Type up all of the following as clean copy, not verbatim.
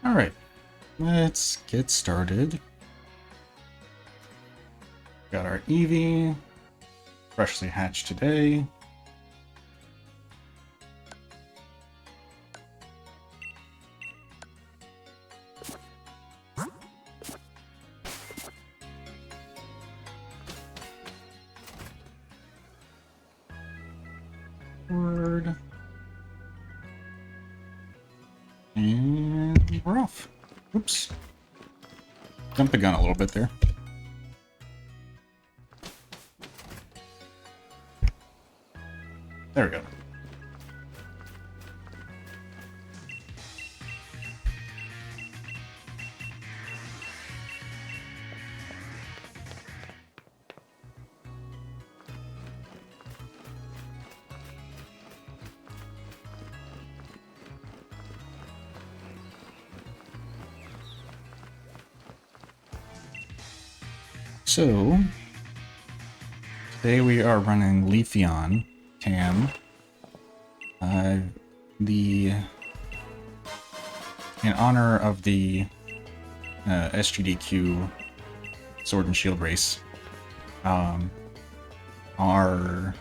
Alright, let's get started. Got our Eevee, freshly hatched today. Word. And we're off. Oops. Jumped the gun a little bit there. There we go. So, today we are running Leafeon, TAM. In honor of the SGDQ Sword and Shield race, our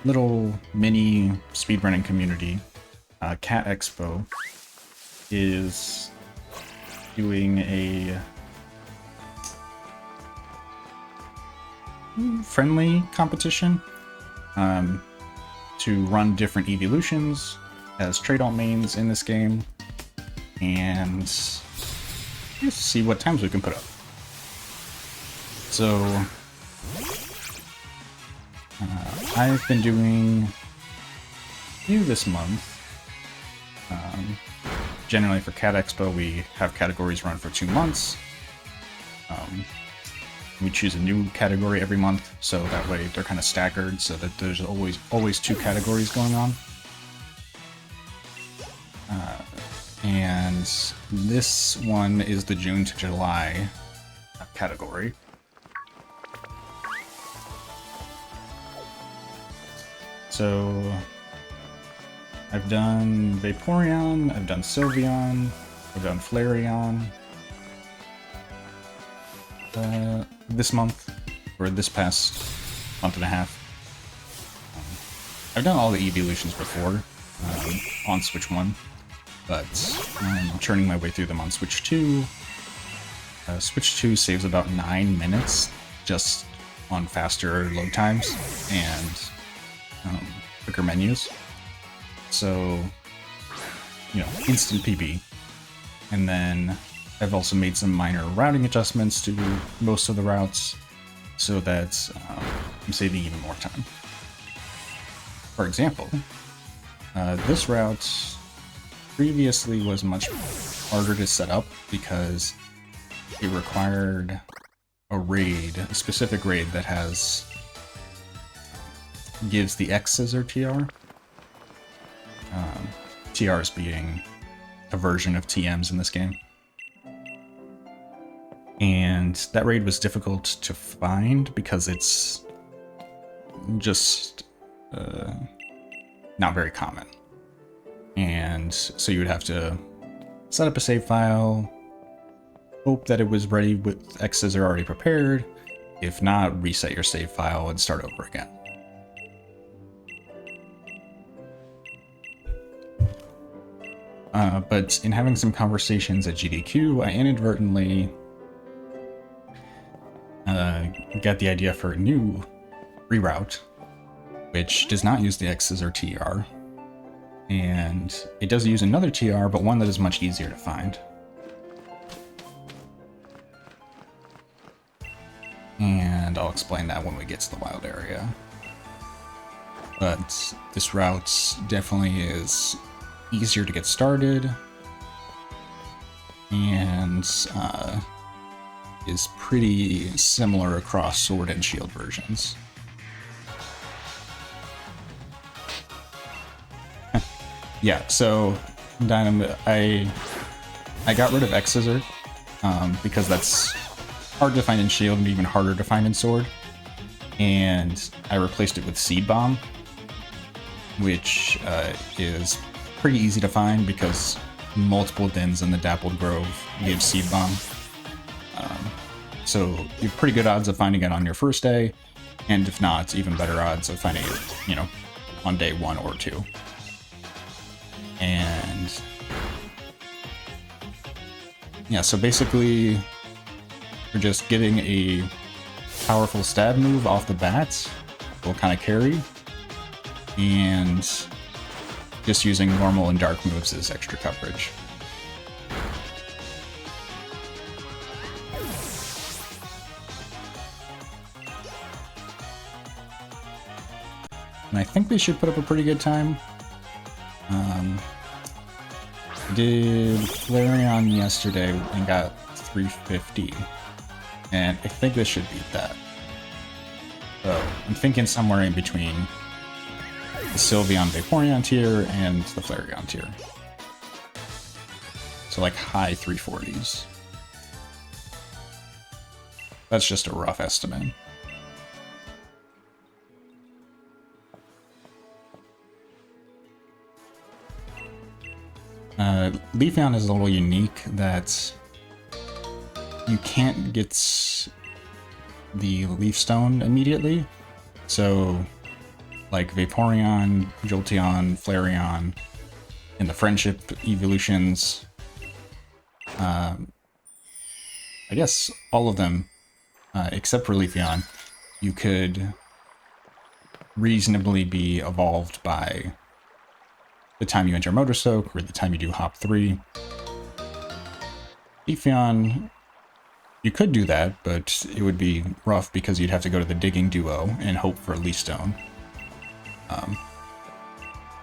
little mini speedrunning community, Cat Expo, is doing a friendly competition to run different evolutions as trade-alt mains in this game, and just see what times we can put up. So I've been doing a few this month. Generally for Cat Expo we have categories run for 2 months. We choose a new category every month, so that way they're kind of staggered, so that there's always 2 categories going on. And this one is the June to July category. So I've done Vaporeon, I've done Sylveon, I've done Flareon. This month, or this past month and a half. I've done all the evolutions before on Switch 1, but I'm churning my way through them on Switch 2. Switch 2 saves about 9 minutes just on faster load times and quicker menus. So, you know, instant PB. And then I've also made some minor routing adjustments to most of the routes so that I'm saving even more time. For example, this route previously was much harder to set up because it required a raid, a specific raid that gives the X Scissor TR. TRs being a version of TMs in this game. And that raid was difficult to find because it's just not very common. And so you would have to set up a save file, hope that it was ready with X Scissor already prepared. If not, reset your save file and start over again. But in having some conversations at GDQ, I inadvertently got the idea for a new reroute, which does not use the X Scissor TR, and it does use another TR, but one that is much easier to find. And I'll explain that when we get to the wild area. But this route definitely is easier to get started, and is pretty similar across Sword and Shield versions. Yeah, so I got rid of X Scissor because that's hard to find in Shield and even harder to find in Sword, and I replaced it with Seed Bomb, which is pretty easy to find because multiple dens in the Dappled Grove give Seed Bomb. So you have pretty good odds of finding it on your first day, and if not, even better odds of finding it, you know, on day 1 or 2. And yeah, so basically we're just getting a powerful stab move off the bat, will kind of carry, and just using normal and dark moves as extra coverage. And I think they should put up a pretty good time. Did Flareon yesterday and got 350, and I think this should beat that. So I'm thinking somewhere in between the Sylveon Vaporeon tier and the Flareon tier. So like high 340s. That's just a rough estimate. Leafeon is a little unique that you can't get the Leaf Stone immediately. So, like Vaporeon, Jolteon, Flareon, and the Friendship evolutions, I guess all of them, except for Leafeon, you could reasonably be evolved by the time you enter Motor Soak or the time you do Hop 3. Leafeon, you could do that, but it would be rough because you'd have to go to the Digging Duo and hope for a Leaf Stone.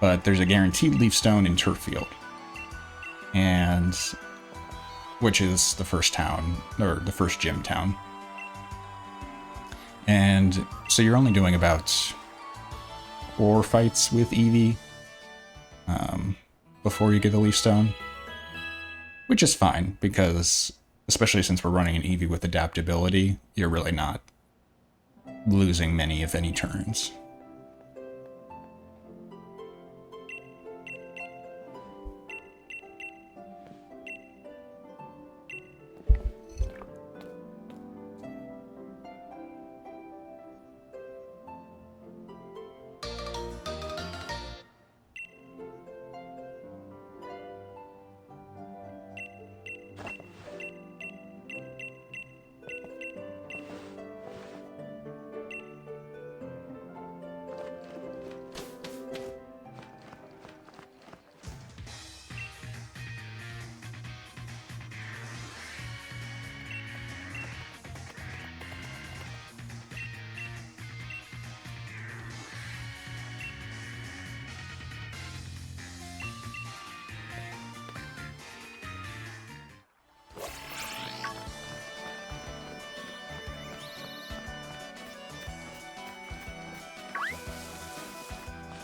But there's a guaranteed Leaf Stone in Turf Field, and which is the first town, or the first gym town. And so you're only doing about 4 fights with Eevee before you get the Leaf Stone, which is fine because, especially since we're running an Eevee with adaptability, you're really not losing many, if any, turns.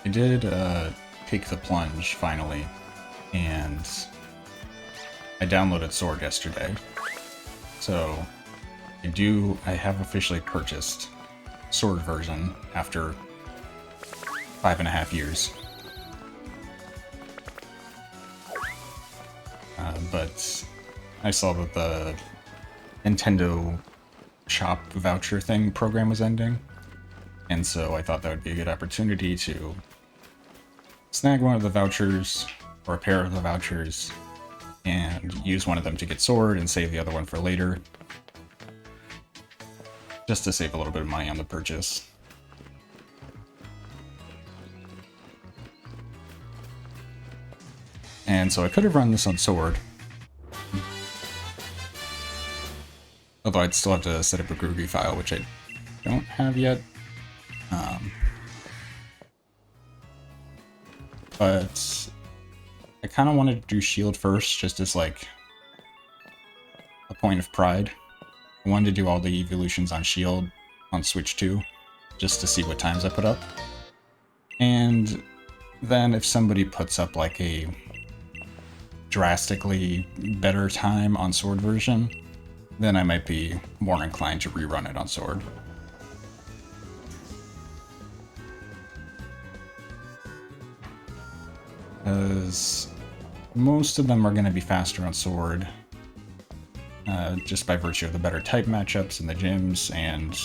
I did take the plunge finally, and I downloaded Sword yesterday. So I have officially purchased Sword version after 5.5 years. But I saw that the Nintendo shop voucher thing program was ending, and so I thought that would be a good opportunity to snag one of the vouchers, or a pair of the vouchers, and use one of them to get Sword and save the other one for later, just to save a little bit of money on the purchase. And so I could have run this on Sword, although I'd still have to set up a Groovy file, which I don't have yet. But I kind of wanted to do Shield first, just as like a point of pride. I wanted to do all the evolutions on Shield on Switch 2, just to see what times I put up. And then if somebody puts up like a drastically better time on Sword version, then I might be more inclined to rerun it on Sword. Because most of them are going to be faster on Sword, just by virtue of the better type matchups in the gyms and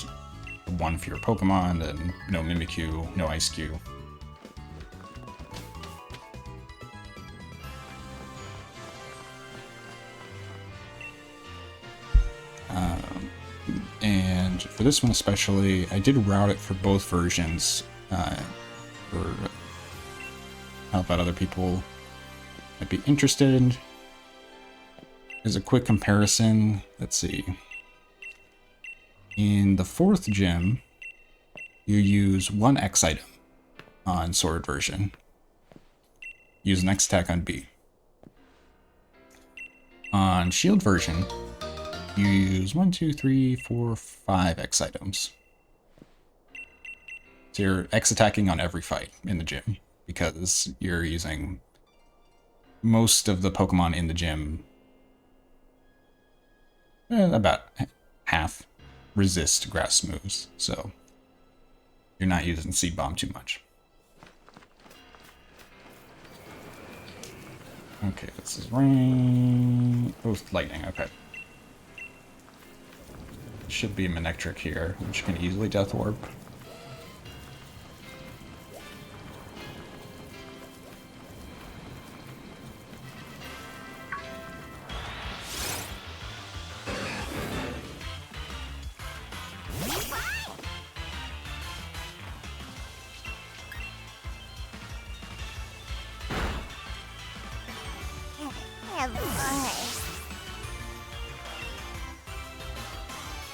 one fewer Pokemon and no Mimikyu, no Ice-Q. And for this one especially, I did route it for both versions for help out other people might be interested. As a quick comparison, let's see. In the 4th gym, you use 1 X item on Sword version. Use an X attack on B. On Shield version, you use 1, 2, 3, 4, 5 X items. So you're X attacking on every fight in the gym, because you're using most of the Pokemon in the gym, about half, resist grass moves, so you're not using Seed Bomb too much. Okay, this is rain. Oh, lightning, okay. Should be Manectric here, which can easily Death Orb.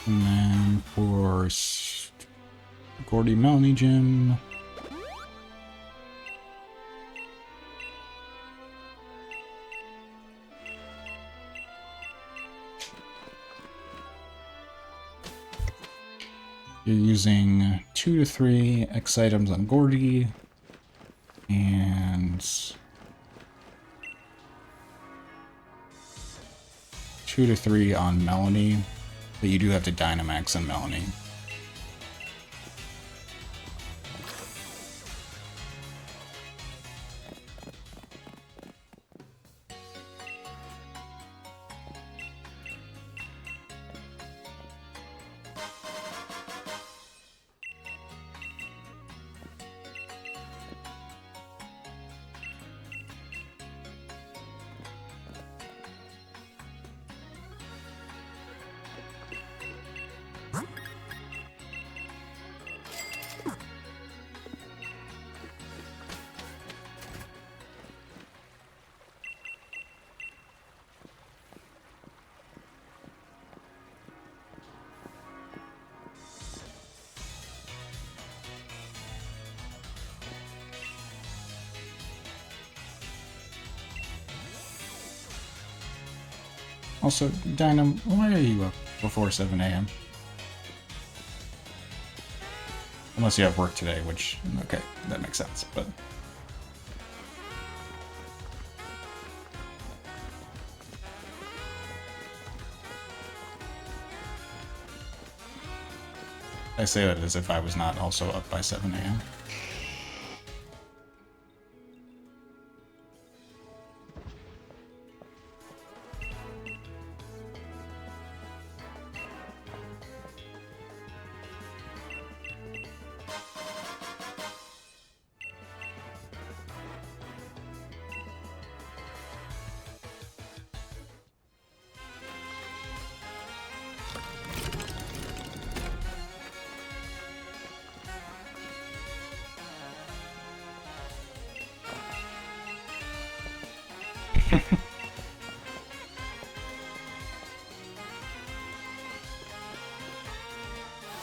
And then for Gordy Melanie Gym, you're using 2 to 3 X items on Gordy and 2 to 3 on Melanie, but you do have to Dynamax on Melanie. Also, Dynam, why are you up before 7 a.m.? Unless you have work today, which, okay, that makes sense, but... I say that as if I was not also up by 7 a.m.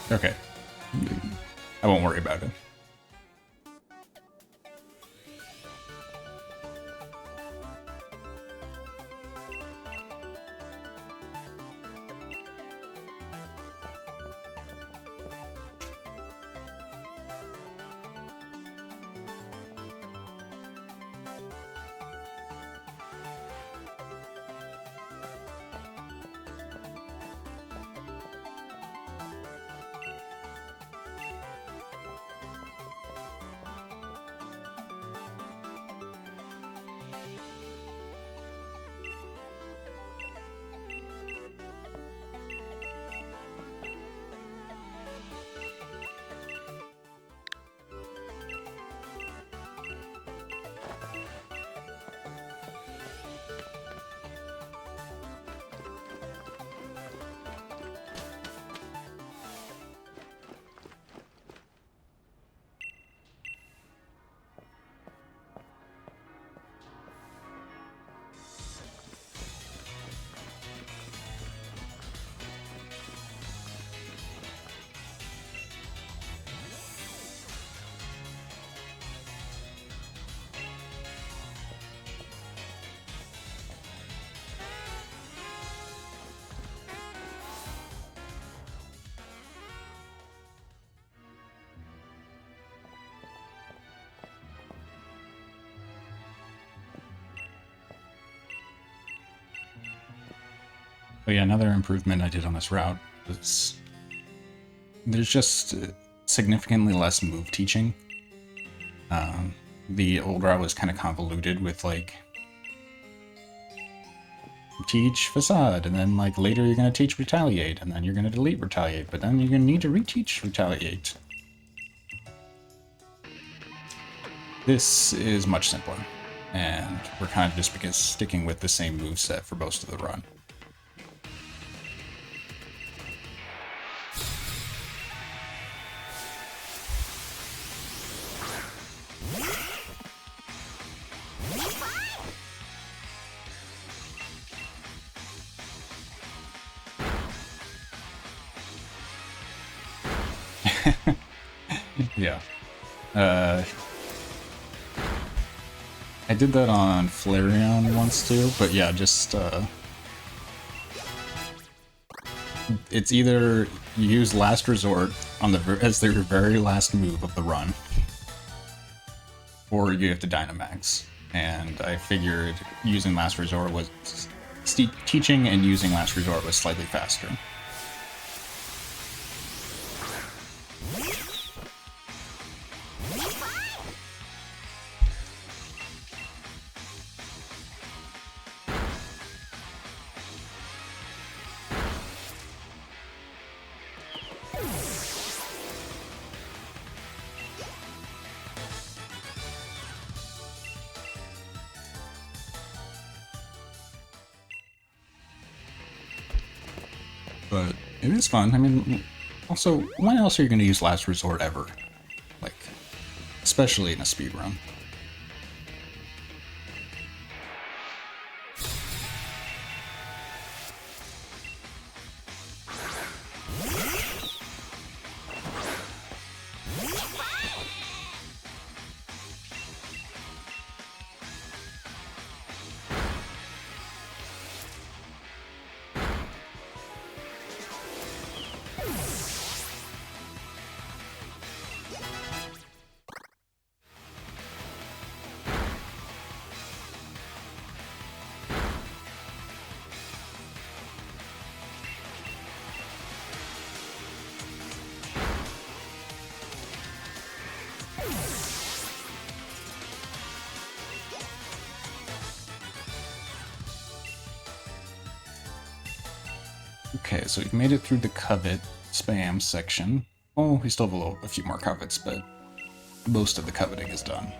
Okay. I won't worry about it. But yeah, another improvement I did on this route was there's just significantly less move teaching. The old route was kind of convoluted with like teach facade, and then like later you're going to teach retaliate, and then you're going to delete retaliate, but then you're going to need to reteach retaliate. This is much simpler, and we're kind of just sticking with the same moveset for most of the run. Yeah. I did that on Flareon once too, but yeah, just it's either you use Last Resort on as their very last move of the run, or you have to Dynamax. And I figured using Last Resort was teaching and using Last Resort was slightly faster. But it is fun. I mean, also, when else are you going to use Last Resort ever? Like, especially in a speedrun. Okay, so we've made it through the covet spam section. Oh, we still have a few more covets, but most of the coveting is done.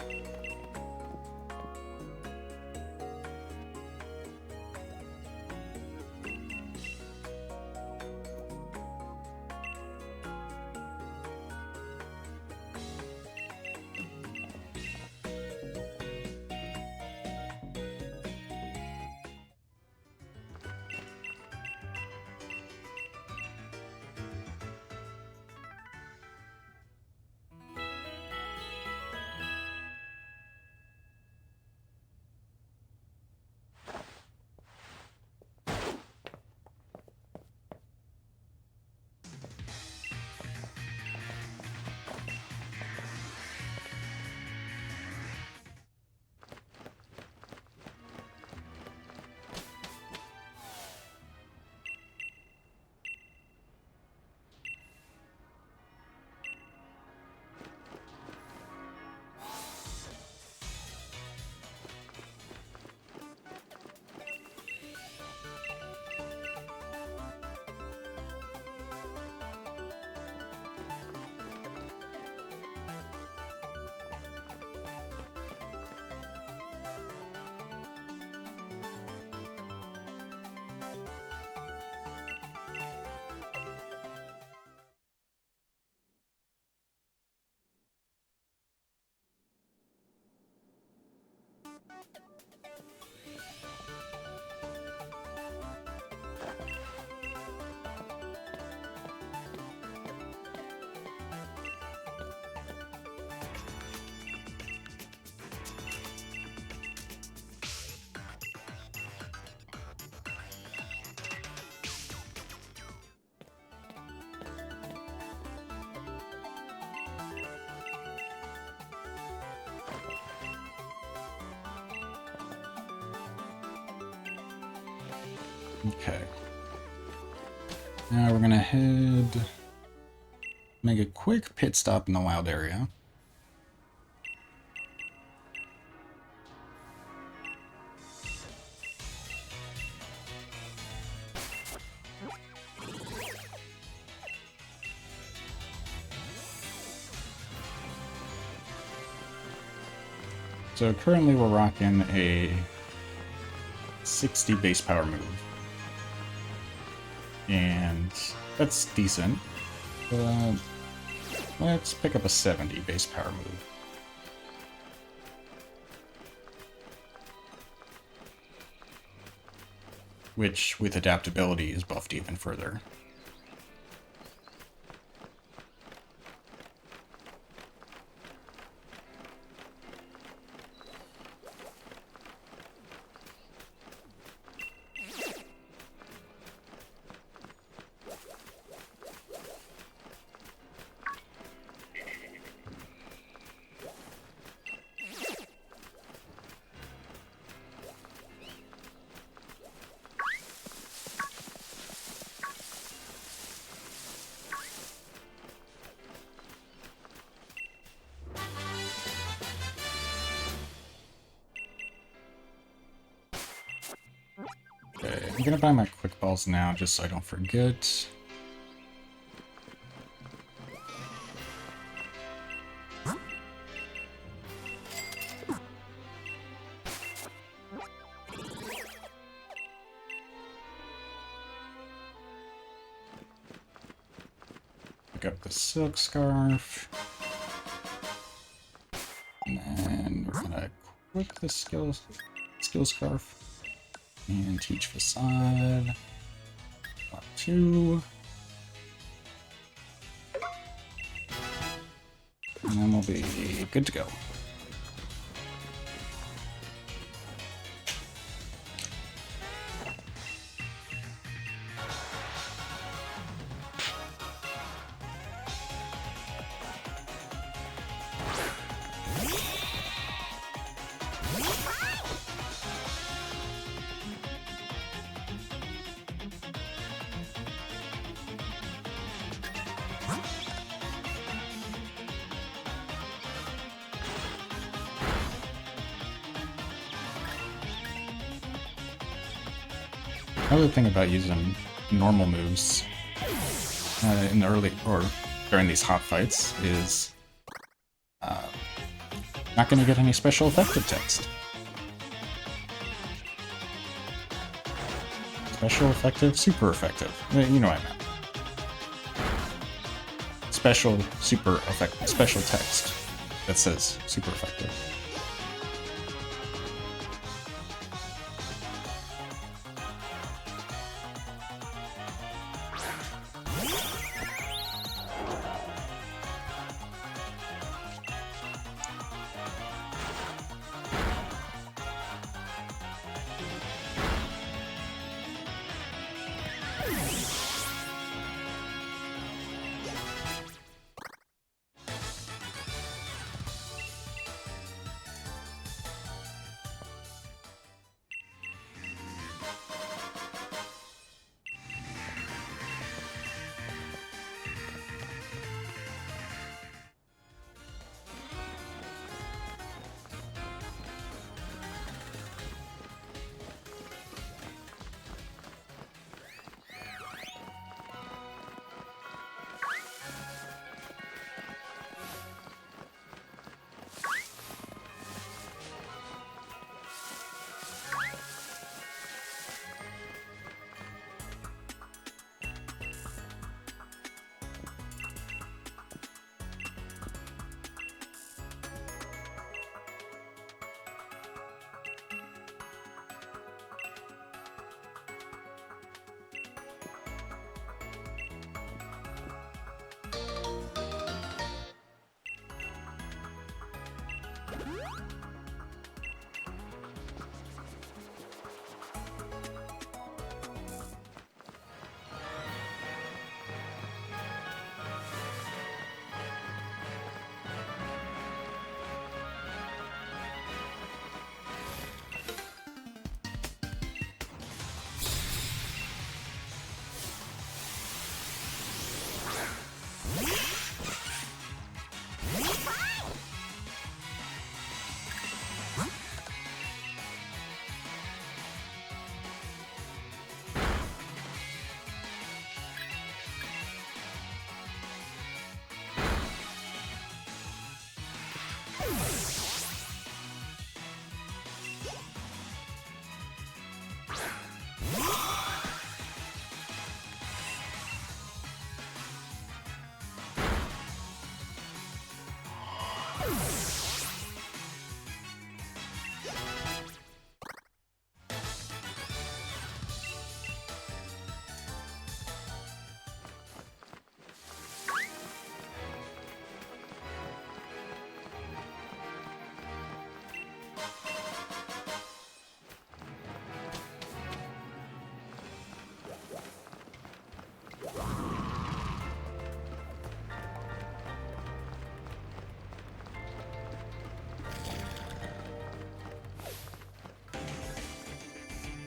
Okay. Now we're gonna make a quick pit stop in the wild area. So currently we're rocking a 60 base power move. And that's decent. But let's pick up a 70 base power move. Which, with adaptability, is buffed even further. Okay, I'm gonna buy my quick balls now just so I don't forget. Pick up the silk scarf. And then we're gonna equip the skill scarf. And teach facade. Part 2. And then we'll be good to go. Another thing about using normal moves in the early or during these hot fights is not going to get any special effective text. Special effective, super effective. You know what I meant. Special, super effective, special text that says super effective.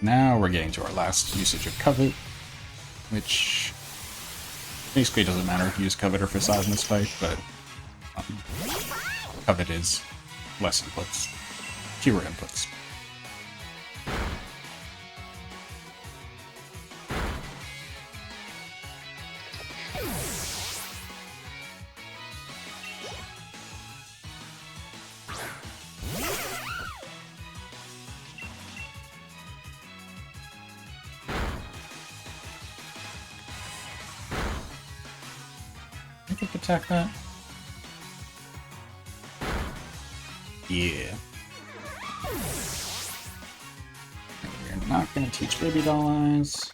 Now we're getting to our last usage of Covet, which basically doesn't matter if you use Covet or Facade in this fight, but Covet is less inputs, fewer inputs. I think attack that. Yeah. We're not going to teach Baby Doll Eyes.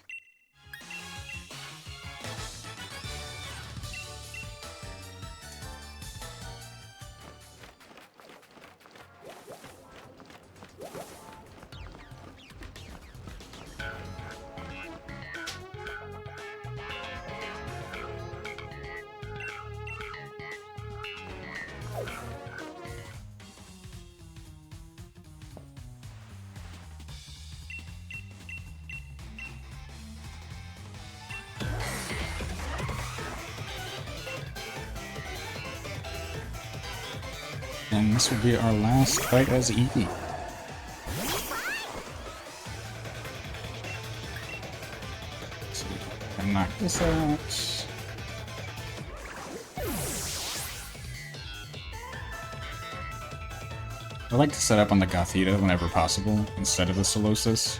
And this will be our last fight as Eevee. Let's see if I can knock this out. I like to set up on the Gothita whenever possible instead of the Solosis,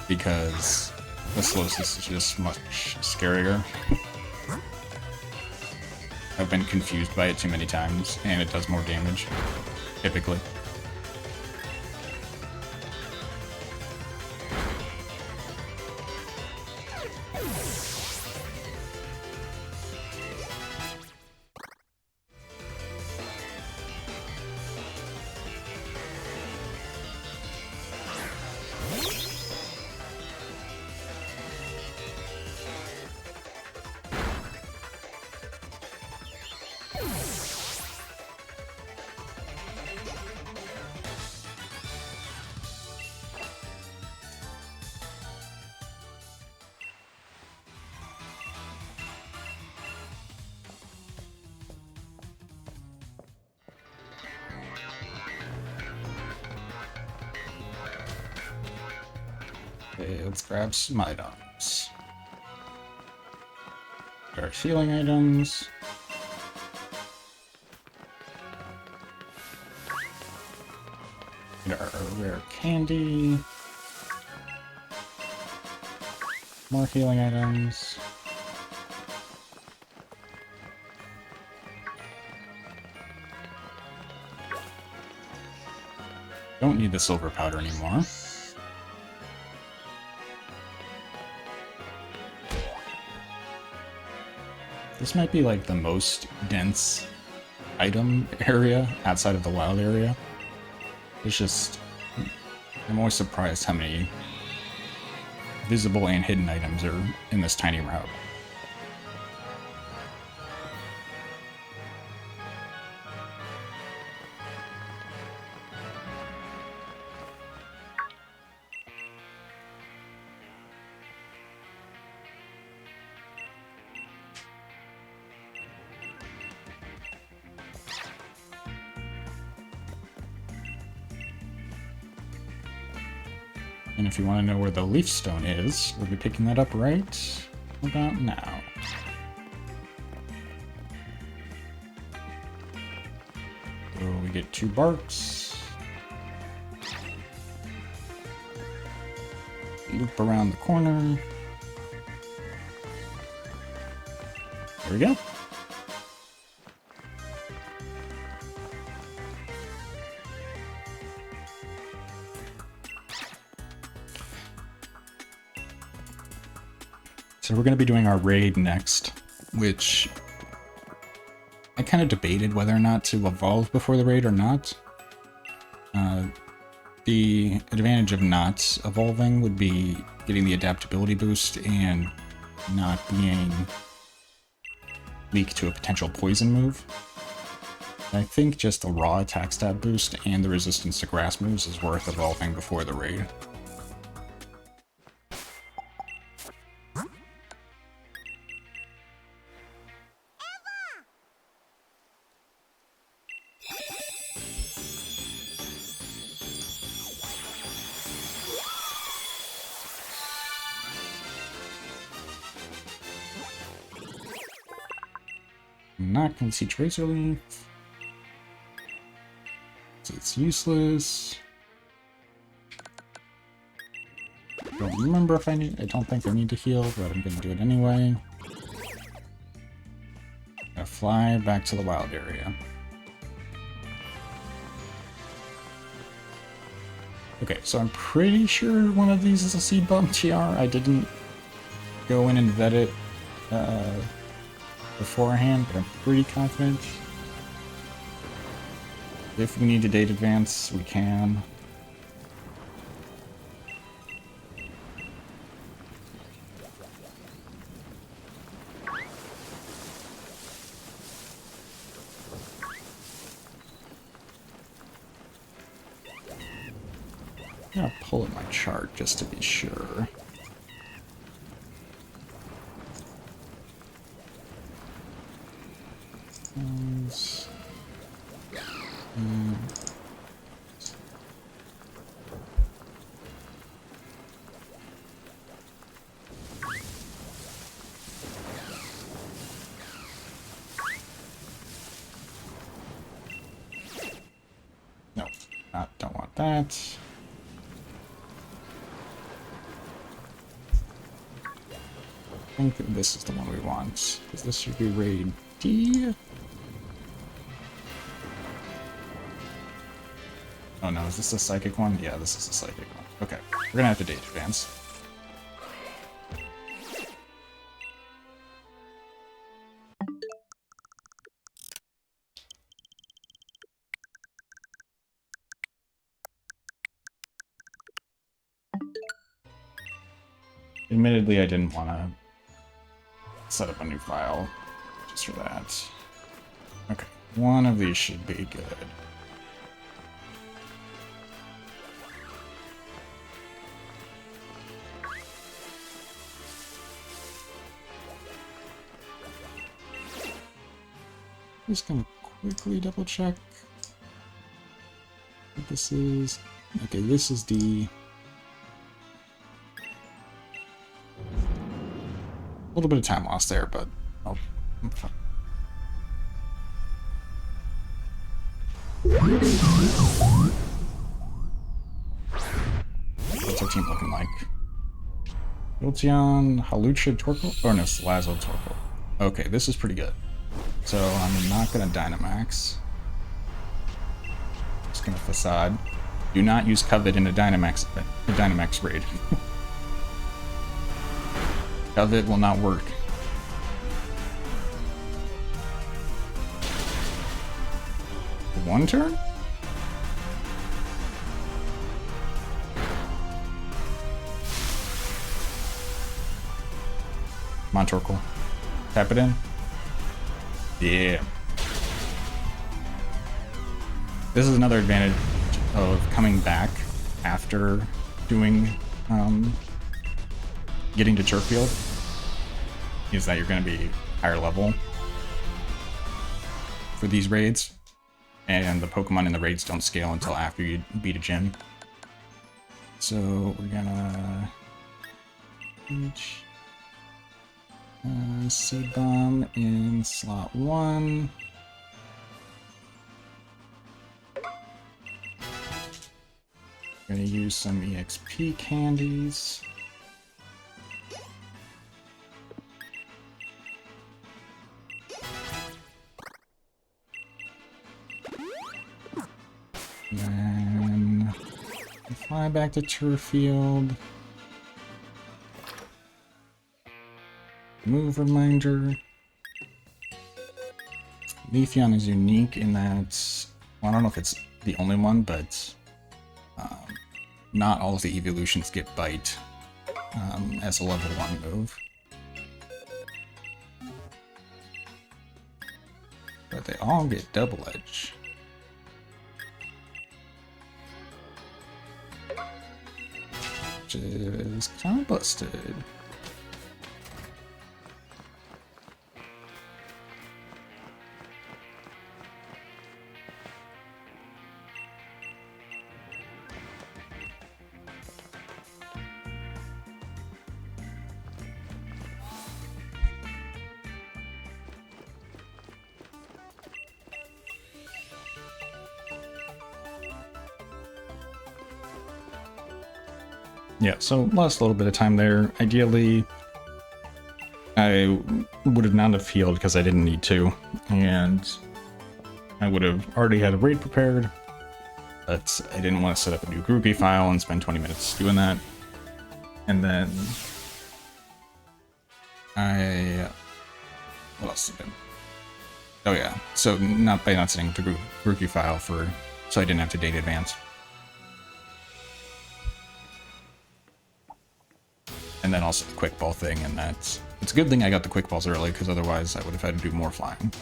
because the Solosis is just much scarier. I've been confused by it too many times, and it does more damage, typically. Okay, let's grab some items. Our healing items. Get our rare candy. More healing items. Don't need the silver powder anymore. This might be like the most dense item area outside of the wild area. It's just, I'm always surprised how many visible and hidden items are in this tiny route. And if you want to know where the leaf stone is, we'll be picking that up right about now. So we get 2 barks. Loop around the corner. There we go. So we're going to be doing our raid next, which I kind of debated whether or not to evolve before the raid or not. The advantage of not evolving would be getting the adaptability boost and not being weak to a potential poison move. I think just the raw attack stat boost and the resistance to grass moves is worth evolving before the raid. not going to see Tracer Leaf. So it's useless. I don't remember if I need... I don't think I need to heal, but I'm going to do it anyway. Gonna fly back to the wild area. Okay, so I'm pretty sure one of these is a Seed Bomb TR. I didn't go in and vet it beforehand, but I'm pretty confident. If we need to date advance, we can. I'm gonna pull up my chart just to be sure. No, don't want that. I think this is the one we want, because this should be raid D. Oh no, is this a psychic one? Yeah, this is a psychic one. Okay, we're gonna have to date advance. Admittedly, I didn't want to set up a new file just for that. Okay, one of these should be good. Just gonna quickly double check what this is. Okay, this is the... A little bit of time lost there, but I'm fine. What's our team looking like? Leafeon, Halucha, Torkoal? Oh no, it's Lazo, Torkoal. Okay, this is pretty good. So I'm not gonna Dynamax. Just gonna Facade. Do not use Covet in a Dynamax raid. Covet will not work. One turn? Come on, Torkoal. Tap it in. Yeah. This is another advantage of coming back after doing getting to Turf Field, is that you're going to be higher level for these raids, and the Pokemon in the raids don't scale until after you beat a gym. So we're gonna Seed Bomb in slot 1. Gonna use some EXP candies. Then fly back to Turf Field. Move reminder. Leafeon is unique in that, well, I don't know if it's the only one, but not all of the evolutions get Bite as a level 1 move. But they all get Double Edge. Which is kind of busted. Yeah, so lost a little bit of time there. Ideally, I would have not have healed because I didn't need to, and I would have already had a raid prepared, but I didn't want to set up a new groupie file and spend 20 minutes doing that. And then what else did I do? Oh yeah, so not setting up the groupie file so I didn't have to date advance. And then also the quick ball thing, and it's a good thing I got the quick balls early, because otherwise I would have had to do more flying.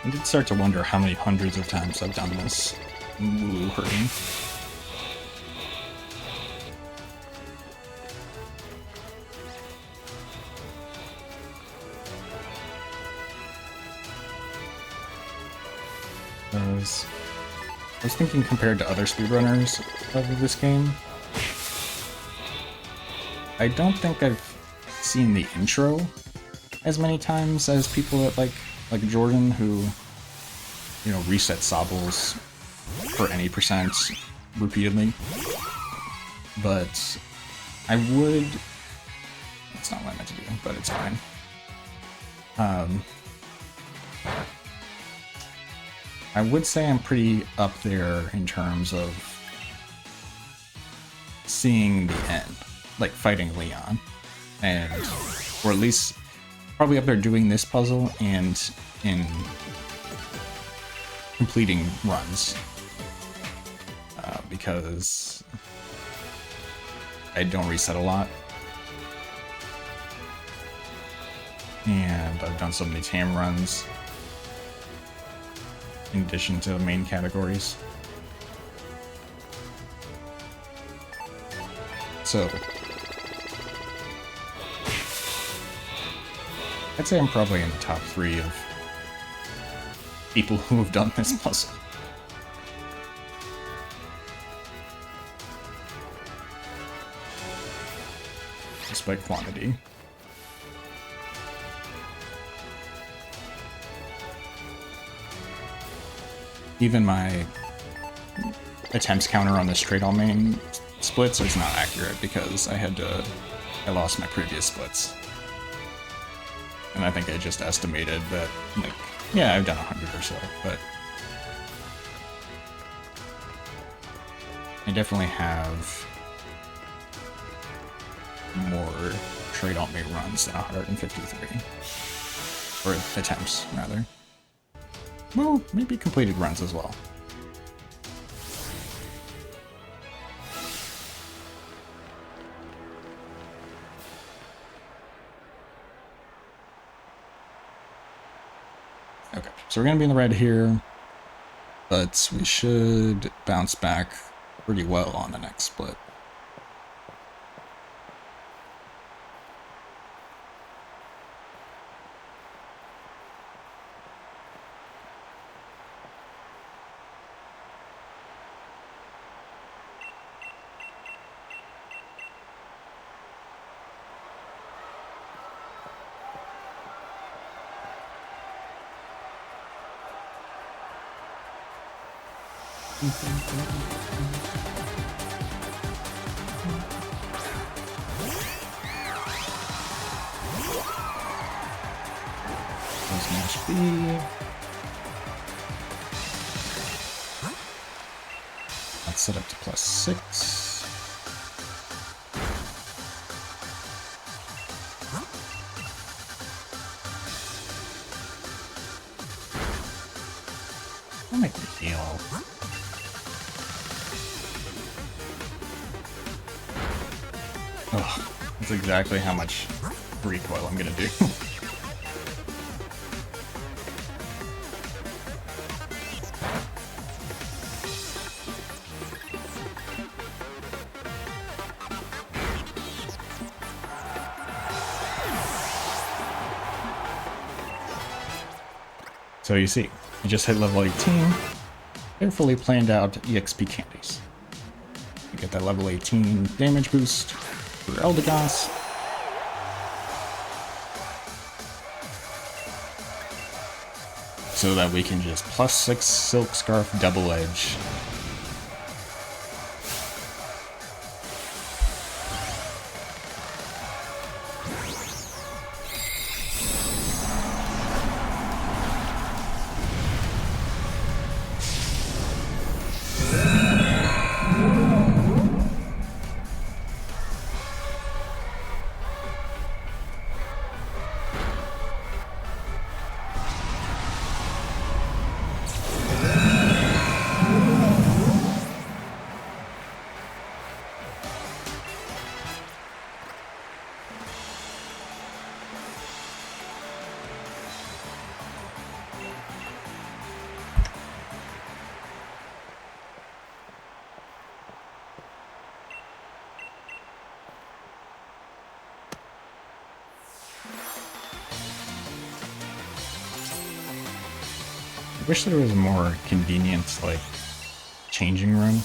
I did start to wonder how many hundreds of times I've done this Wooloo hurting. I was thinking compared to other speedrunners of this game, I don't think I've seen the intro as many times as people that like Jordan, who, you know, reset Sobbles for any percent repeatedly. But I would... That's not what I meant to do, but it's fine. I would say I'm pretty up there in terms of seeing the end, like fighting Leon, and or at least probably up there doing this puzzle and in completing runs, because I don't reset a lot, and I've done so many TAM runs in addition to the main categories. So I'd say I'm probably in the top 3 of people who have done this puzzle. Despite quantity. Even my attempts counter on this trade all main splits is not accurate because I lost my previous splits. And I think I just estimated that, like, yeah, I've done 100 or so, but I definitely have more trade alt mate runs than 153. Or attempts, rather. Well, maybe completed runs as well. Okay, so we're going to be in the red here, but we should bounce back pretty well on the next split. Smash B. Let's set up to +6. Don't make me heal. Ugh, that's exactly how much recoil I'm gonna do. So you see, I just hit level 18. carefully planned out EXP candies. You get that level 18 damage boost for Eldegoss. So that we can just +6 Silk Scarf Double Edge. I wish there was a more convenient, like, changing room.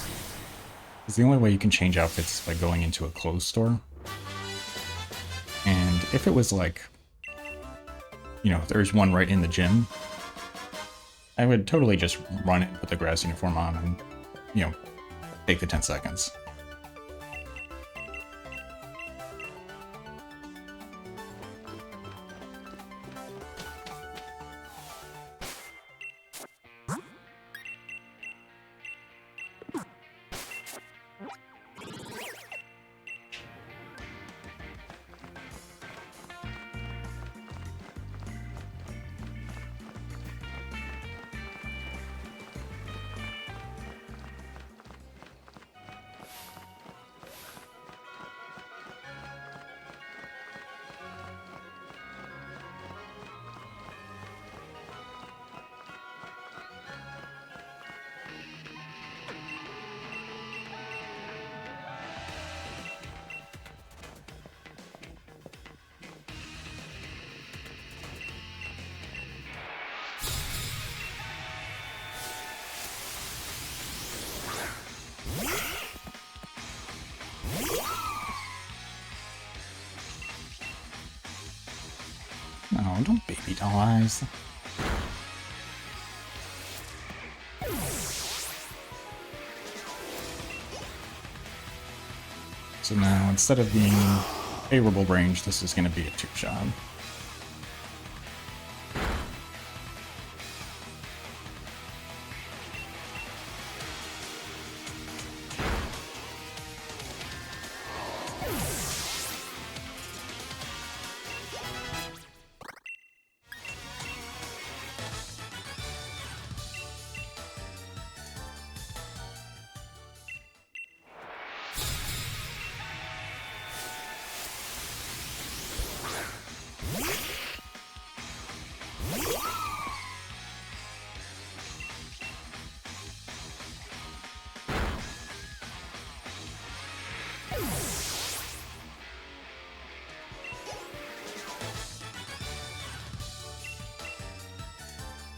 Because the only way you can change outfits is by going into a clothes store. And if it was like, you know, if there's one right in the gym, I would totally just run it, put the grass uniform on, and, you know, take the 10 seconds. No, don't baby doll eyes. So now, instead of being favorable range, this is going to be a 2-shot.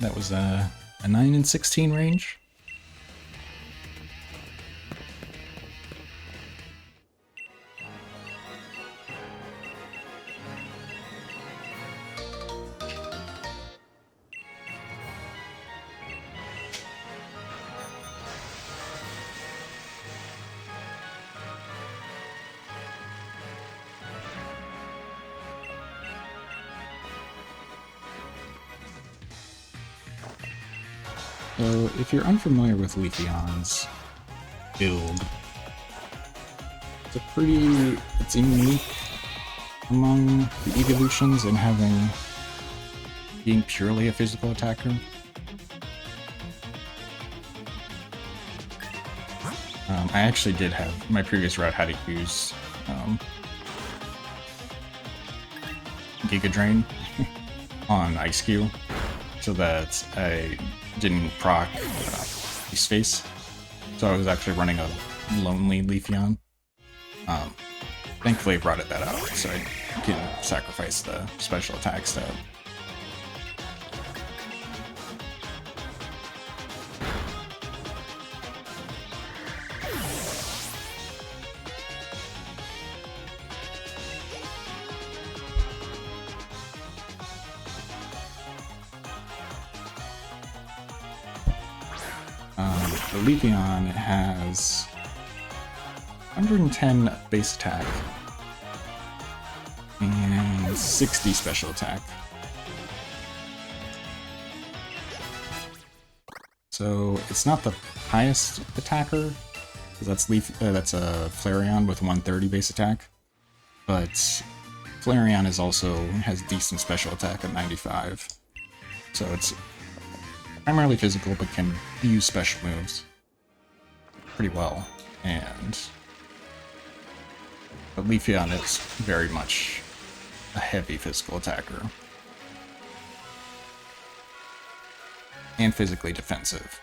That was a 9 and 16 range. So, if you're unfamiliar with Leafeon's build, it's unique among the evolutions in being purely a physical attacker. I actually did have, my previous route had to use Giga Drain on Ice Q so that I didn't proc Ice Face. So I was actually running a lonely Leafeon. Thankfully I brought that out so I can sacrifice the special attack stat. The Leafeon has 110 base attack and 60 special attack. So it's not the highest attacker, because that's a Flareon with 130 base attack, but Flareon has decent special attack at 95. So it's primarily physical, but can use special moves pretty well. But Leafeon is very much a heavy physical attacker. And physically defensive.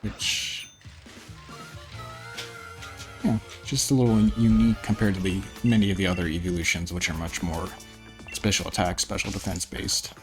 Which, just a little unique compared to many of the other evolutions, which are much more special attack, special defense based.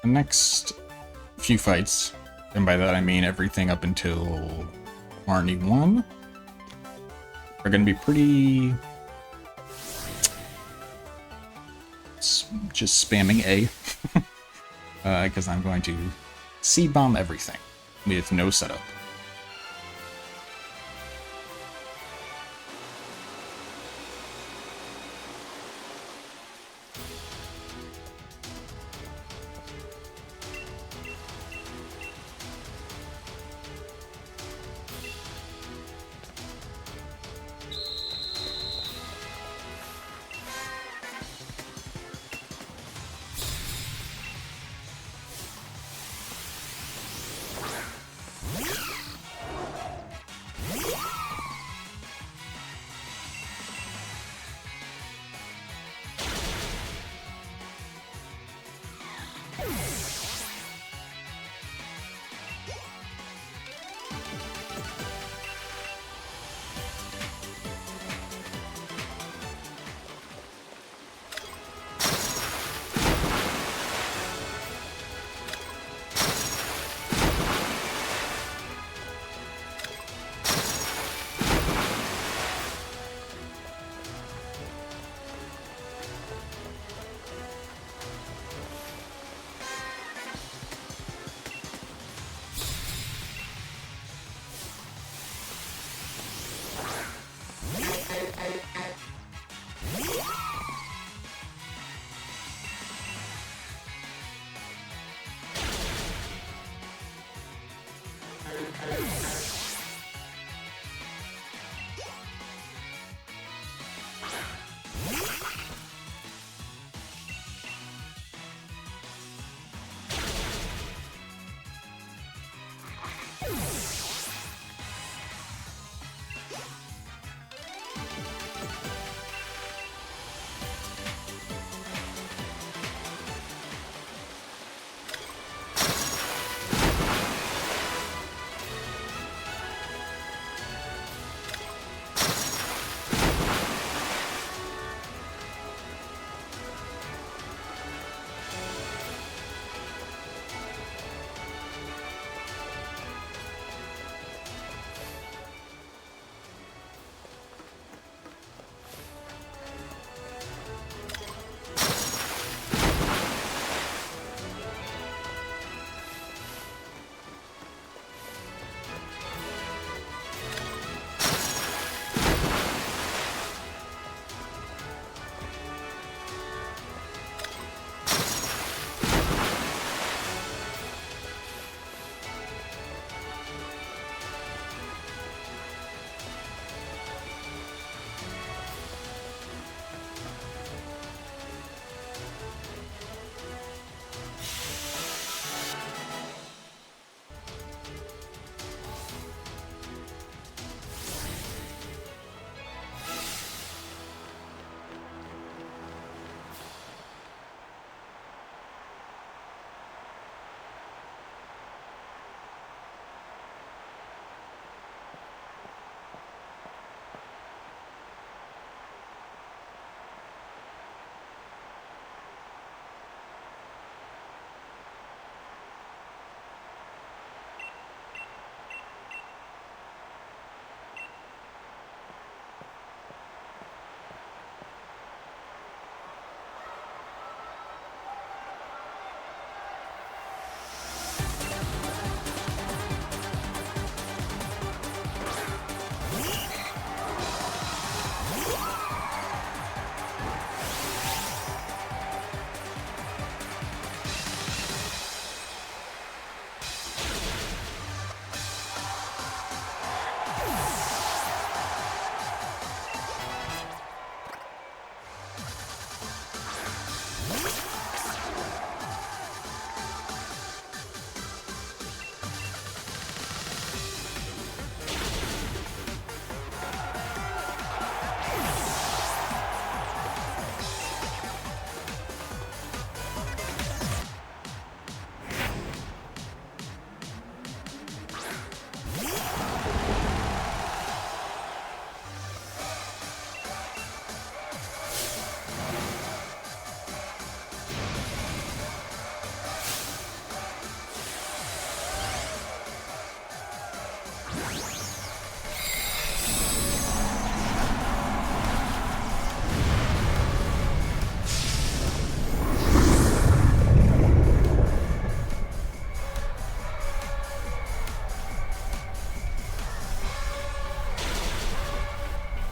The next few fights, and by that I mean everything up until Marnie 1, are going to be pretty... just spamming A, because I'm going to seed bomb everything with no setup.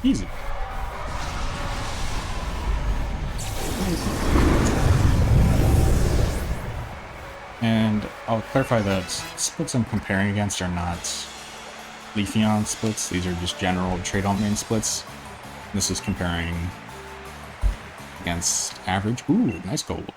Easy. And I'll clarify that splits I'm comparing against are not Leafeon splits. These are just general trade alt main splits. This is comparing against average. Ooh, nice gold.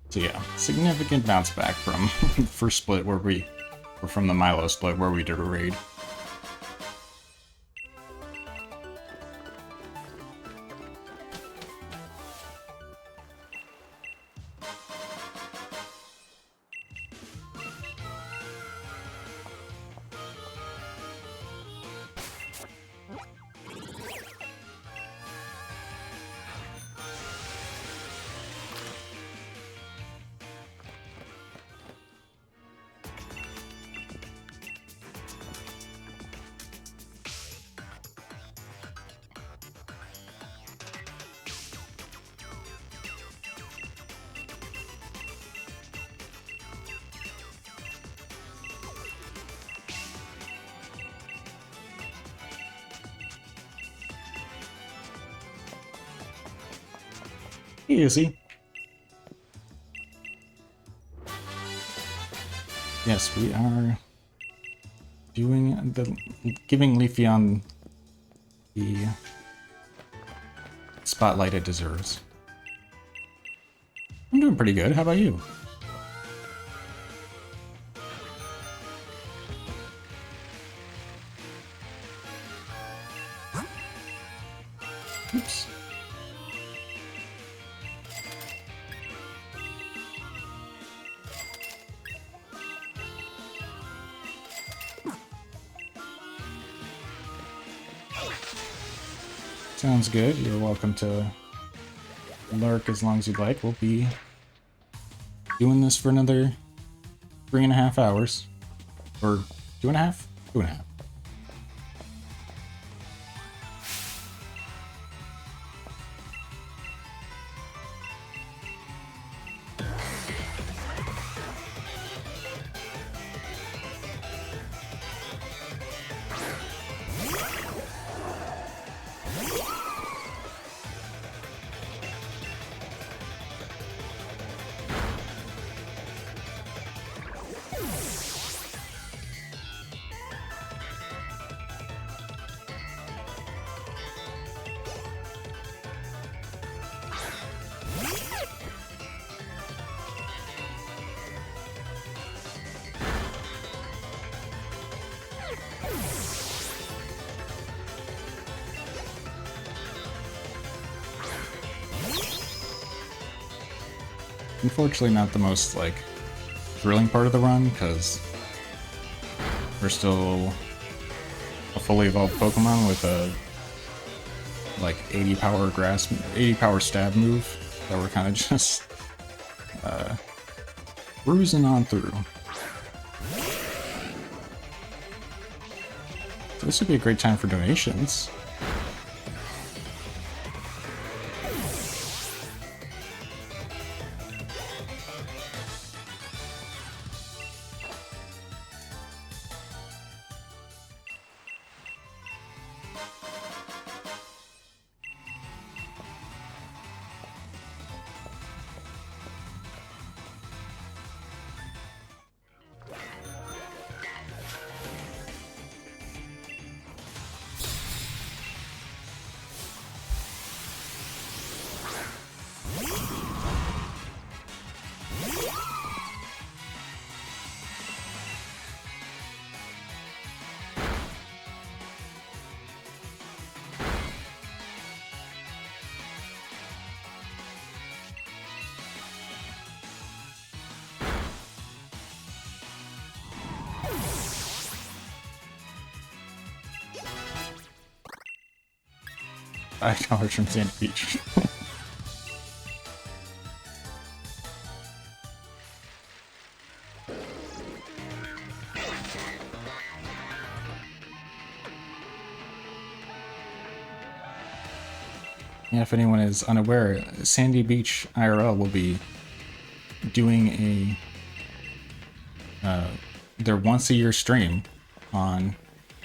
So yeah, significant bounce back from first split or from the Milo split where we did a raid. Easy. Yes, we are giving Leafeon the spotlight it deserves. I'm doing pretty good. How about you? Oops. Sounds good. You're welcome to lurk as long as you'd like. We'll be doing this for another 3.5 hours. Or 2.5? 2.5. Unfortunately not the most, like, thrilling part of the run, because we're still a fully evolved Pokemon with a, like, 80 power stab move that we're kind of just, cruising on through. So this would be a great time for donations. $5 from Sand Beach. Yeah, if anyone is unaware, Sandy Beach IRL will be doing their once-a-year stream on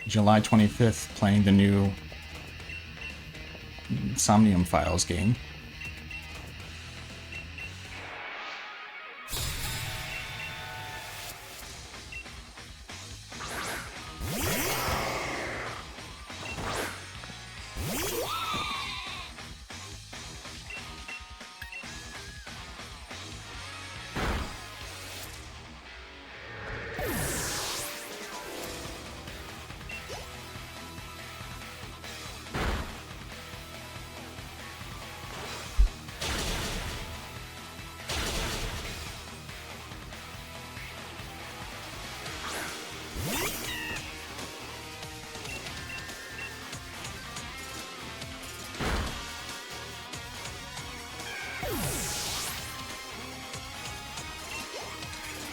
July 25th, playing the new Somnium Files game.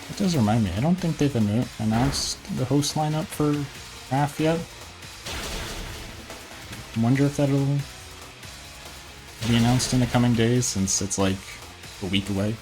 It does remind me, I don't think they've announced the host lineup for RAF yet. I wonder if that'll be announced in the coming days, since it's like a week away.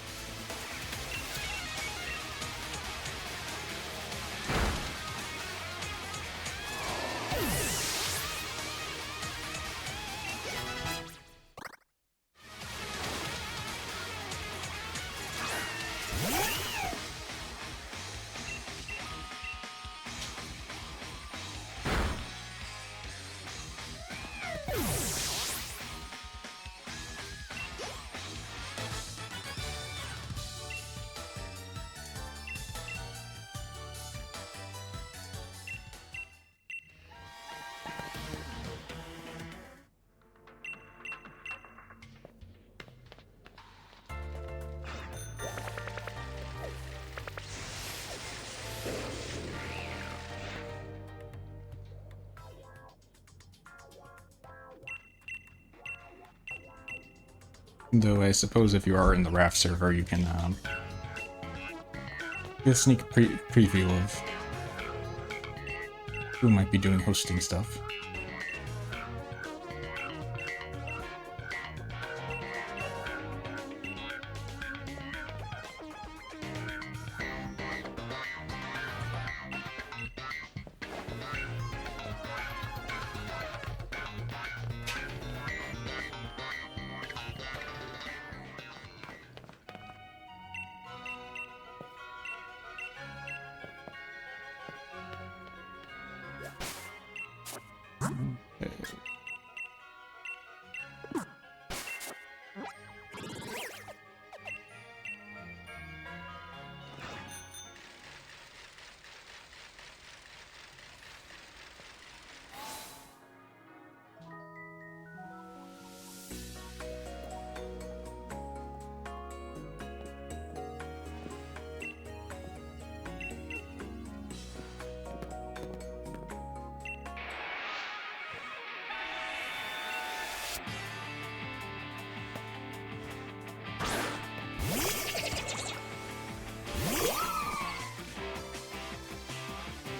Though I suppose if you are in the RAF server, you can get a sneak preview of who might be doing hosting stuff.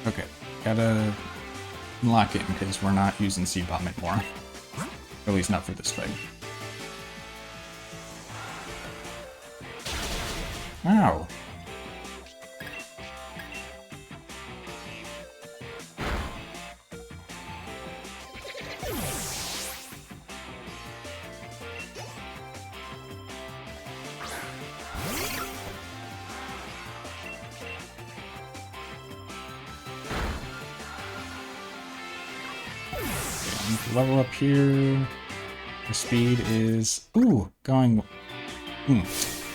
Okay, gotta lock it because we're not using C-Bomb anymore. At least not for this fight. Ow! Level up here. The speed is going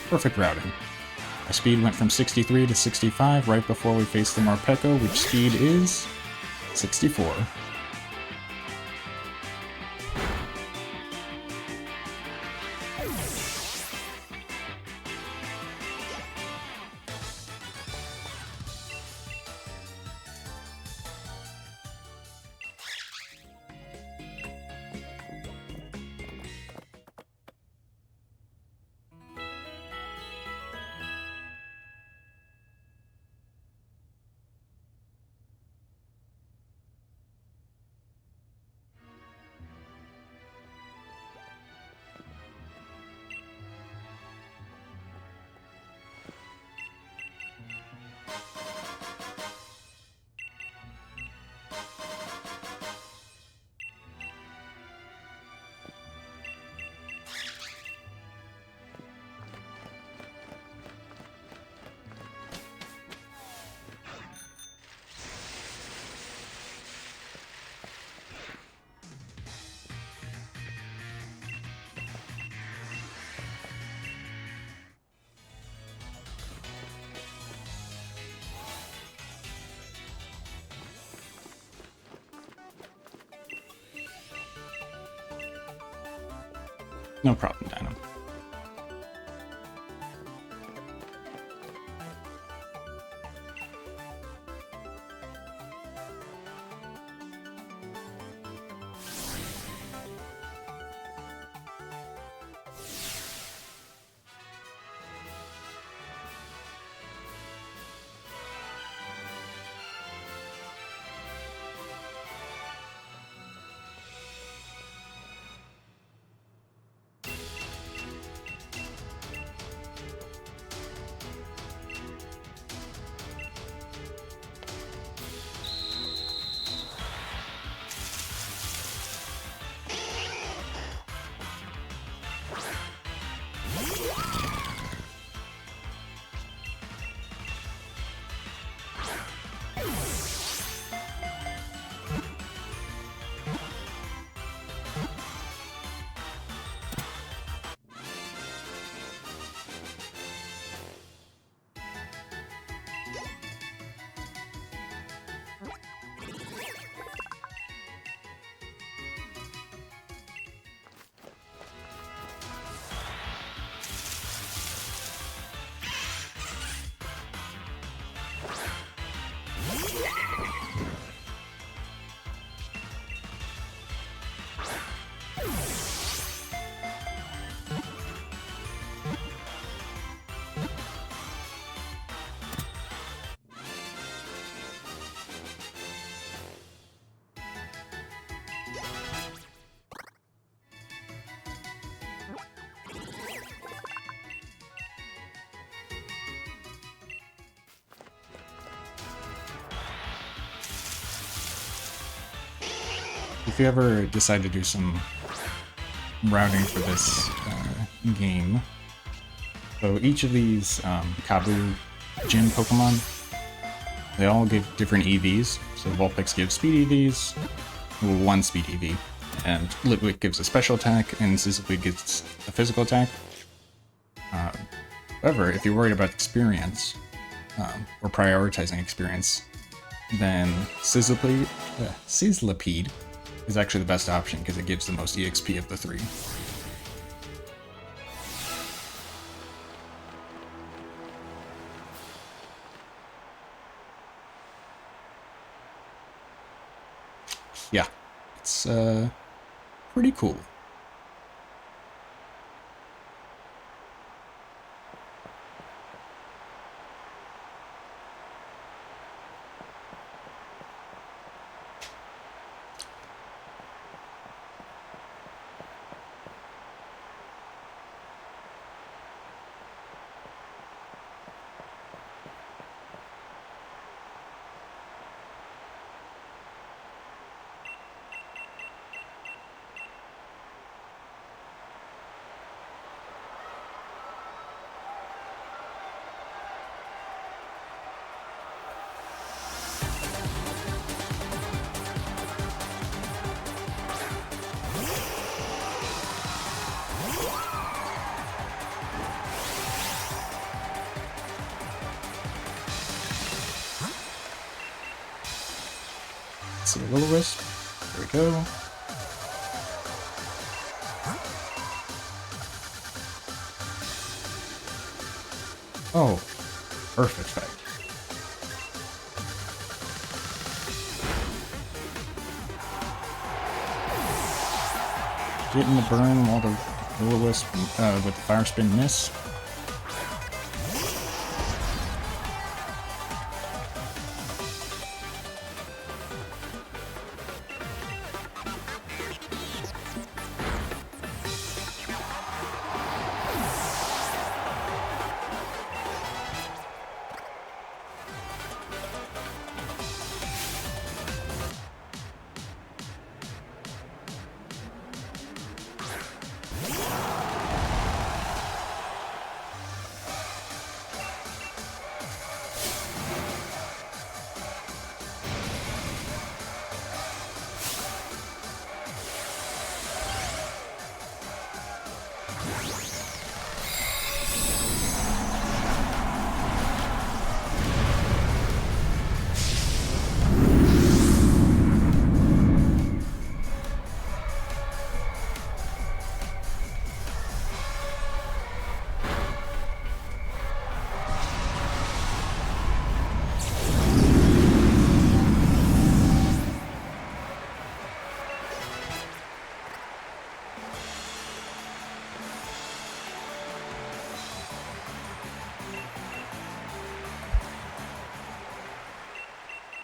perfect routing. Our speed went from 63 to 65 right before we faced the Morpeko, which speed is 64. No problem, Dino. If you ever decide to do some routing for this game, so each of these Kabu gym Pokemon, they all give different EVs. So Vulpix gives speed EVs, well, one speed EV, and Litwick gives a special attack, and Sizzlipede gives a physical attack. However, if you're worried about experience, or prioritizing experience, then Sizzlipede is actually the best option because it gives the most EXP of the three. Yeah, it's pretty cool. So Will-O-Wisp, there we go. Oh, perfect fight. Getting the burn while the Will-O-Wisp with the Fire Spin miss.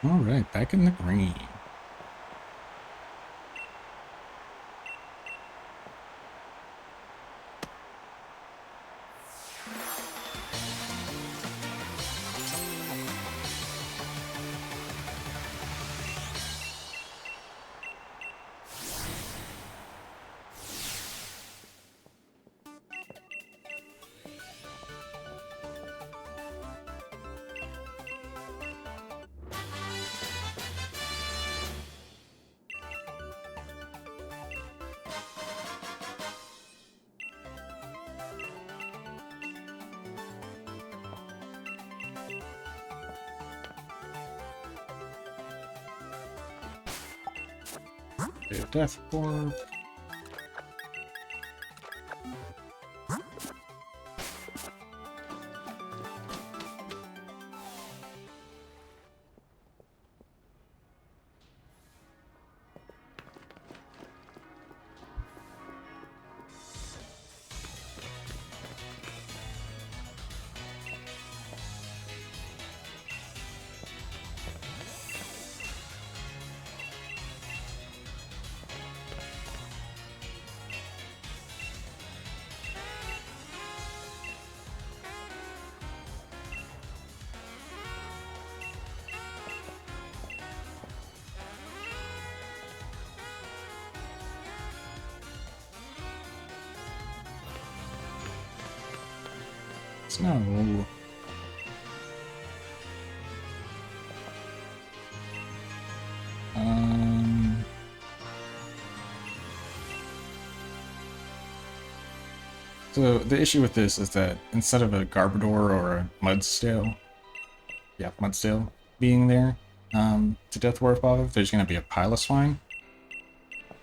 Alright, back in the green. Death Orb. No. So the issue with this is that instead of a Garbodor or a Mudstale, being there to Death Warp off, there's going to be a Piloswine.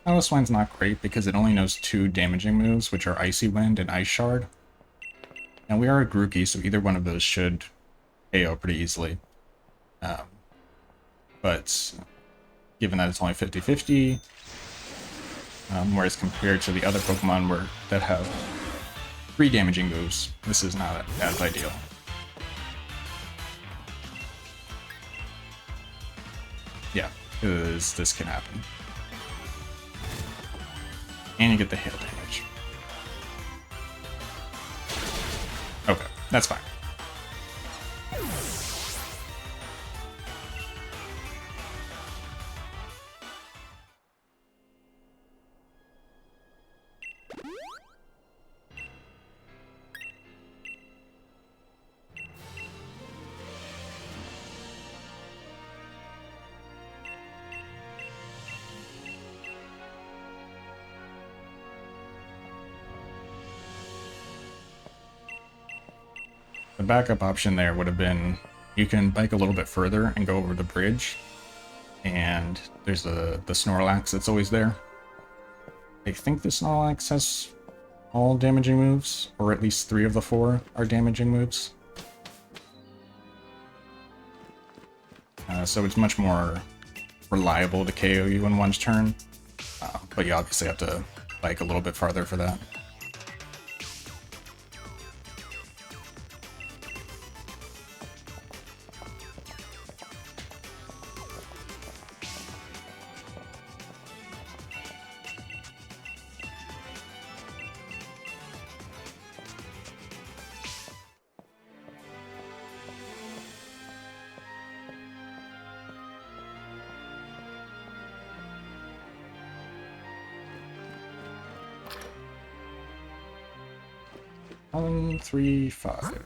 Piloswine's not great because it only knows 2 damaging moves, which are Icy Wind and Ice Shard. And we are a Grookey, so either one of those should KO pretty easily. But given that it's only 50-50, whereas compared to the other Pokemon that have 3 damaging moves, this is not as ideal. Yeah, because this can happen. And you get the hail damage. Okay, that's fine. The backup option there would have been you can bike a little bit further and go over the bridge, and there's the Snorlax that's always there. I think the Snorlax has all damaging moves, or at least 3 of the 4 are damaging moves. So it's much more reliable to KO you in one's turn, but you obviously have to bike a little bit farther for that. One, 3, 5.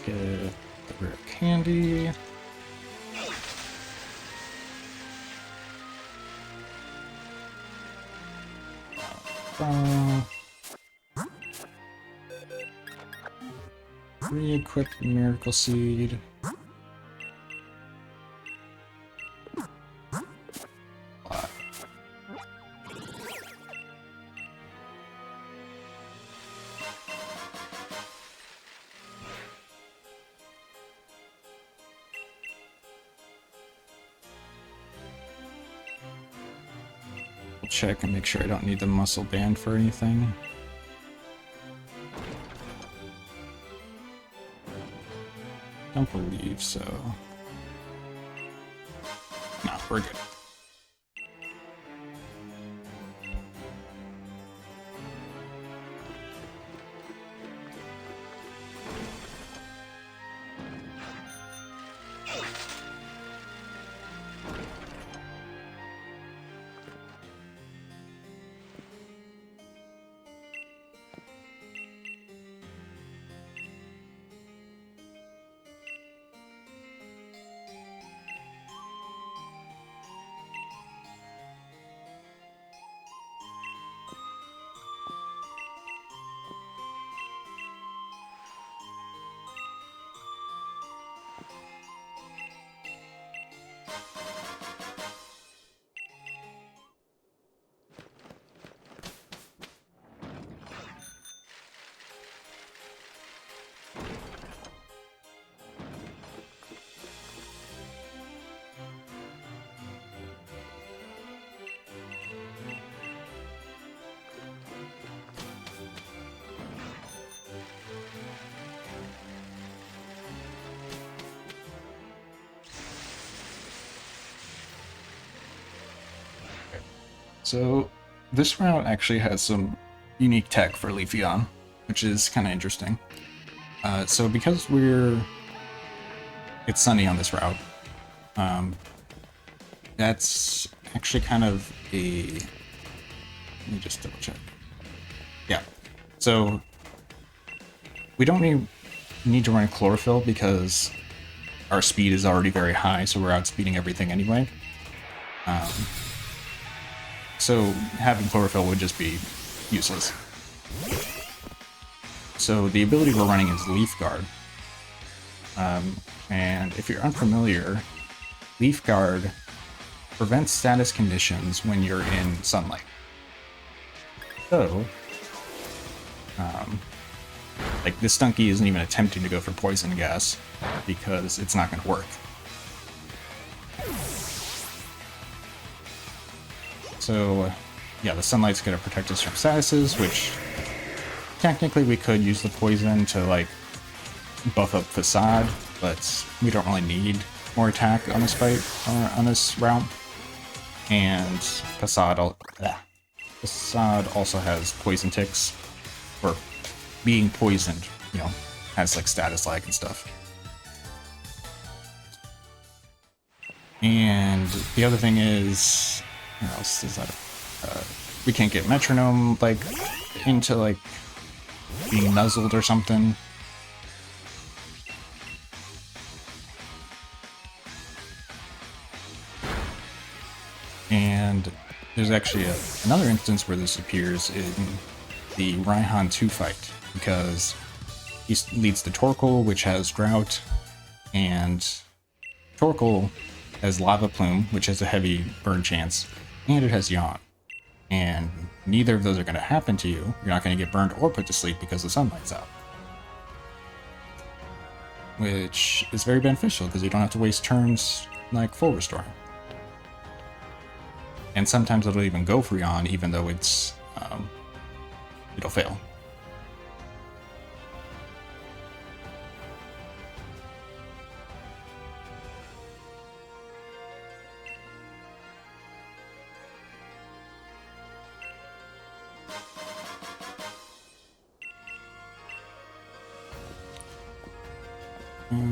get the rare candy. Re-equip Miracle Seed. Check and make sure I don't need the muscle band for anything. Don't believe so. No, we're good. So this route actually has some unique tech for Leafeon, which is kind of interesting. So because it's sunny on this route, that's actually kind of let me just double check. Yeah, so we don't need to run chlorophyll because our speed is already very high, so we're outspeeding everything anyway. So having chlorophyll would just be useless. So the ability we're running is Leaf Guard. And if you're unfamiliar, Leaf Guard prevents status conditions when you're in sunlight. So, like this Stunky isn't even attempting to go for poison gas because it's not going to work. So, yeah, the sunlight's going to protect us from statuses, which technically we could use the poison to, like, buff up Facade, but we don't really need more attack on this fight, on this round. And Facade also has poison ticks, or being poisoned, you know, has, like, status lag and stuff. And the other thing is, what else is that? We can't get Metronome, like, into, like, being nuzzled or something. And there's actually another instance where this appears in the Raihan 2 fight, because he leads to Torkoal, which has Drought, and Torkoal has Lava Plume, which has a heavy burn chance, and it has Yawn. And neither of those are going to happen to you. You're not going to get burned or put to sleep because the sunlight's out. Which is very beneficial because you don't have to waste turns like full restore. And sometimes it'll even go for Yawn, even though it's it'll fail.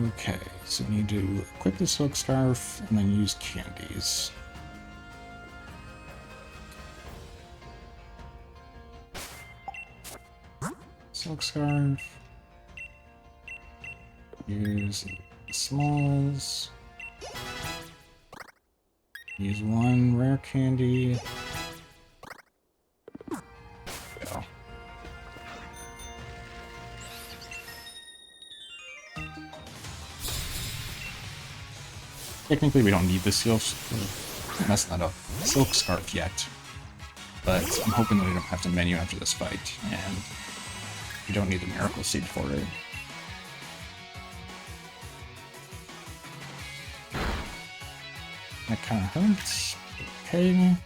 Okay, so we need to equip the Silk Scarf and then use candies. Silk Scarf. Use smalls. Use one rare candy. Go. Technically, we don't need the silk. Mess that up. Silk scarf yet, but I'm hoping that we don't have to menu after this fight, and we don't need the miracle seed for it. That kind of hurts. Okay.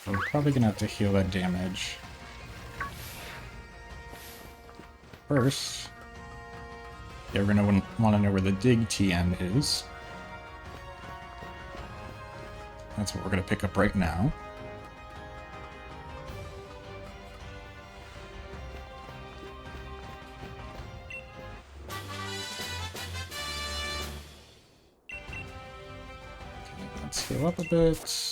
We're probably gonna have to heal that damage. First, yeah, we're gonna want to know where the dig TM is. That's what we're gonna pick up right now. Okay, let's heal up a bit.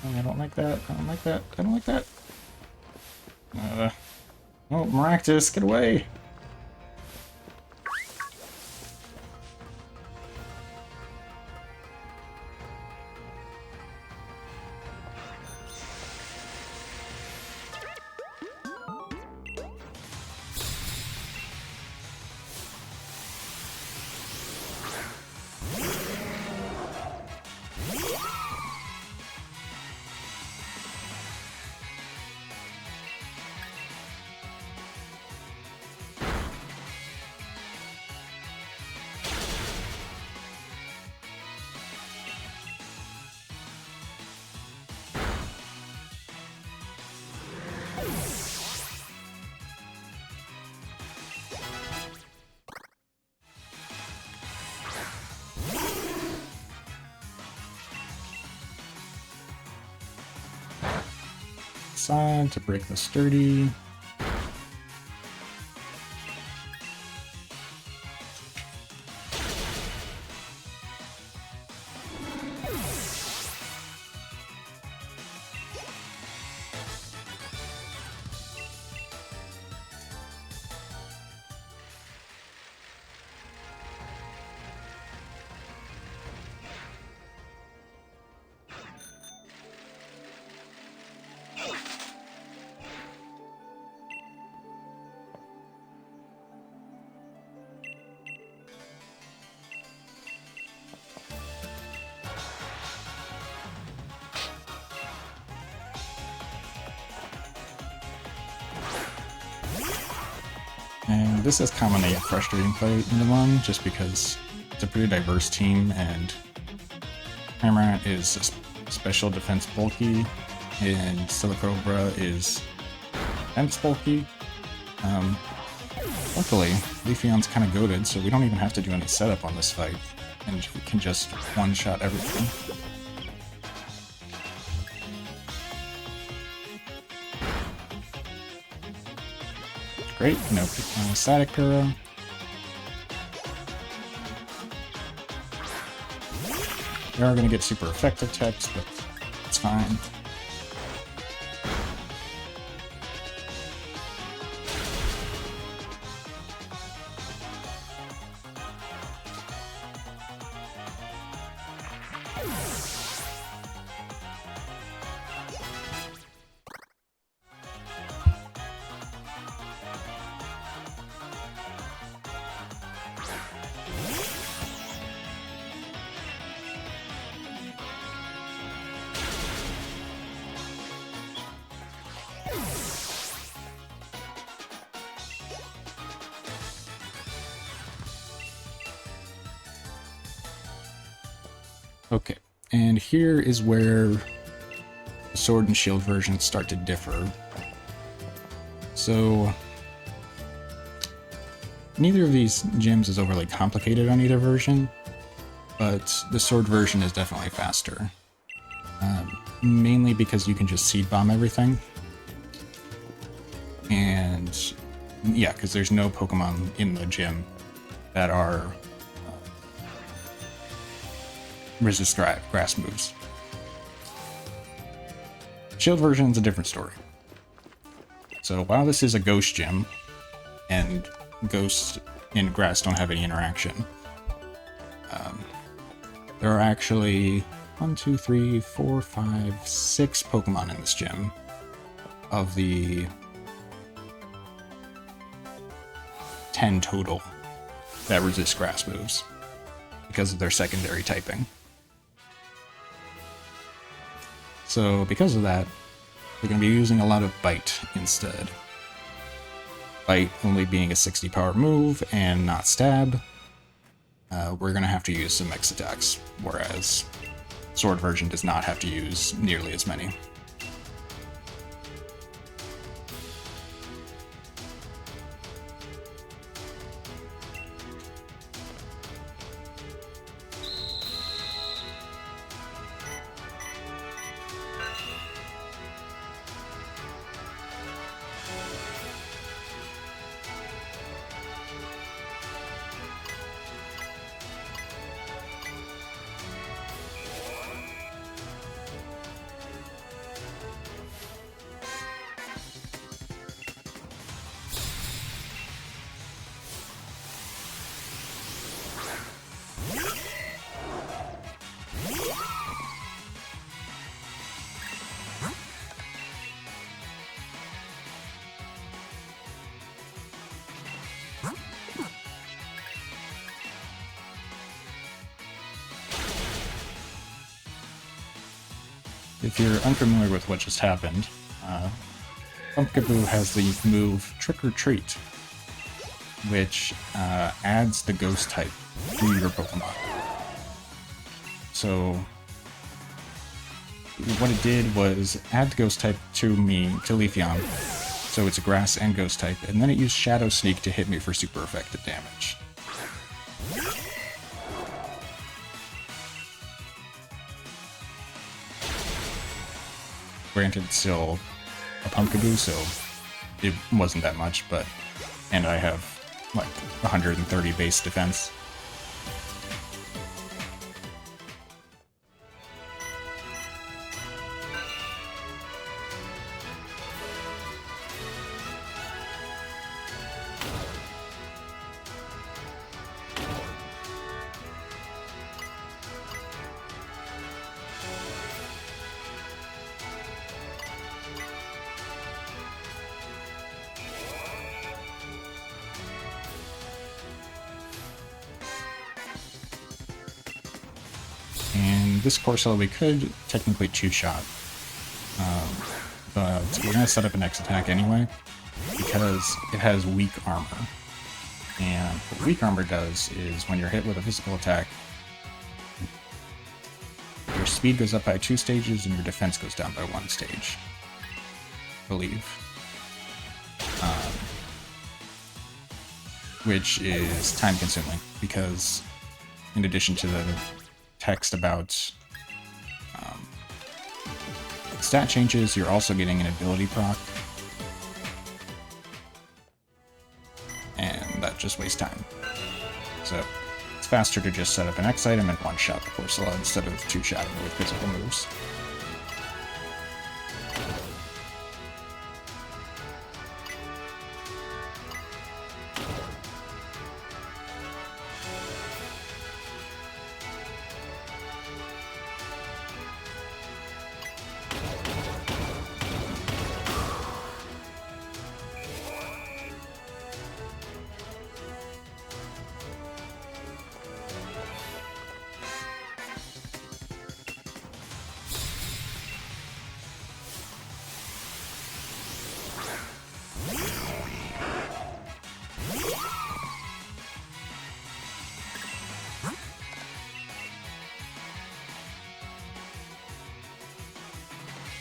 I don't like that. I don't like that. I don't like that. Oh, Maractus, get away! Side to break the sturdy. And this is commonly a frustrating fight in the run, just because it's a pretty diverse team, and Cramorant is a special defense bulky, and Silicobra is defense bulky. Luckily, Leafeon's kind of goated, so we don't even have to do any setup on this fight, and we can just one-shot everything. Great, no static Pura. We are going to get super effective techs, but it's fine. Okay, and here is where the Sword and Shield versions start to differ. So, neither of these gyms is overly complicated on either version, but the Sword version is definitely faster. Mainly because you can just Seed Bomb everything. And, yeah, because there's no Pokemon in the gym that are resist grass moves. Shield version is a different story. So while this is a ghost gym, and ghost and grass don't have any interaction, there are actually 1, 2, 3, 4, 5, 6 Pokemon in this gym of the 10 total that resist grass moves because of their secondary typing. So because of that, we're going to be using a lot of Bite instead. Bite only being a 60 power move and not Stab, we're going to have to use some X attacks, whereas Sword version does not have to use nearly as many. If you're unfamiliar with what just happened, Pumpkaboo has the move Trick or Treat, which adds the ghost type to your Pokemon. So what it did was add the ghost type to Leafeon, so it's a grass and ghost type, and then it used Shadow Sneak to hit me for super effective damage. Granted, it's still a Pumpkaboo, so it wasn't that much, and I have like 130 base defense. And this Corsola we could technically two-shot, but we're going to set up an X attack anyway, because it has weak armor. And what weak armor does is when you're hit with a physical attack, your speed goes up by 2 stages and your defense goes down by 1 stage, I believe. Which is time-consuming, because in addition to the text about stat changes, you're also getting an ability proc, and that just wastes time. So it's faster to just set up an X item and one-shot the Corsola instead of two-shotting with physical moves.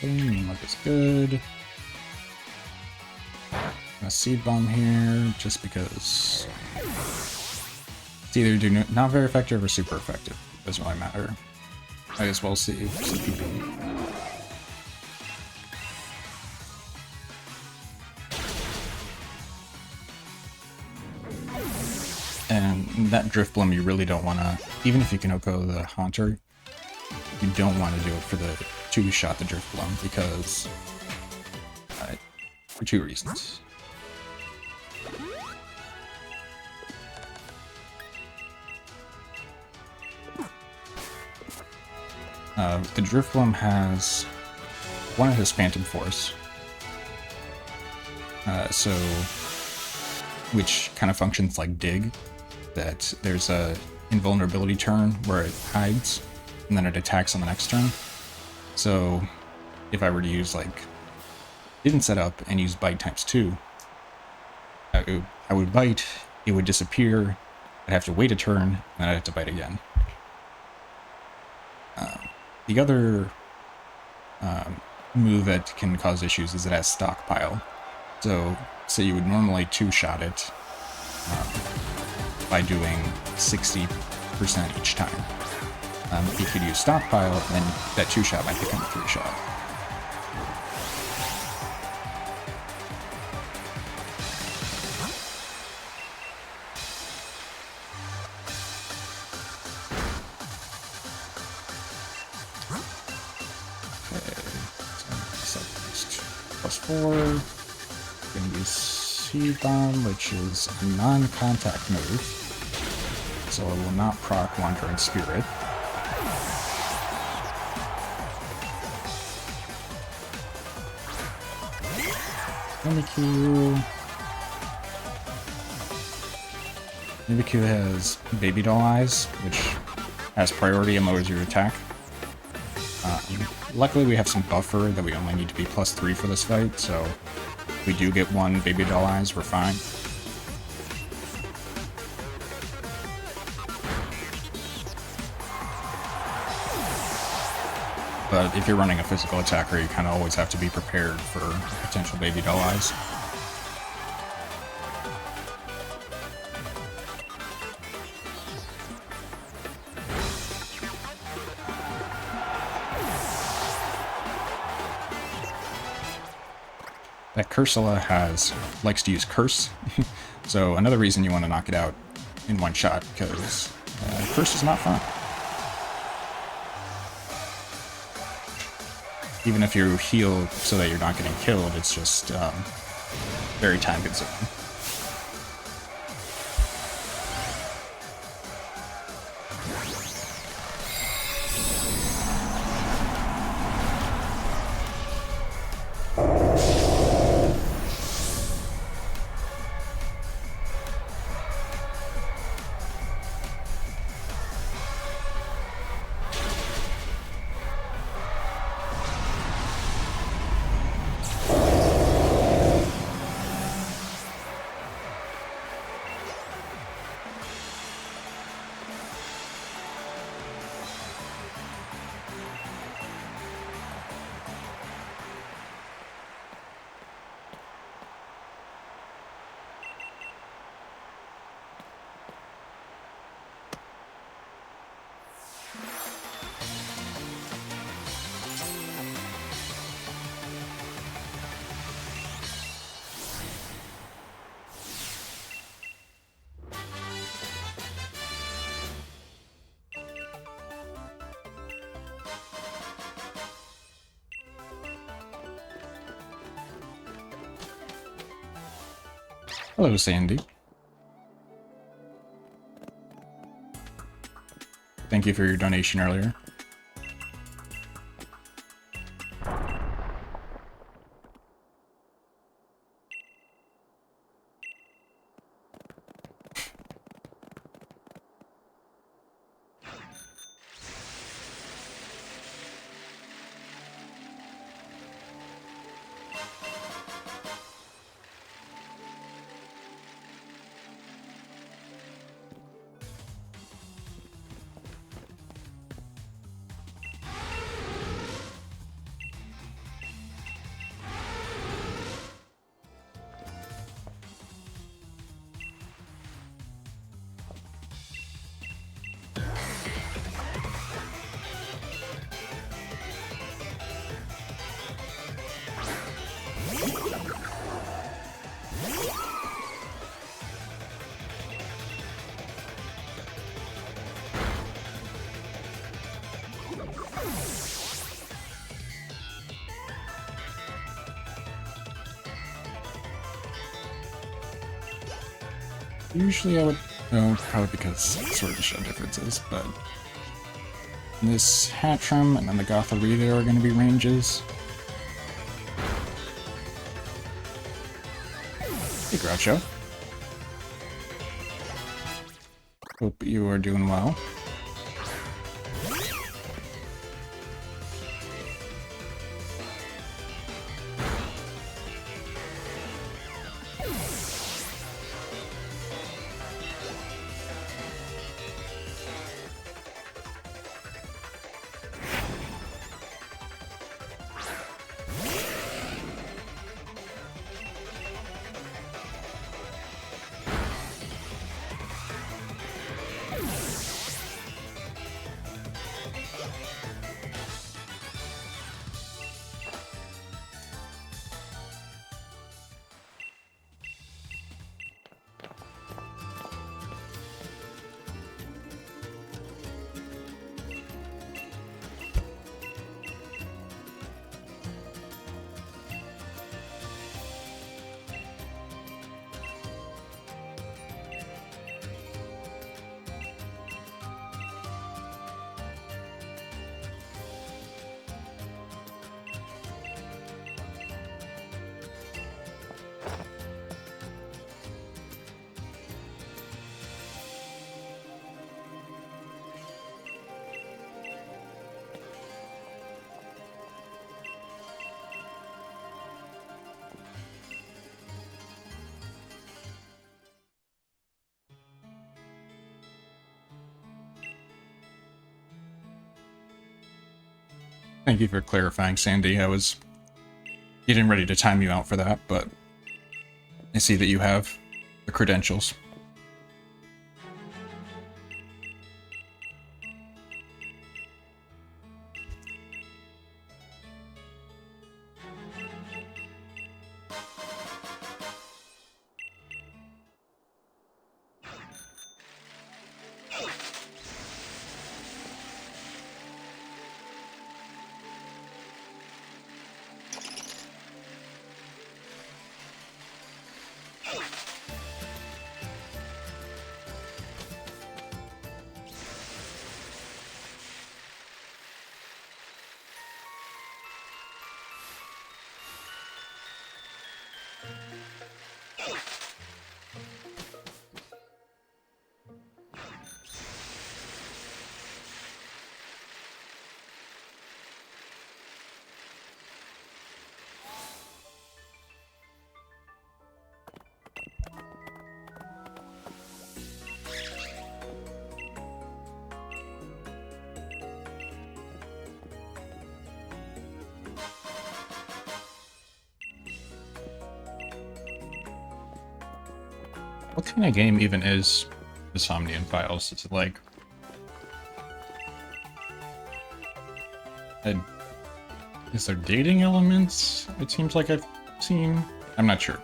Moonlight is good. A Seed Bomb here, just because it's either not very effective or super effective. Doesn't really matter. Might as well see CPB. And that Drift Bloom you really don't want to, even if you can Oko the Haunter, you don't want to do it for the 2-shot the Drift Bloom, because for 2 reasons. The Drift Bloom has one, it has Phantom Force, which kind of functions like Dig, that there's a invulnerability turn where it hides, and then it attacks on the next turn. So if I were to use, like, didn't set up and use Bite ×2, I would Bite, it would disappear, I'd have to wait a turn, and then I'd have to Bite again. The other move that can cause issues is it has Stockpile. So, say you would normally 2-shot it by doing 60% each time. If you could use Stockpile, then that 2-shot might become a 3-shot. +4. Gonna use Seed Bomb, which is a non-contact move, so it will not proc Wandering Spirit. Mimikyu has Baby Doll Eyes, which has priority and lowers your attack. Luckily we have some buffer that we only need to be +3 for this fight, so if we do get one Baby Doll Eyes, we're fine. But if you're running a physical attacker, you kind of always have to be prepared for potential Baby Doll Eyes. That Cursula likes to use Curse, so another reason you want to knock it out in one shot, because Curse is not fun. Even if you heal so that you're not getting killed, it's just very time consuming. Hello, Sandy. Thank you for your donation earlier. Usually I would, oh, probably because Sword to Shield differences, but this Hatchram and then the Gothorita are going to be ranges. Hey, Groucho. Hope you are doing well. Thank you for clarifying, Sandy. I was getting ready to time you out for that, but I see that you have the credentials. What kind of game even is the Somnian Files? Is it like is there dating elements? It seems like I've seen. I'm not sure.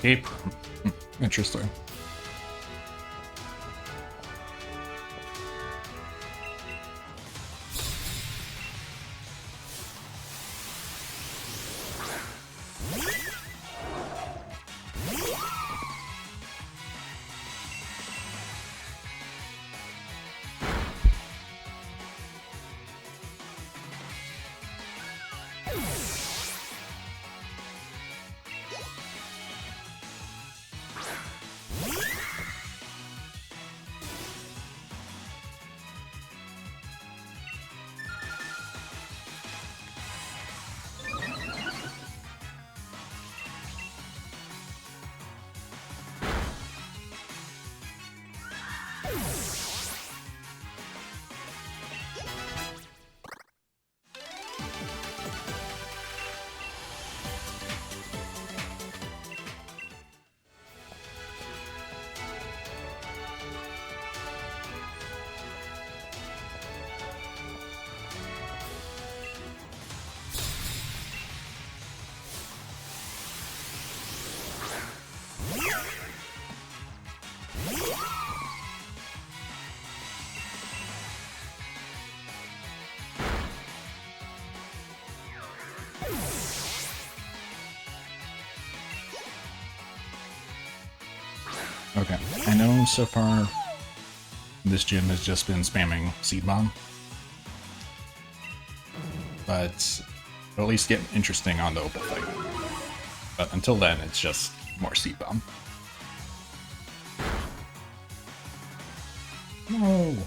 Escape room. Interesting. Okay, I know so far this gym has just been spamming Seed Bomb, but it'll at least get interesting on the Opal fight. But until then, it's just more Seed Bomb. No!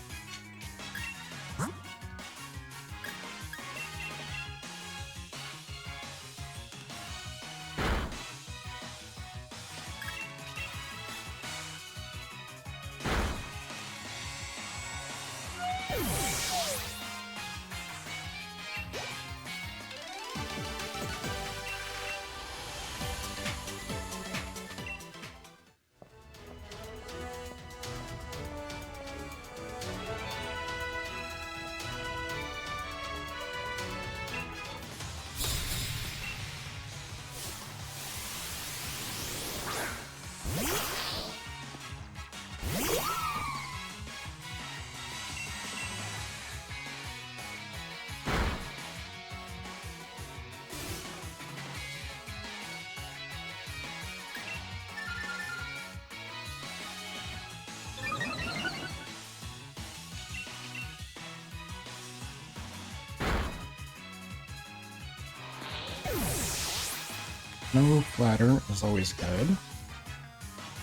No flatter is always good.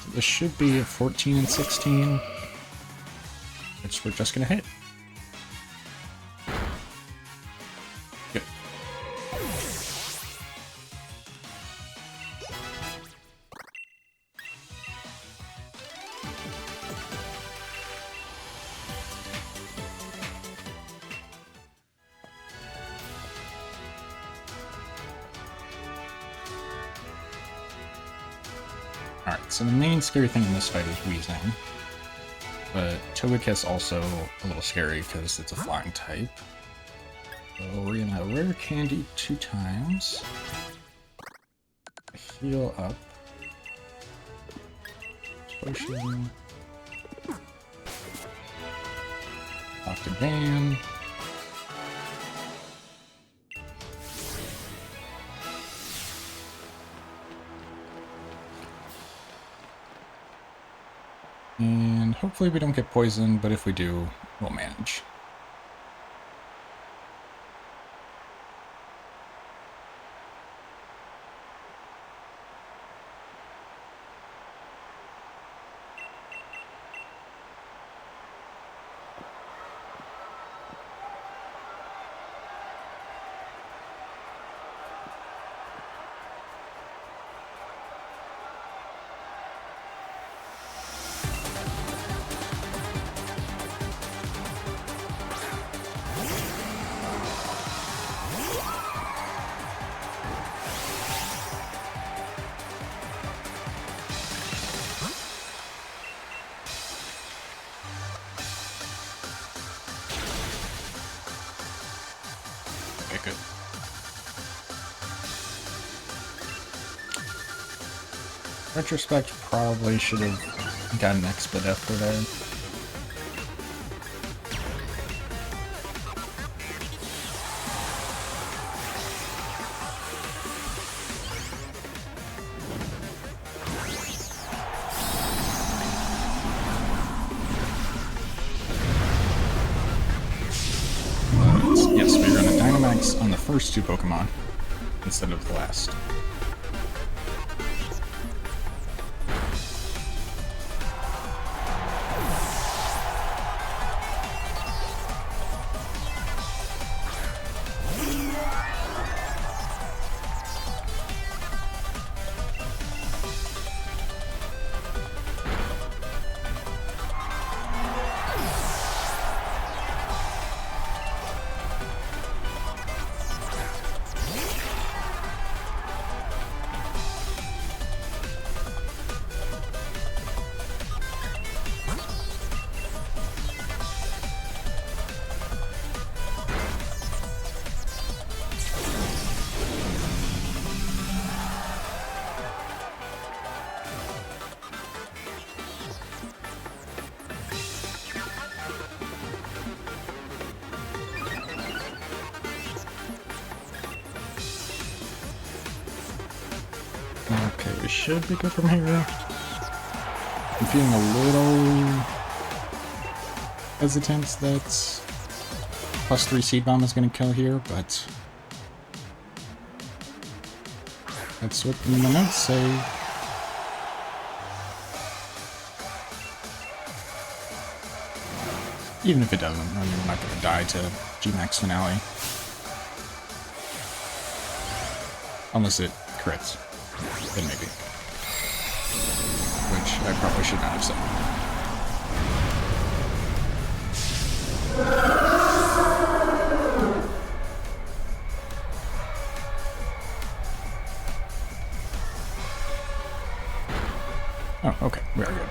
So this should be a 14 and 16, which we're just gonna hit. Good. Alright, so the main scary thing in this fight is Weezing. But Togekiss also a little scary because it's a flying type. So we're gonna Rare Candy 2 times. Heal up. Potion. Off to Ban. And hopefully we don't get poisoned, but if we do, we'll manage. Okay, good. Retrospect probably should have gotten an Expedite after there. Yes, we run a Dynamax on the first 2 Pokemon instead of the last. Okay, we should be good from here. I'm feeling a little hesitant that +3 Seed Bomb is going to kill here, but that's what the notes say. Even if it doesn't, I mean, we're not going to die to G-Max Finale. Unless it crits. Then maybe. Which I probably should not have said. Oh, okay. We are good.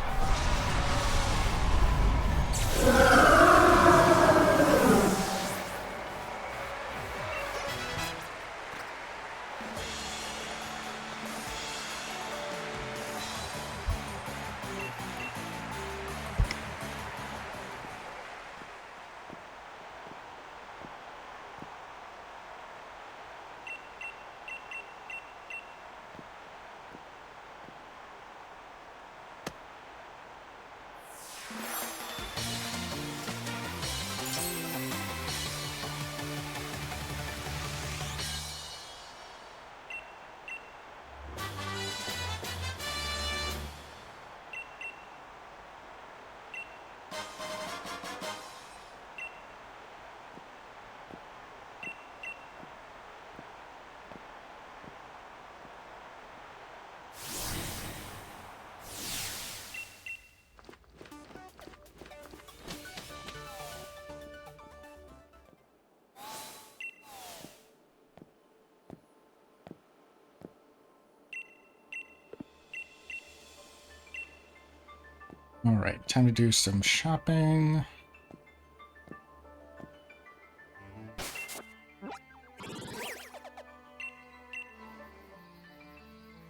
Alright, time to do some shopping.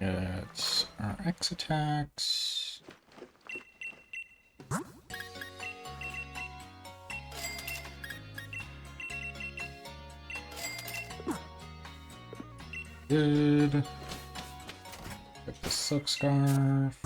Get our X attacks. Good. Get the Silk Scarf.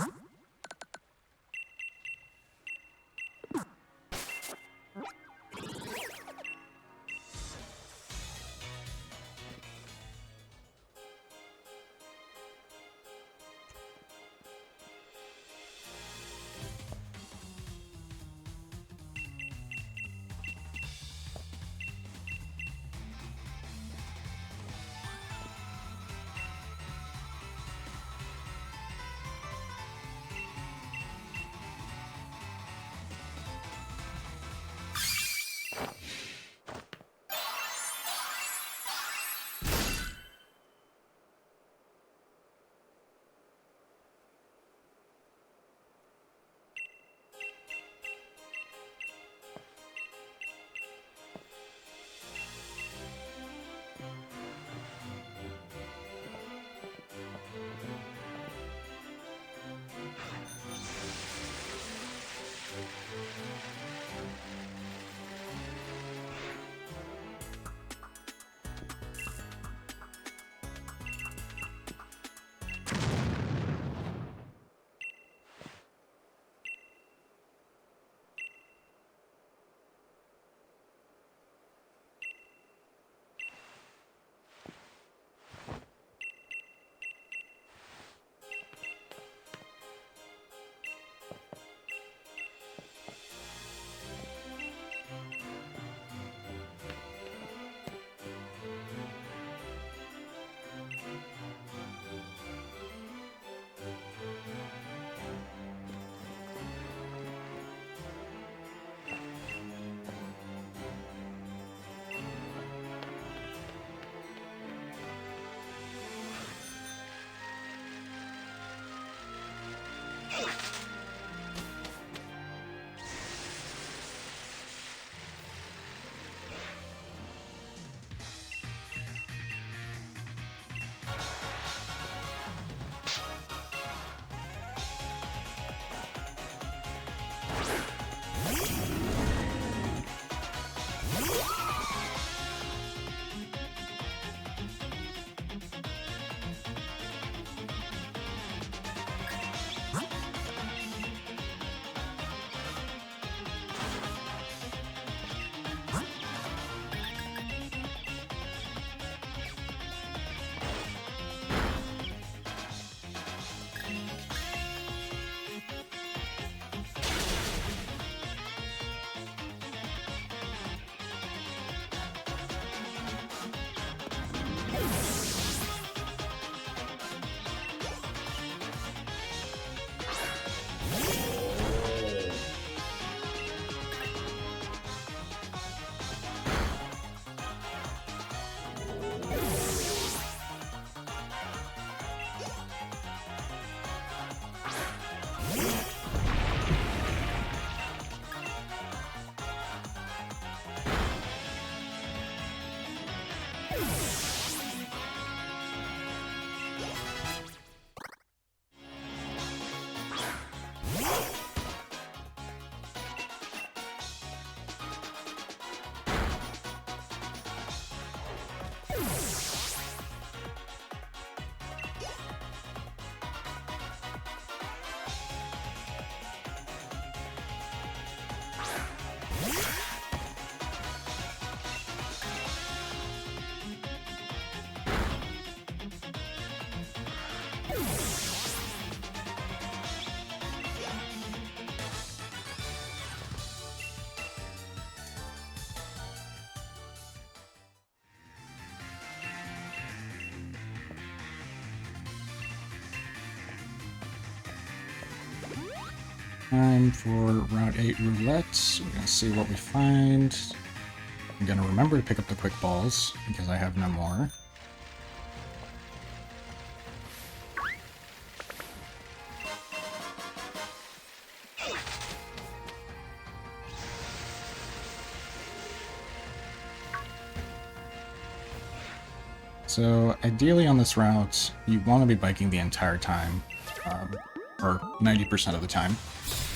Time for Route 8 roulette. We're gonna see what we find. I'm gonna remember to pick up the quick balls because I have no more. So ideally on this route, you want to be biking the entire time, or 90% of the time,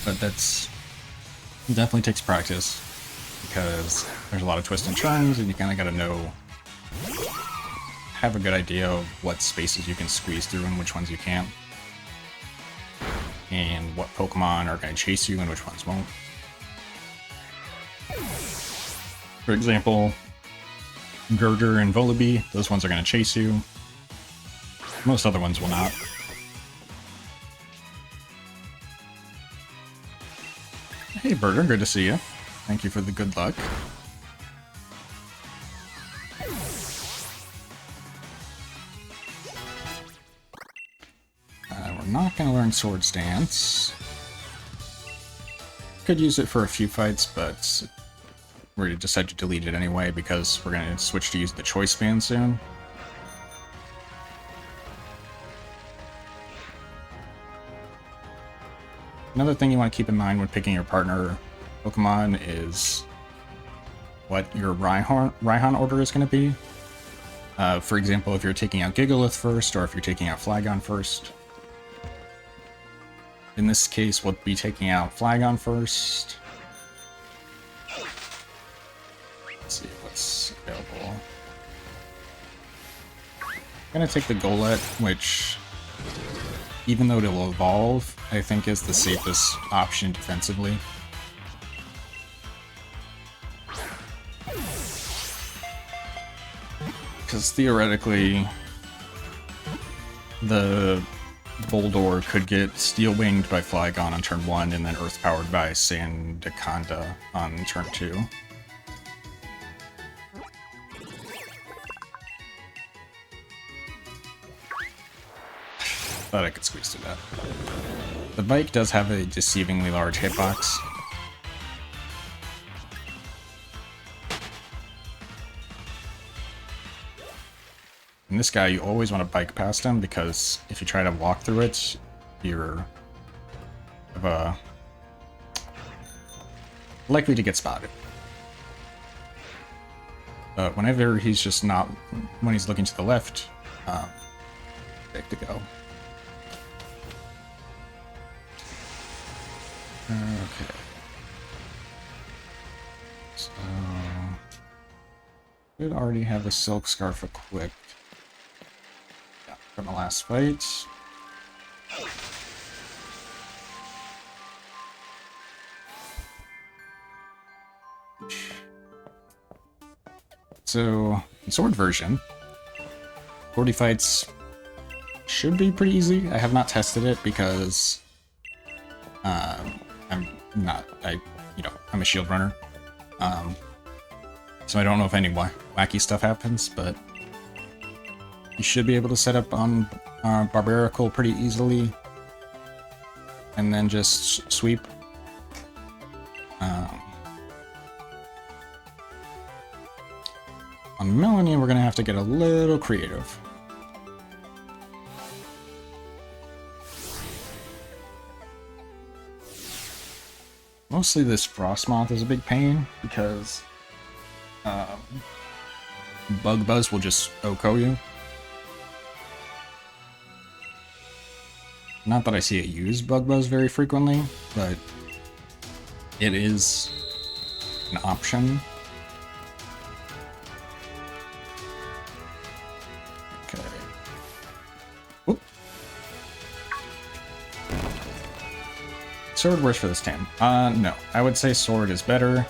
but that's definitely takes practice because there's a lot of twists and turns, and you kind of got to have a good idea of what spaces you can squeeze through and which ones you can't, and what Pokemon are going to chase you and which ones won't. For example, Girder and Volibee, those ones are going to chase you. Most other ones will not. Hey Birder, good to see you. Thank you for the good luck. We're not going to learn Sword Stance. Could use it for a few fights, but we're going to decide to delete it anyway because we're going to switch to use the Choice Band soon. Another thing you want to keep in mind when picking your partner Pokemon is what your Raihan order is going to be. For example, if you're taking out Gigalith first, or if you're taking out Flagon first. In this case, we'll be taking out Flagon first. Let's see what's available. I'm gonna take the Golett, which, even though it'll evolve, I think is the safest option defensively. Because theoretically, the Boldore could get Steel Winged by Flygon on turn 1 and then Earth Powered by Sandaconda on turn 2. Thought I could squeeze through that. The bike does have a deceivingly large hitbox. And this guy, you always want to bike past him because if you try to walk through it, you're likely to get spotted. But whenever he's just not, when he's looking to the left, big to go. Okay. So, we already have a Silk Scarf equipped. Yeah, from the last fight. So, in Sword version, 40 fights should be pretty easy. I have not tested it because I'm a shield runner. So I don't know if any wacky stuff happens, but you should be able to set up on Barbarical pretty easily and then just sweep. On Melanie, we're gonna have to get a little creative. Mostly this Frostmoth is a big pain because Bug Buzz will just OHKO you. Not that I see it use Bug Buzz very frequently, but it is an option. Okay. Whoop. Sword works for this TAM. No. I would say Sword is better.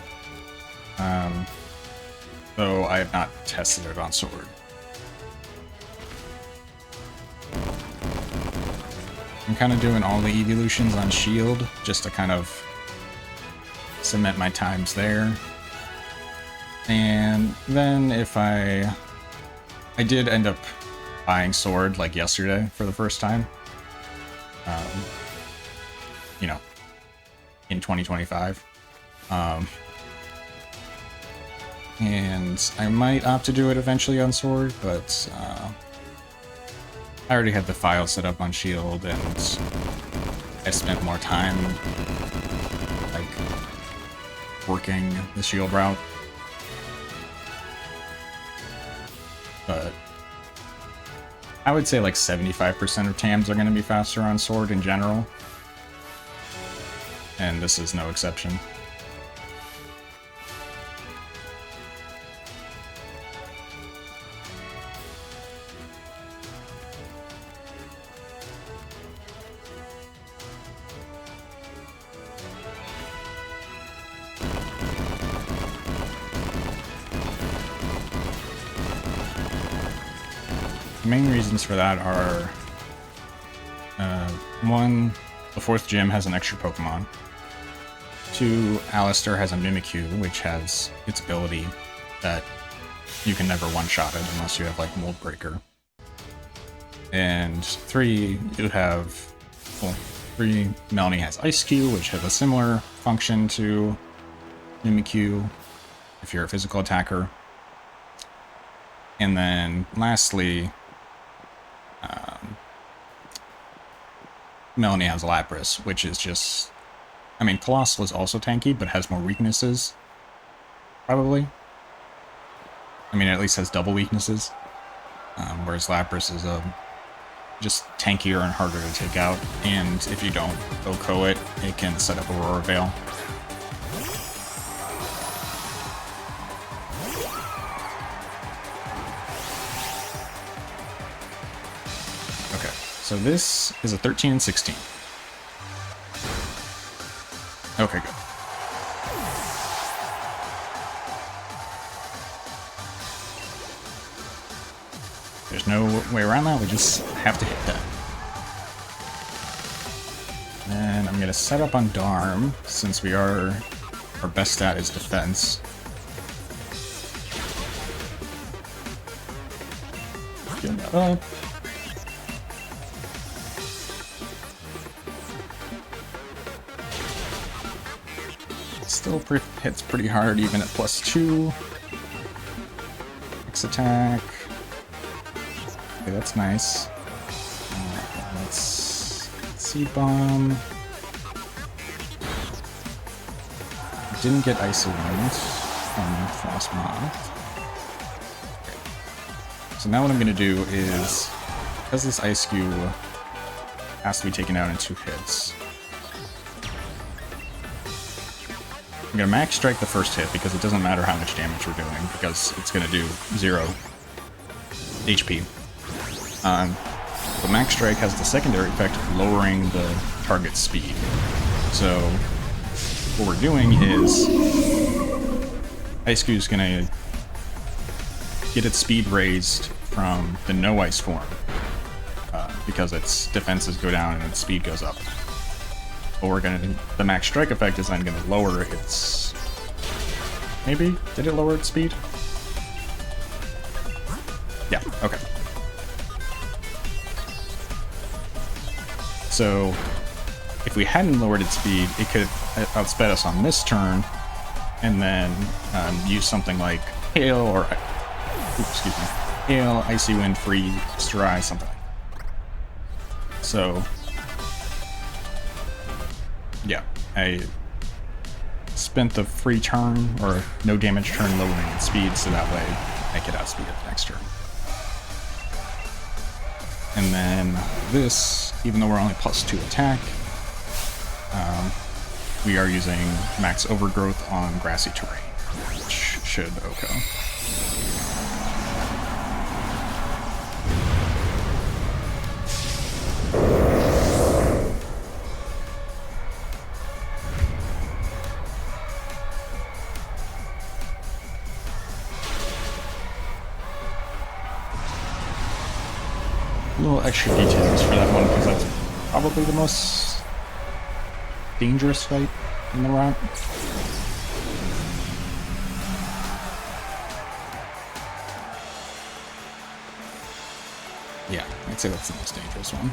Though I have not tested it on Sword. I'm kind of doing all the evolutions on Shield just to kind of cement my times there. And then if I did end up buying Sword like yesterday for the first time. You know, in 2025. And I might opt to do it eventually on Sword, but I already had the file set up on Shield, and I spent more time like working the Shield route. But I would say like 75% of TAMs are going to be faster on Sword in general, and this is no exception. The main reasons for that are, one, the 4th gym has an extra Pokemon. 2, Alistair has a Mimikyu, which has its ability that you can never one-shot it unless you have, like, Mold Breaker. And 3, you have, well, 3, Melanie has Ice-Q, which has a similar function to Mimikyu if you're a physical attacker. And then, lastly, Melanie has Lapras, which is just... I mean, Colossal is also tanky, but has more weaknesses. Probably. I mean, it at least has double weaknesses. Whereas Lapras is just tankier and harder to take out. And if you don't OHKO it, it can set up Aurora Veil. So this is a 13 and 16. Okay, good. There's no way around that, we just have to hit that. And I'm gonna set up on Darm, since our best stat is defense. Get that up. Still hits pretty hard even at +2. X attack. Okay, that's nice. Let's Seed Bomb. Didn't get Icy Wind from Frostmoth. Okay. So now what I'm going to do is, because this Ice-Q has to be taken out in 2 hits, I'm going to Max Strike the first hit because it doesn't matter how much damage we're doing because it's going to do 0 HP. The Max Strike has the secondary effect of lowering the target's speed. So what we're doing is Ice-Q is going to get its speed raised from the no ice form because its defenses go down and its speed goes up. But the Max Strike effect is then going to lower its... Maybe? Did it lower its speed? Yeah, okay. So, if we hadn't lowered its speed, it could outsped us on this turn, and then use something like Hail or... excuse me. Hail, Icy Wind, Freeze, Strive, something like that. So... yeah, I spent the free turn, or no damage turn, lowering its speed, so that way I could outspeed it next turn. And then this, even though we're only +2 attack, we are using Max Overgrowth on Grassy Terrain, which should OHKO. Little extra details for that one because that's probably the most dangerous fight in the route. Yeah, I'd say that's the most dangerous one.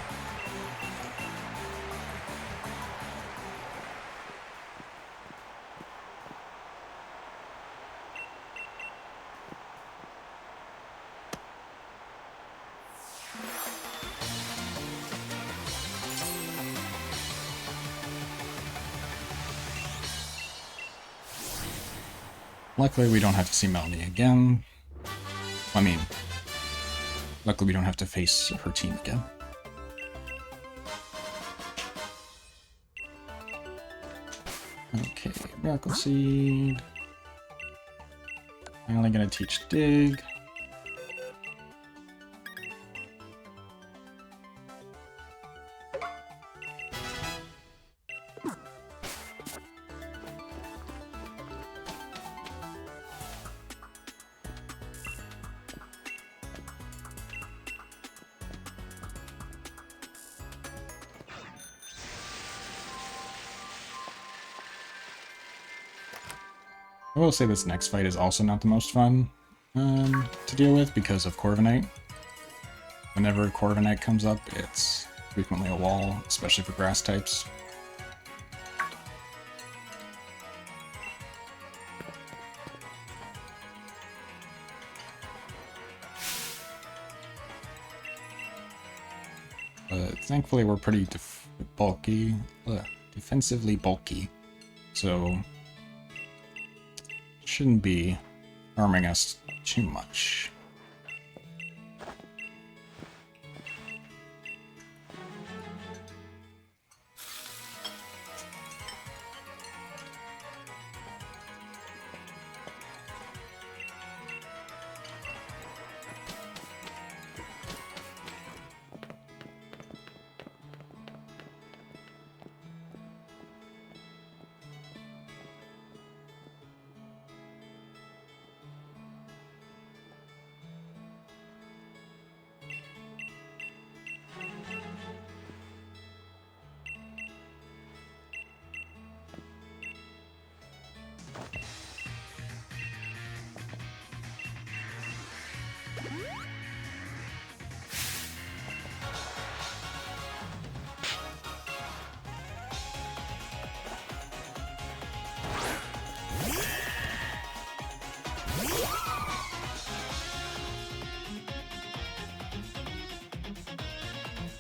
Luckily, we don't have to see Melanie again. I mean, luckily we don't have to face her team again. Okay, Miracle Seed. I'm only gonna teach Dig. I will say this next fight is also not the most fun to deal with because of Corviknight. Whenever Corviknight comes up, it's frequently a wall, especially for grass types. But thankfully we're pretty defensively bulky, so shouldn't be harming us too much.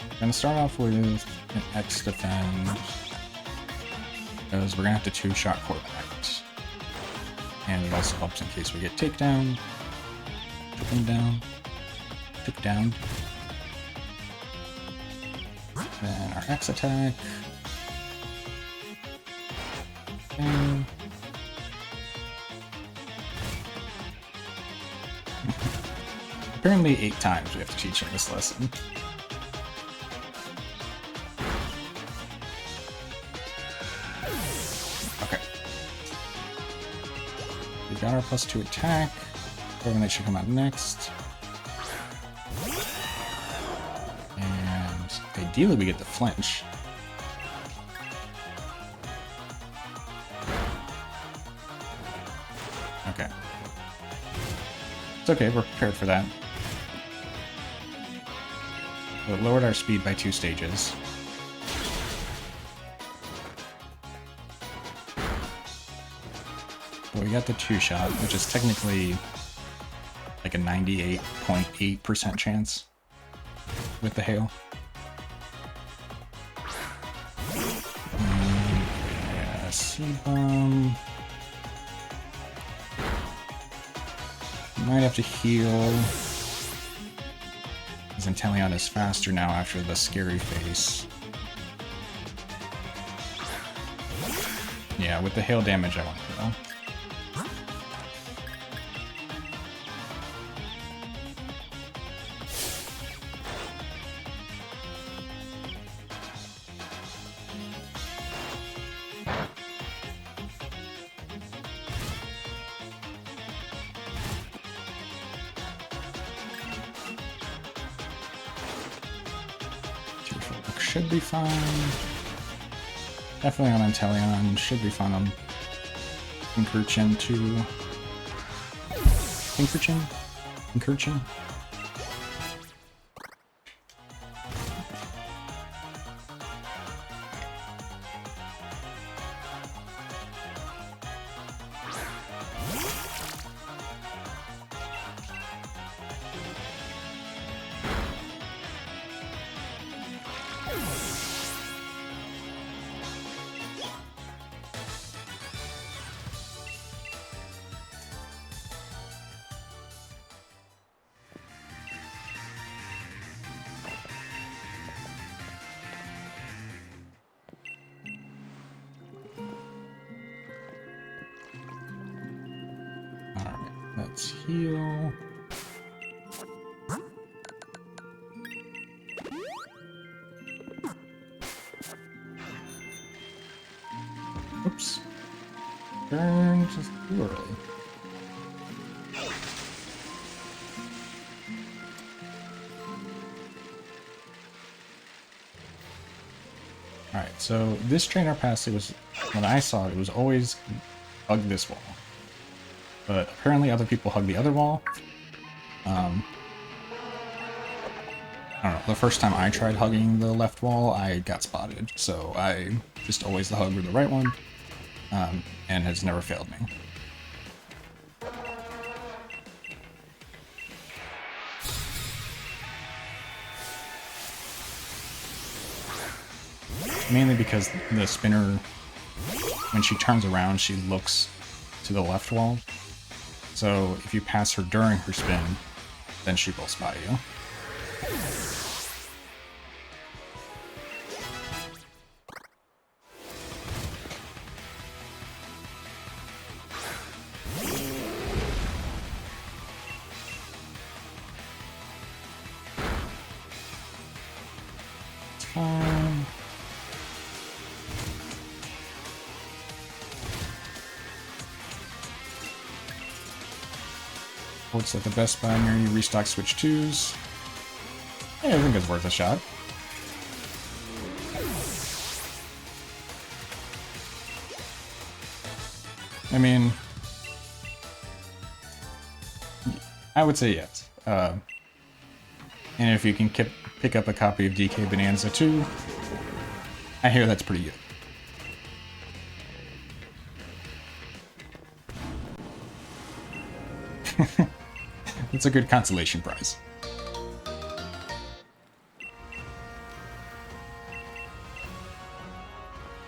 I'm going to start off with an X defend, because we're going to have to two-shot Corviknight. And it also helps in case we get takedown, took him down, took down. Then our X attack. And apparently 8 times we have to teach him this lesson. Okay. We got our +2 attack. Corviknight should come out next. And ideally we get the flinch. Okay. It's okay, we're prepared for that. So it lowered our speed by 2 stages. But we got the 2-shot, which is technically like a 98.8% chance with the hail. Yeah, C-bomb. Might have to heal. Because Inteleon is faster now after the scary face. Yeah, with the hail damage I want to go. Should be fine. Definitely on Inteleon. Should be fine on Pincurchin too. Pincurchin? Pincurchin? Let's heal. Oops. Turn just too early. Alright, so this trainer pass, it was, when I saw it, it was always hug this wall. But apparently other people hug the other wall. I don't know, the first time I tried hugging the left wall, I got spotted. So I just always hug the right one, and has never failed me. Mainly because the spinner, when she turns around, she looks to the left wall. So if you pass her during her spin, then she will spot you. It's fine. Looks like the best buy near you restock Switch 2s. Yeah, I think it's worth a shot. I mean, I would say yes. And if you can pick up a copy of DK Bonanza 2, I hear that's pretty good. It's a good consolation prize.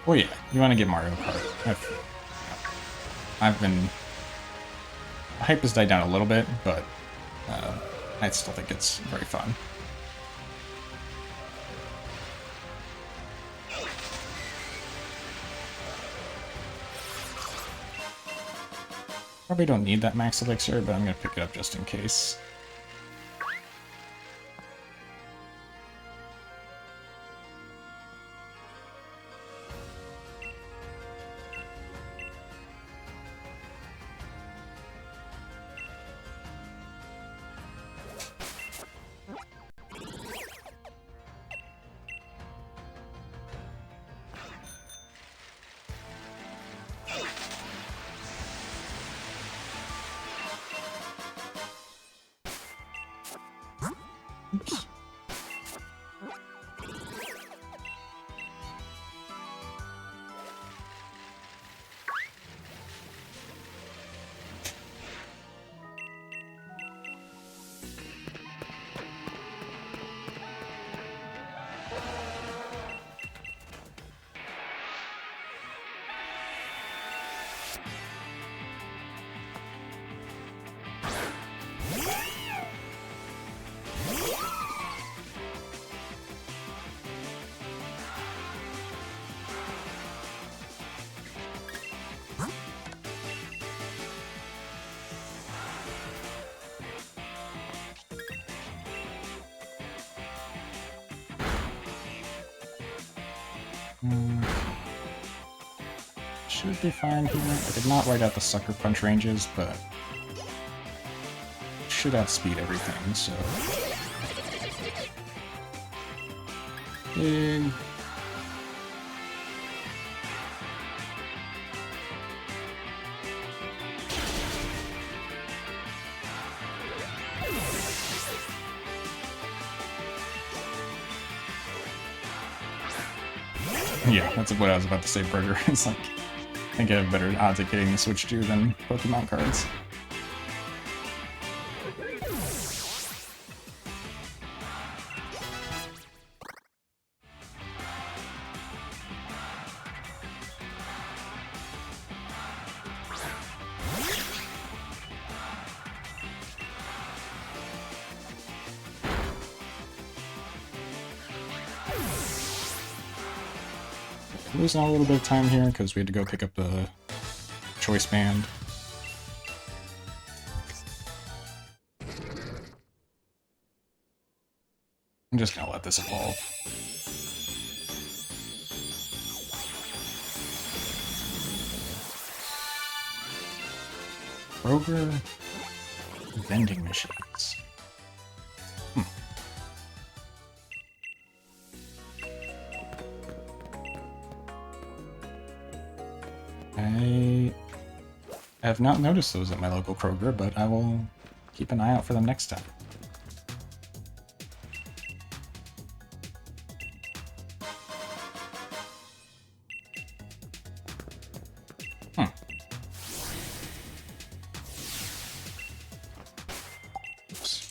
Oh yeah, you want to get Mario Kart. I've been... The hype has died down a little bit, but I still think it's very fun. Probably don't need that max elixir, but I'm going to pick it up just in case. Oops. Should be fine here. I did not write out the Sucker Punch ranges, but should outspeed everything, so... Big. Yeah, that's what I was about to say, Burger. It's like, I think I have better odds at getting the Switch 2 than Pokemon cards. Losing a little bit of time here because we had to go pick up the choice band. I'm just gonna let this evolve. Kroger vending machines. I have not noticed those at my local Kroger, but I will keep an eye out for them next time. Oops.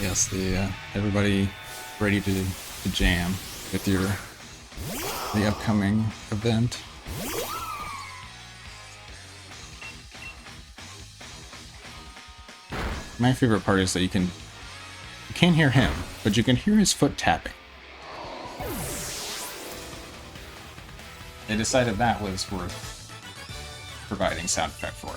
Yes, everybody ready to jam with the upcoming event. My favorite part is that you can't hear him, but you can hear his foot tapping. They decided that was worth providing sound effect for.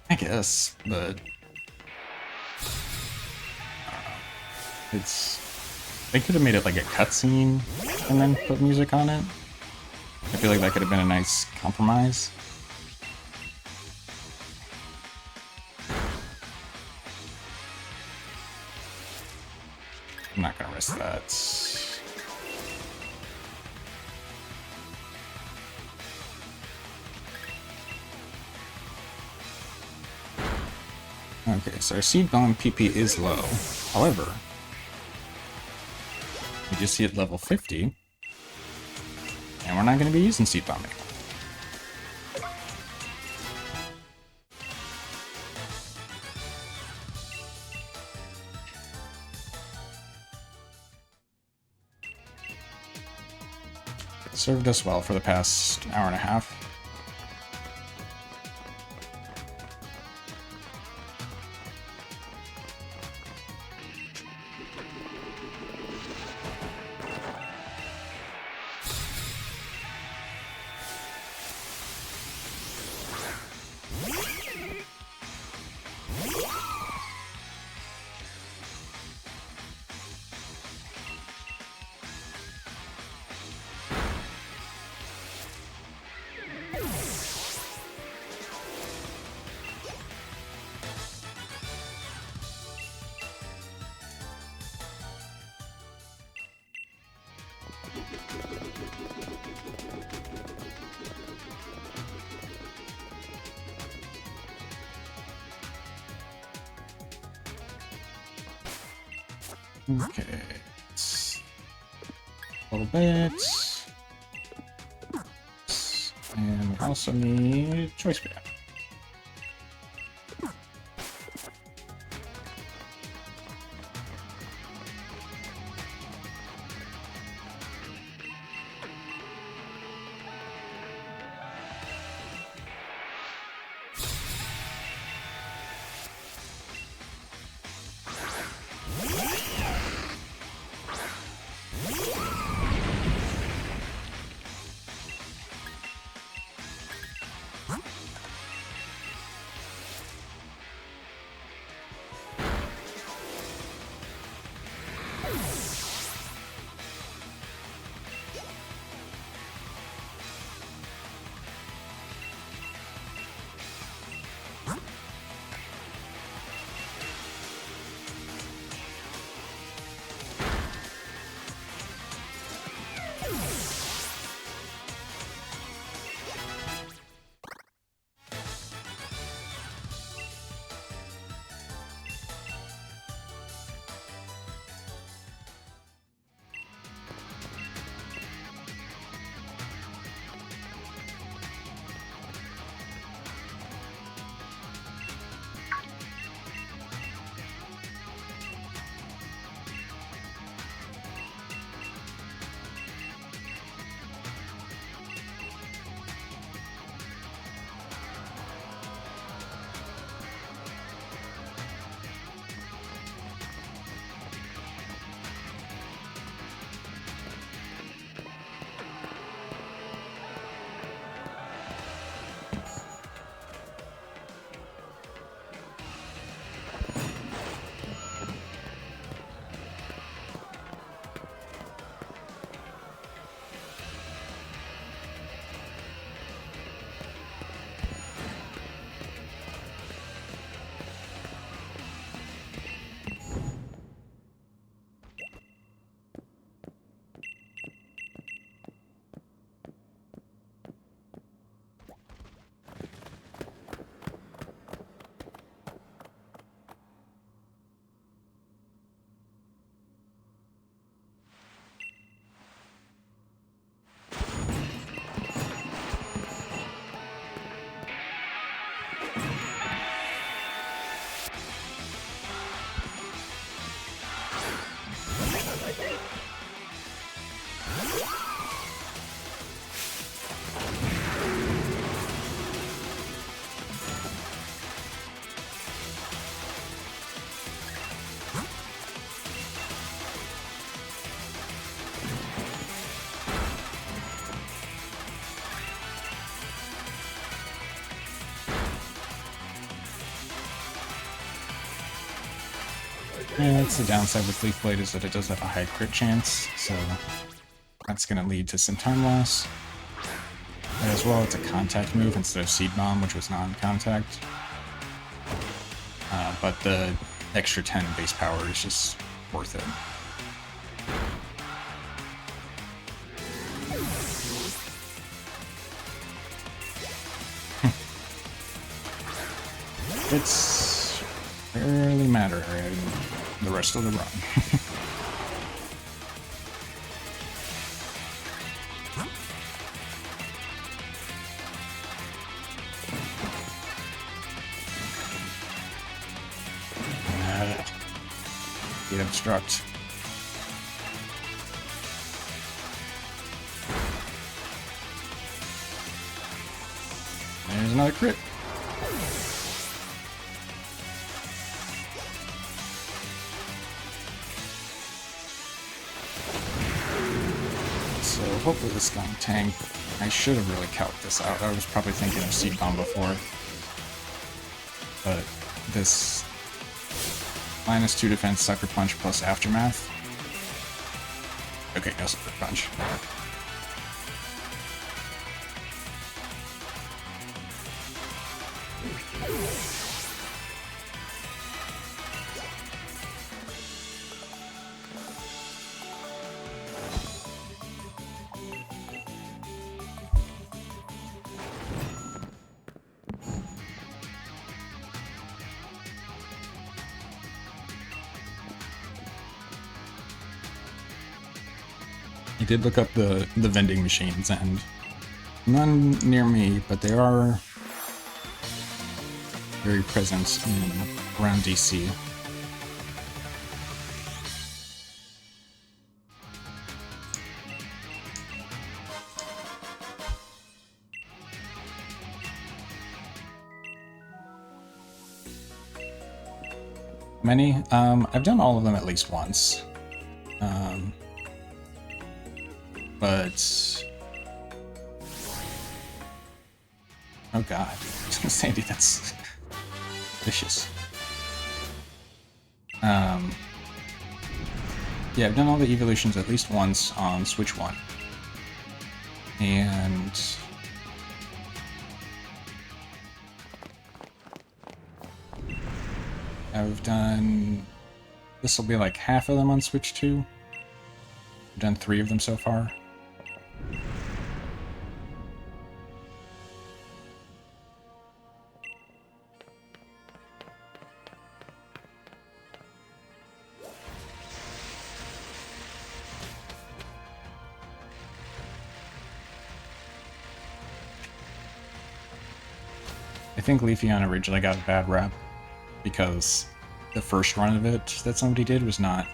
I guess, but they could have made it like a cutscene and then put music on it. I feel like that could have been a nice compromise. I'm not gonna risk that. Okay, so our seed bomb PP is low. However, we just see it level 50, and we're not going to be using seed bomb anymore. It served us well for the past hour and a half. Okay, a little bit, and we also need choice band. Yeah, that's the downside with Leaf Blade, is that it does have a high crit chance, so that's going to lead to some time loss. And as well, it's a contact move instead of Seed Bomb, which was non-contact. But the extra 10 base power is just worth it. It's barely matter in the rest of the run. Get obstruct. There's another crit. So hopefully this is going to tank. I should have really calced this out. I was probably thinking of Seed Bomb before. But this -2 defense, Sucker Punch plus Aftermath. Okay, no Sucker Punch. I did look up the vending machines, and none near me, but they are very present around DC. Many? I've done all of them at least once. But... oh god. Sandy, that's... vicious. Yeah, I've done all the evolutions at least once on Switch 1. And I've done... This will be like half of them on Switch 2. I've done 3 of them so far. I think Leafeon originally got a bad rap because the first run of it that somebody did was not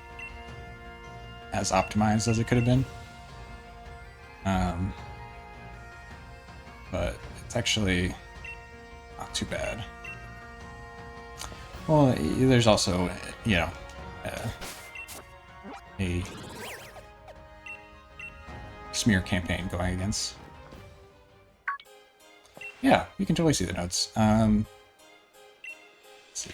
as optimized as it could have been. But it's actually not too bad. Well, there's also, you know, a smear campaign going against. Yeah, you can totally see the notes. Let's see.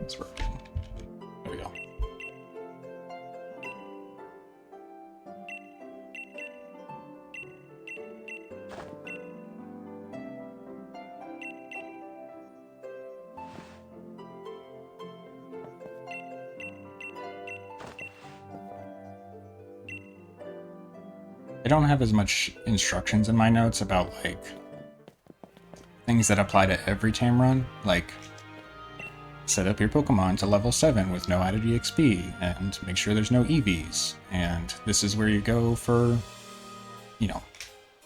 It's working. There we go. I don't have as much instructions in my notes about, like, things that apply to every TAM run, like set up your Pokemon to level 7 with no added EXP, and make sure there's no Eevees, and this is where you go for, you know,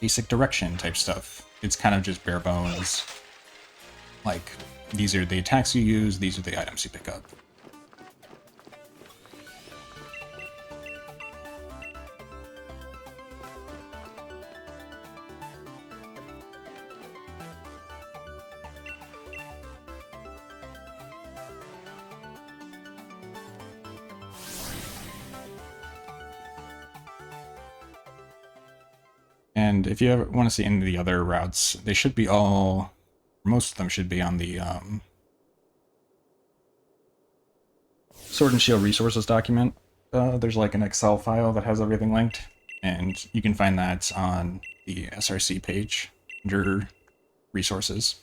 basic direction type stuff. It's kind of just bare bones, like, these are the attacks you use, these are the items you pick up. And if you ever want to see any of the other routes, they should be all, most of them should be on the Sword and Shield resources document. There's like an Excel file that has everything linked, and you can find that on the SRC page under resources.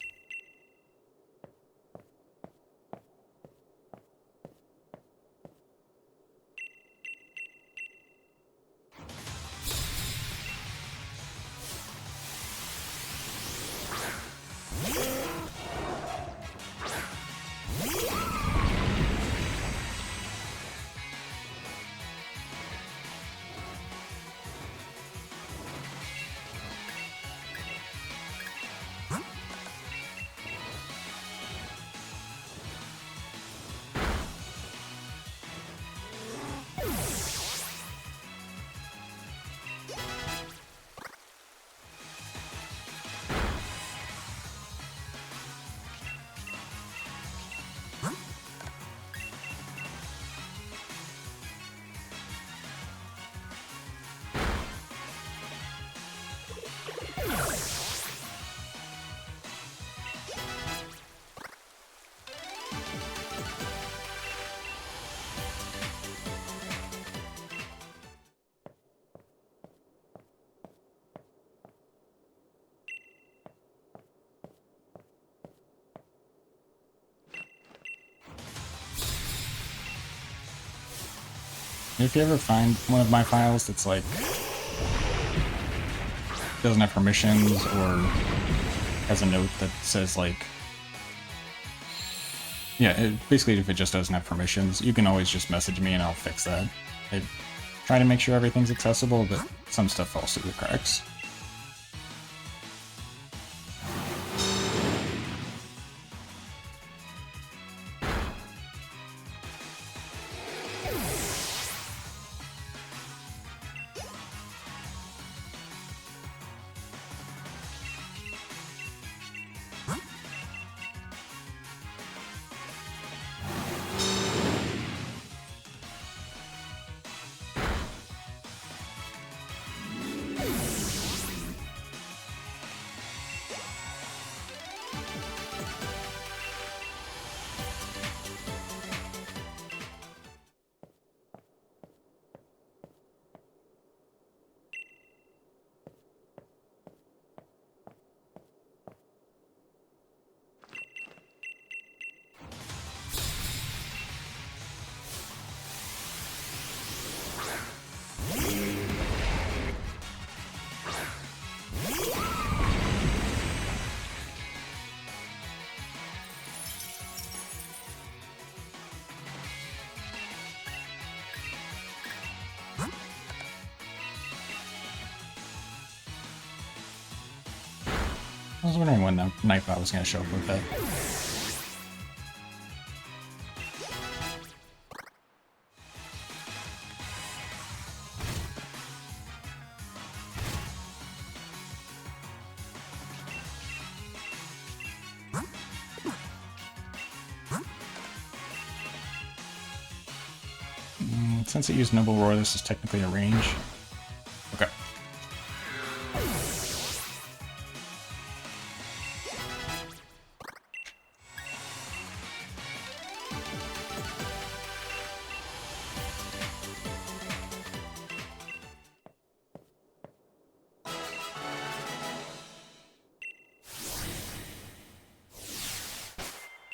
If you ever find one of my files that's like doesn't have permissions or has a note that says like, yeah, basically if it just doesn't have permissions, you can always just message me and I'll fix that. I try to make sure everything's accessible, but some stuff falls through the cracks. wondering when the Nightbot was going to show up with that. Since it used Noble Roar, this is technically a range. Okay.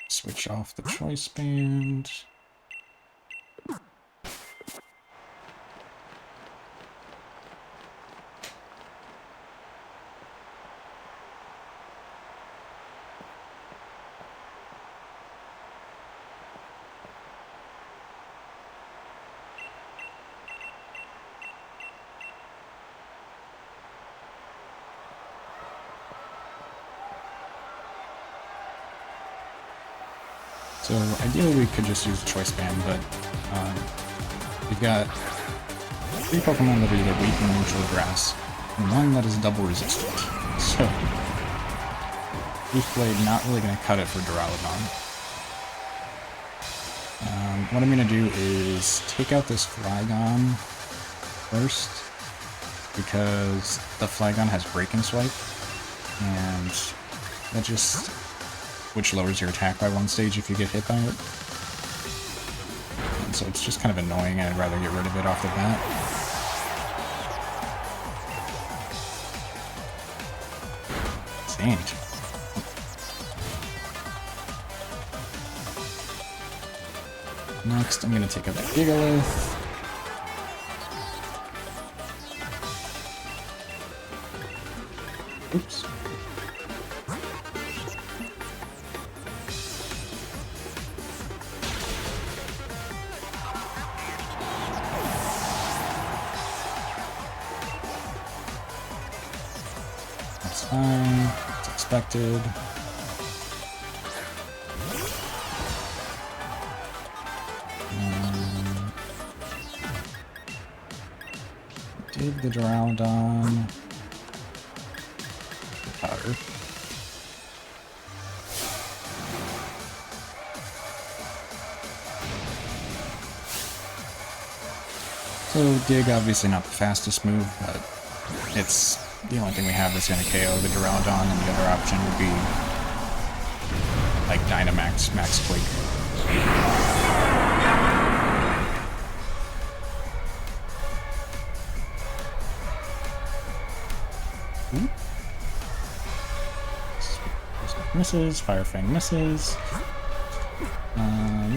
Switch off the choice band. So ideally we could just use the choice band, but we've got 3 Pokemon that are either weak or neutral grass, and 1 that is double resistant. So Leaf Blade not really going to cut it for Duraludon. What I'm going to do is take out this Flygon first, because the Flygon has Break and Swipe, and that just... which lowers your attack by 1 stage if you get hit by it. And so it's just kind of annoying, and I'd rather get rid of it off the bat. Sand. Next, I'm going to take out that Gigalith. Oops. Fine. It's expected. Dig the Duraludon. Powder. So Dig, obviously not the fastest move, but it's the only thing we have that's going to KO the Duraludon, and the other option would be like Dynamax, Max Quake. Misses, Fire Fang misses.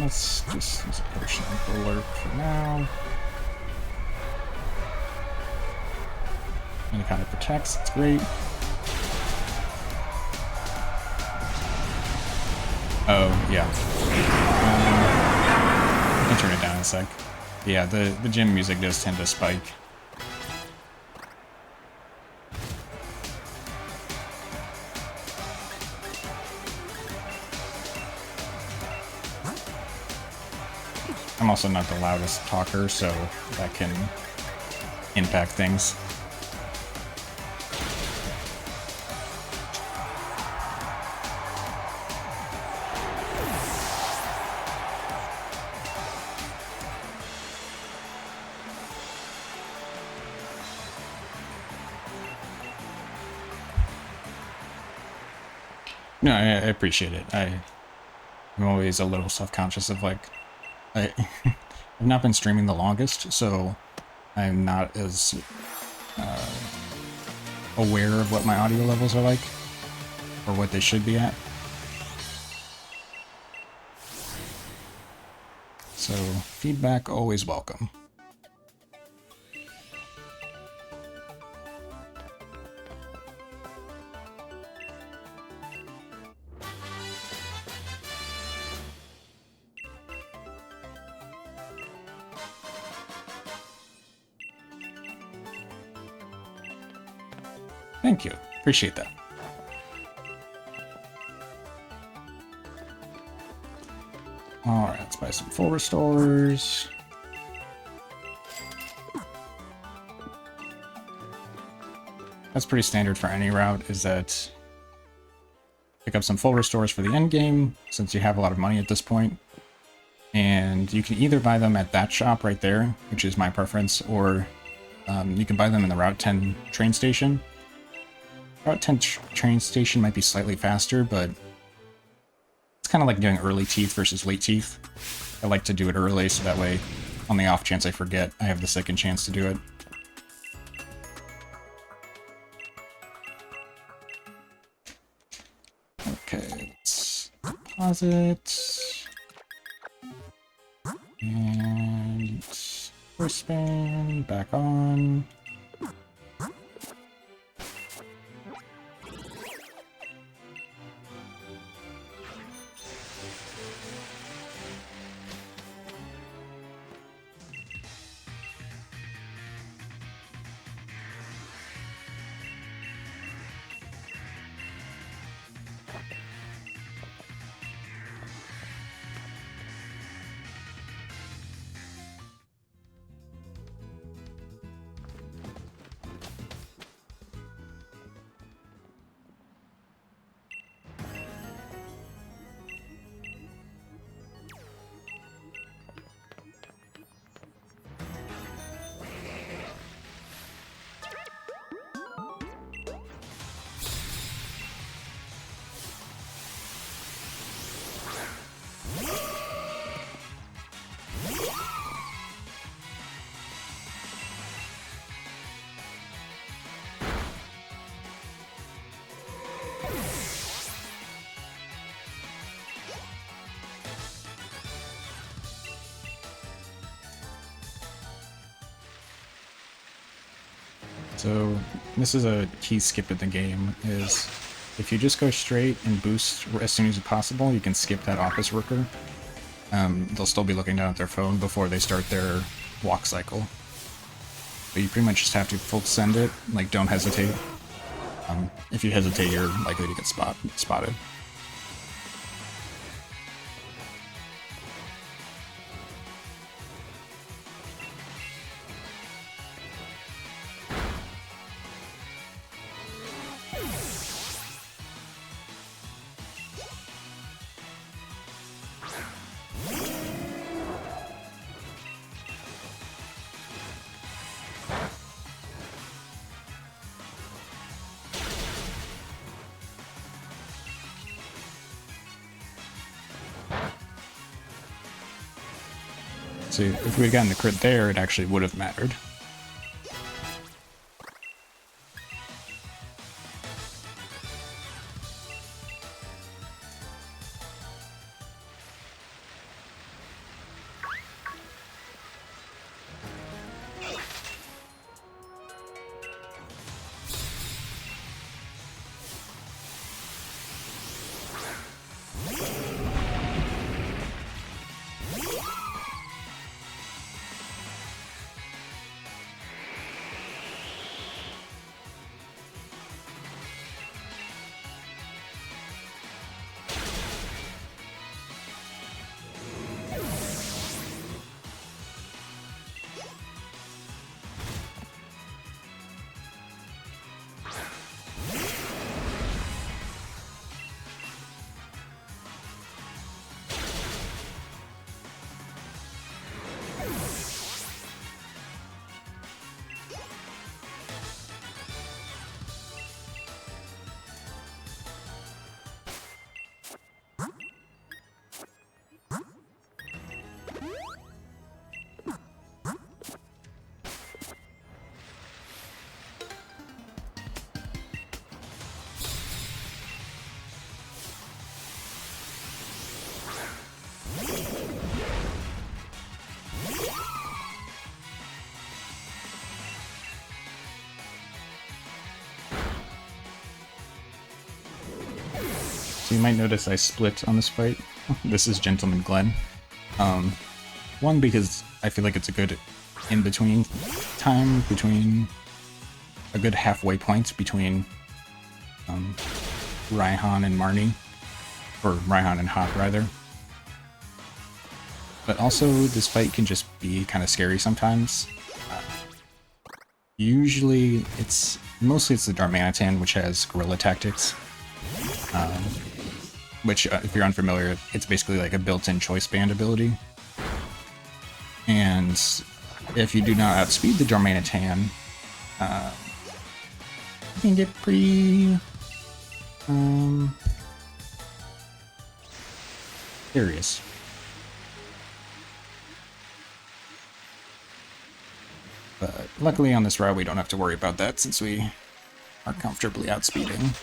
Let's just use a Potion of Alert for now. And it kind of protects, it's great. Oh, yeah. I can turn it down in a sec. Yeah, the gym music does tend to spike. I'm also not the loudest talker, so that can impact things. No, I appreciate it. I'm always a little self-conscious of, like, I've not been streaming the longest, so I'm not as aware of what my audio levels are like, or what they should be at. So, feedback always welcome. Thank you. Appreciate that. Alright, let's buy some full restores. That's pretty standard for any route, is that pick up some full restores for the end game, since you have a lot of money at this point. And you can either buy them at that shop right there, which is my preference, or you can buy them in the Route 10 train station. Route 10 train station might be slightly faster, but it's kind of like doing early teeth versus late teeth. I like to do it early, so that way, on the off chance I forget, I have the second chance to do it. Okay, let's deposit. And first spin, back on. So this is a key skip in the game, is if you just go straight and boost as soon as possible, you can skip that office worker. They'll still be looking down at their phone before they start their walk cycle. But you pretty much just have to full send it, like don't hesitate. If you hesitate, you're likely to get spotted. So if we had gotten the crit there, it actually would have mattered. So you might notice I split on this fight. This is Gentleman Glenn. One, because I feel like it's a good in-between time between a good halfway point between Raihan and Marnie, or Raihan and Hop rather. But also, this fight can just be kind of scary sometimes. Usually, mostly it's the Darmanitan, which has Guerrilla Tactics. Which, if you're unfamiliar, it's basically like a built-in choice band ability. And if you do not outspeed the Darmanitan, you can get pretty serious. But luckily on this route we don't have to worry about that since we are comfortably outspeeding.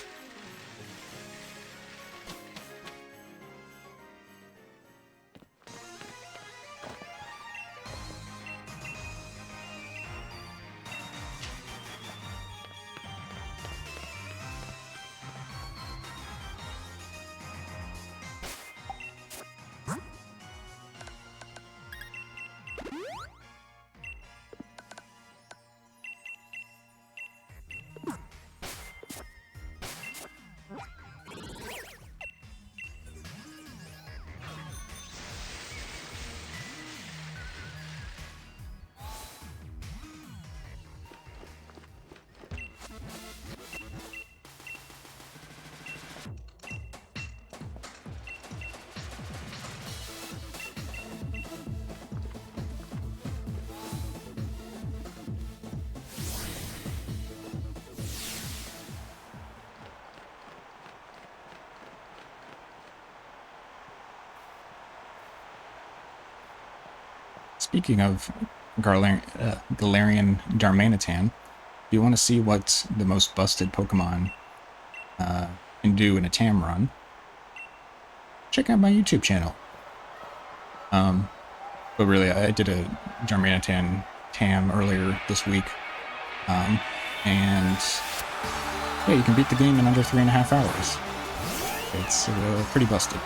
Speaking of Galarian Darmanitan, if you want to see what the most busted Pokemon can do in a TAM run, check out my YouTube channel. But really, I did a Darmanitan TAM earlier this week, and yeah, you can beat the game in under 3.5 hours. It's pretty busted.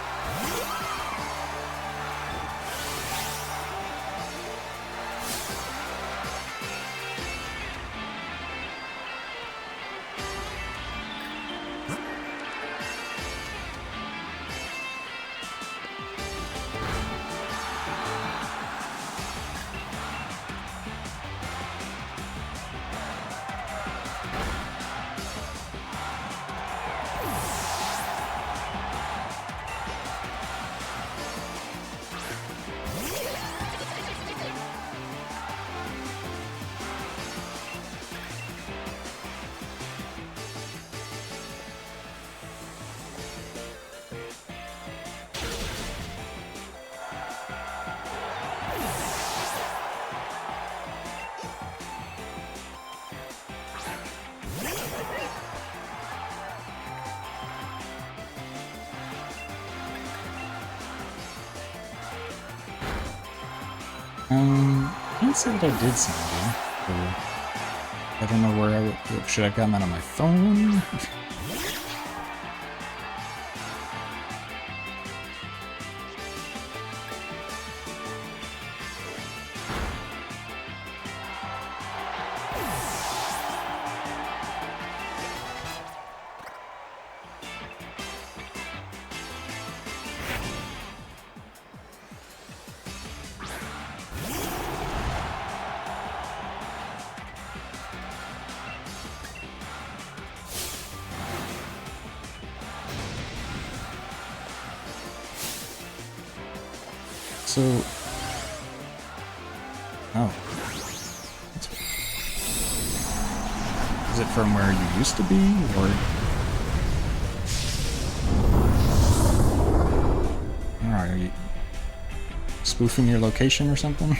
Can't say that I did something. I don't know where should I have gotten that on my phone? So, oh, is it from where you used to be, or? Alright, are you spoofing your location or something?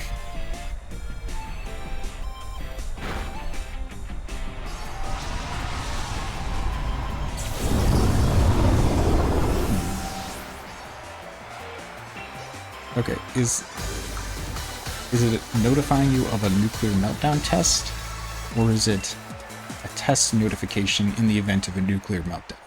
Okay, is it notifying you of a nuclear meltdown test, or is it a test notification in the event of a nuclear meltdown?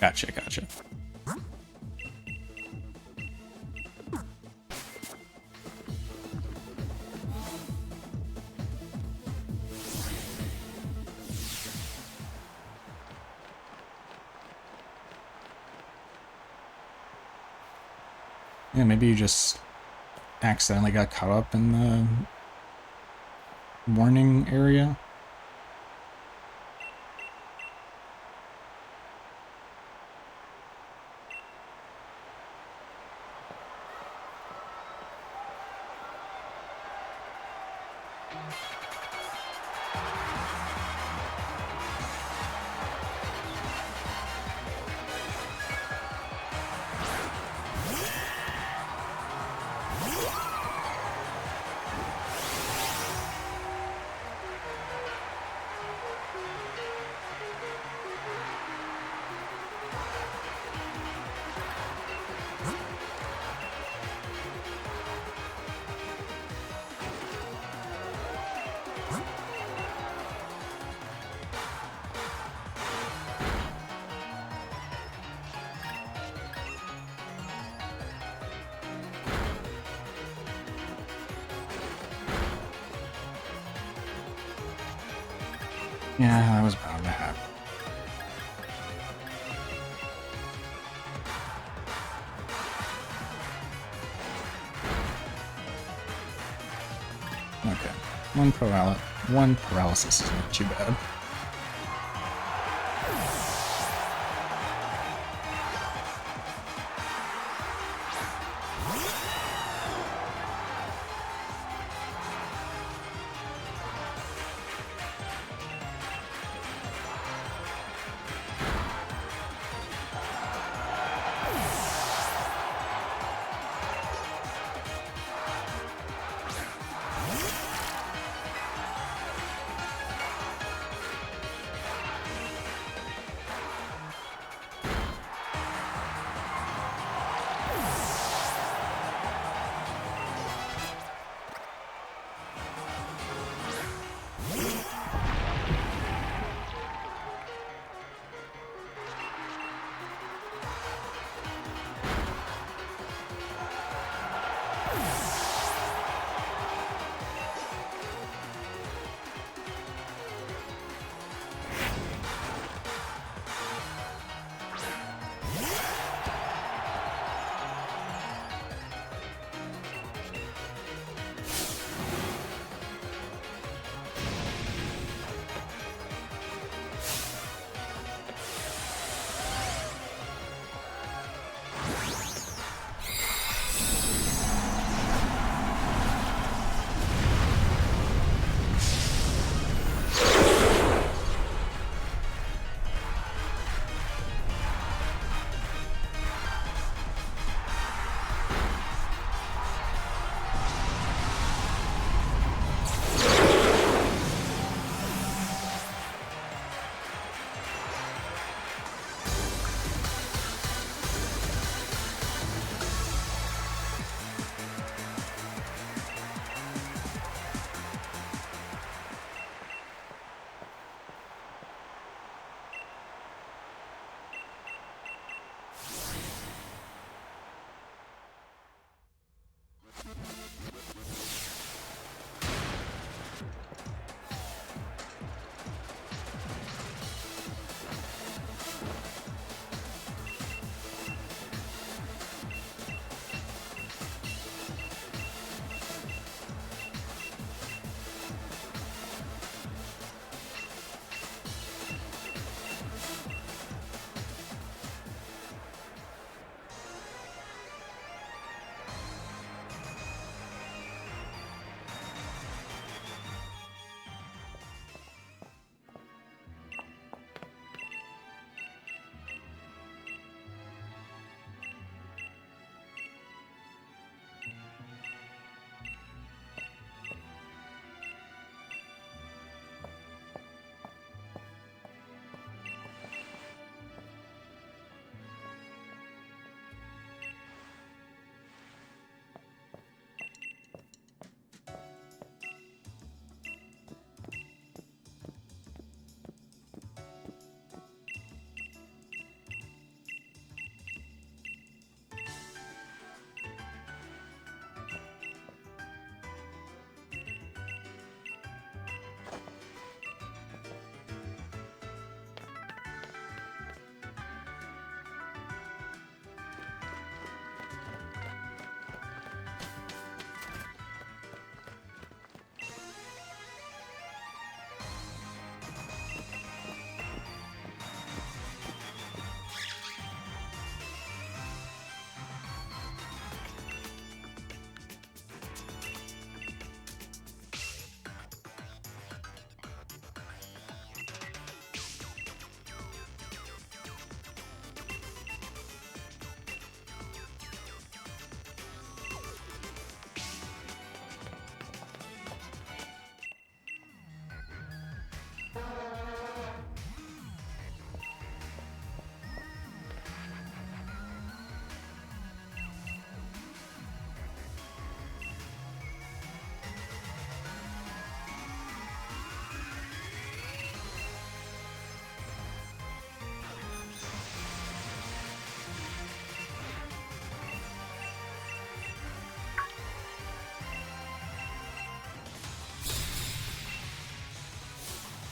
Gotcha, gotcha. Yeah, maybe you just accidentally got caught up in the warning area. Yeah, that was bound to happen. Okay, one paralysis is not too bad.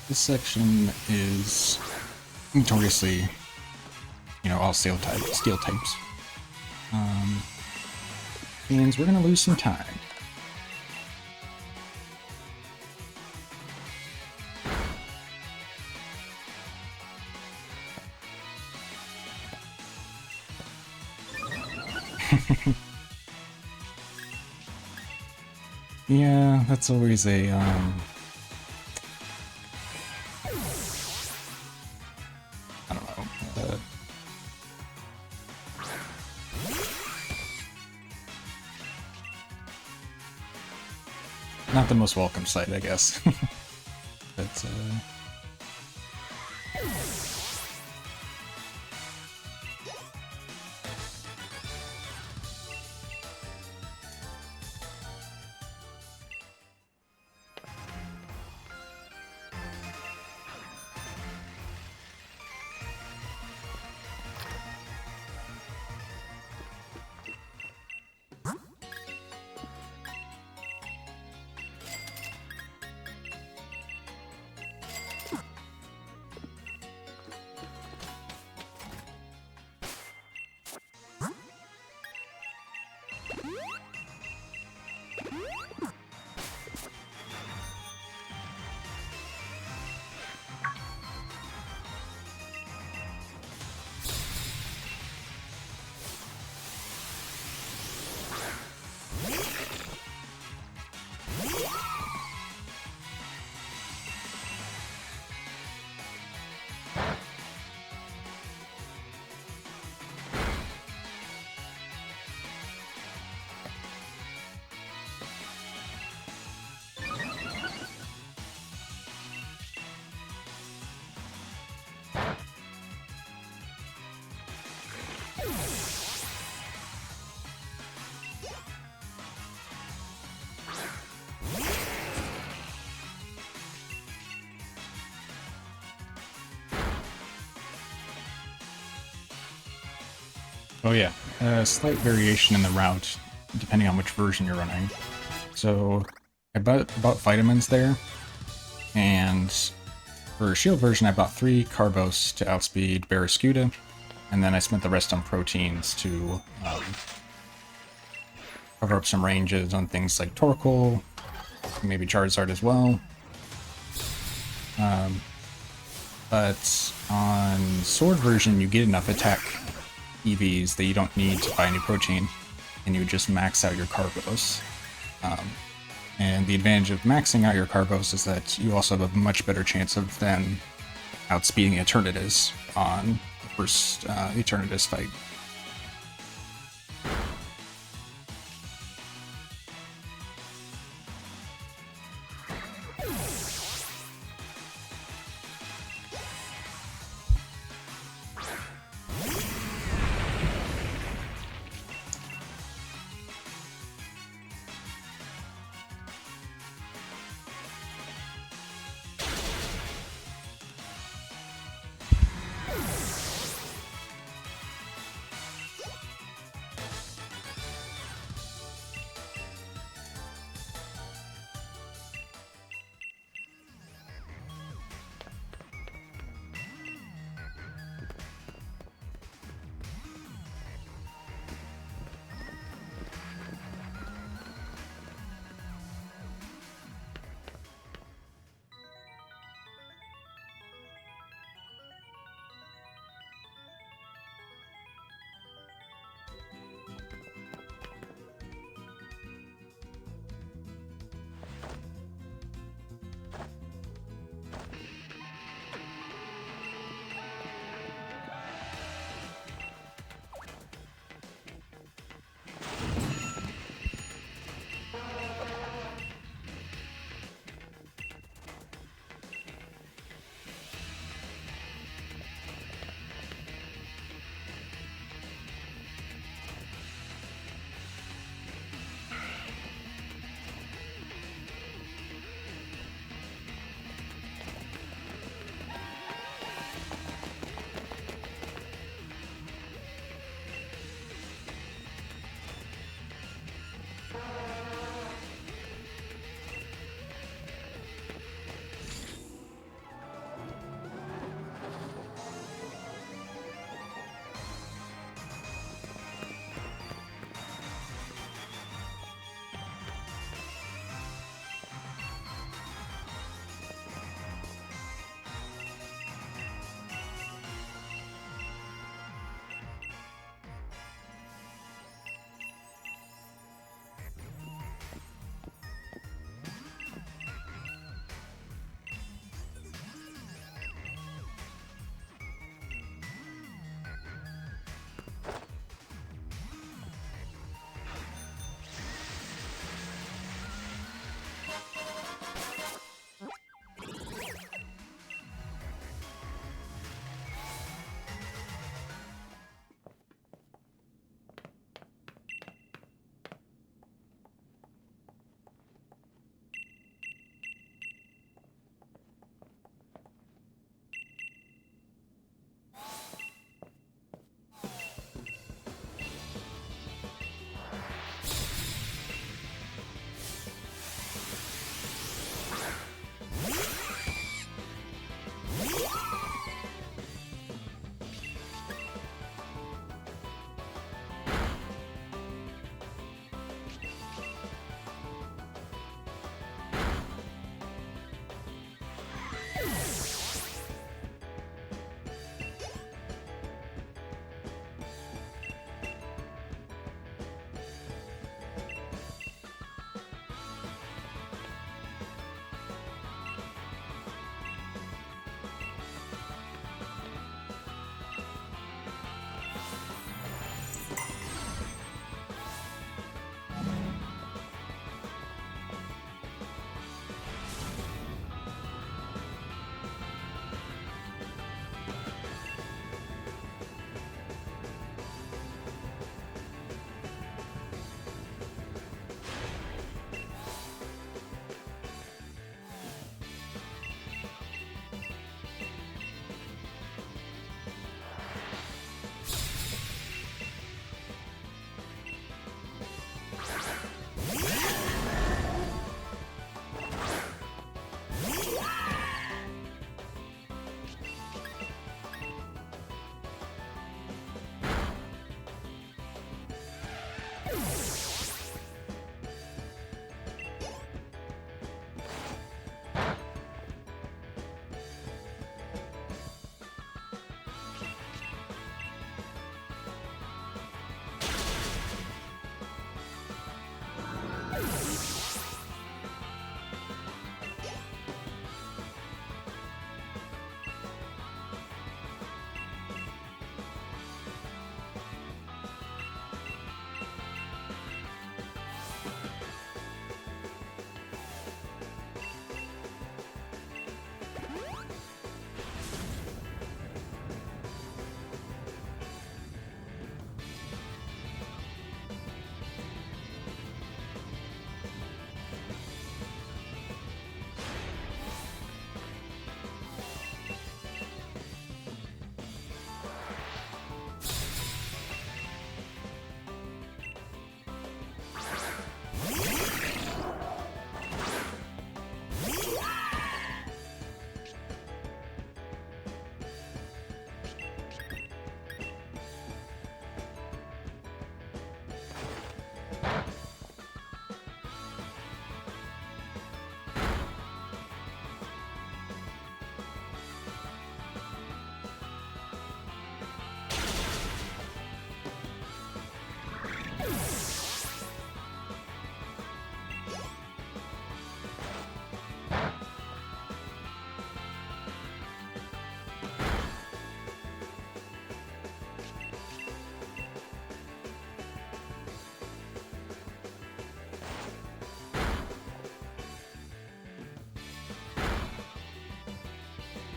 This section is notoriously, all steel types. Means we're gonna lose some time. Yeah, that's always a, I don't know, not the most welcome sight, I guess. But, oh yeah, a slight variation in the route, depending on which version you're running. So, I bought vitamins there, and for shield version I bought 3 Carbos to outspeed Barraskewda, and then I spent the rest on proteins to cover up some ranges on things like Torkoal, maybe Charizard as well. But on Sword version you get enough attack EVs that you don't need to buy any protein, and you just max out your Carbos. And the advantage of maxing out your Carbos is that you also have a much better chance of then outspeeding Eternatus on the first Eternatus fight.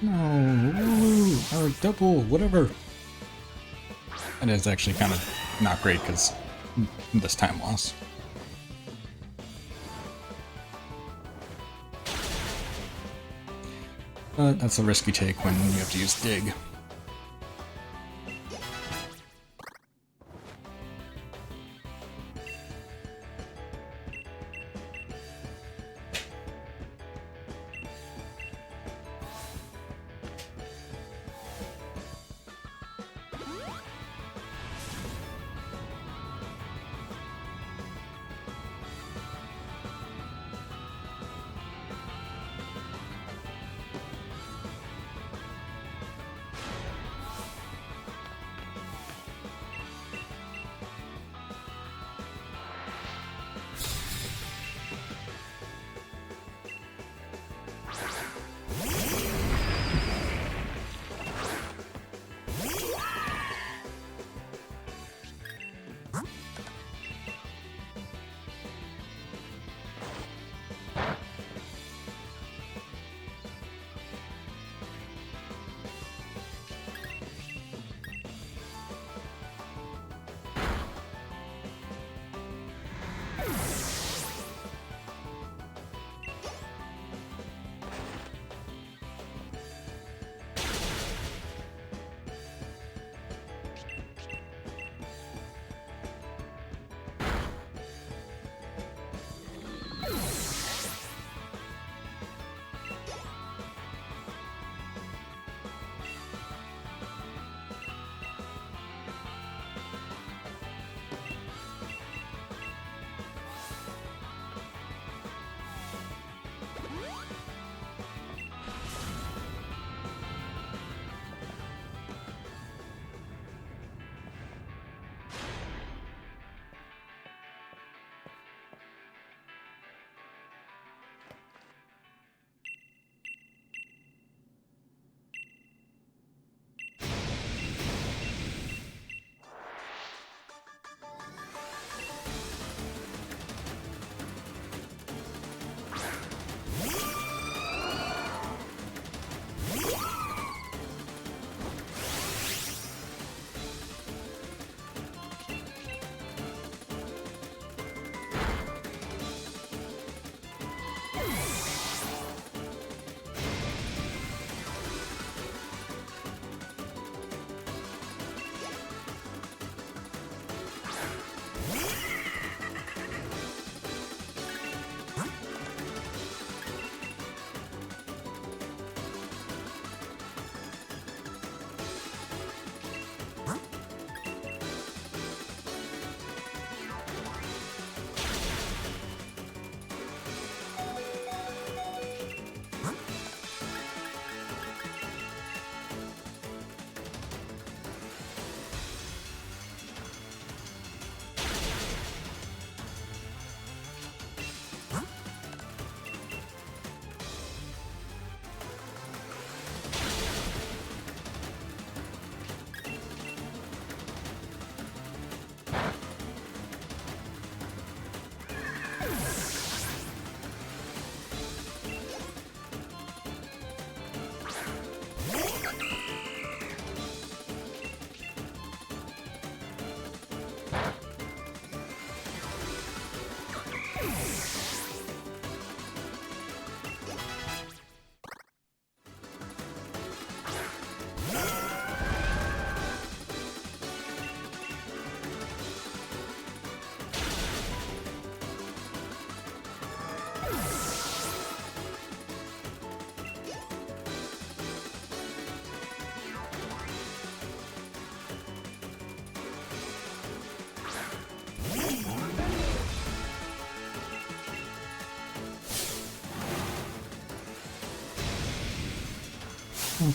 No, or double, whatever. That is actually kind of not great because this time loss. But that's a risky take when you have to use dig.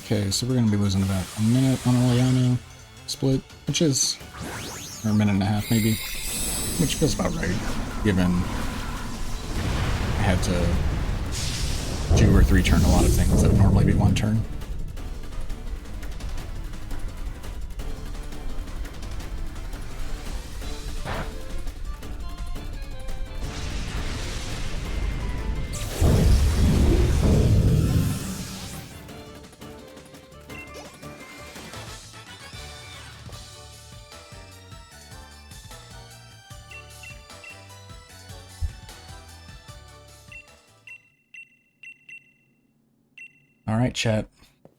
Okay, so we're going to be losing about a minute on Oriano split, which is, or a minute and a half maybe, which feels about right, given I had to 2 or 3 turn a lot of things that would normally be 1 turn. Alright, chat.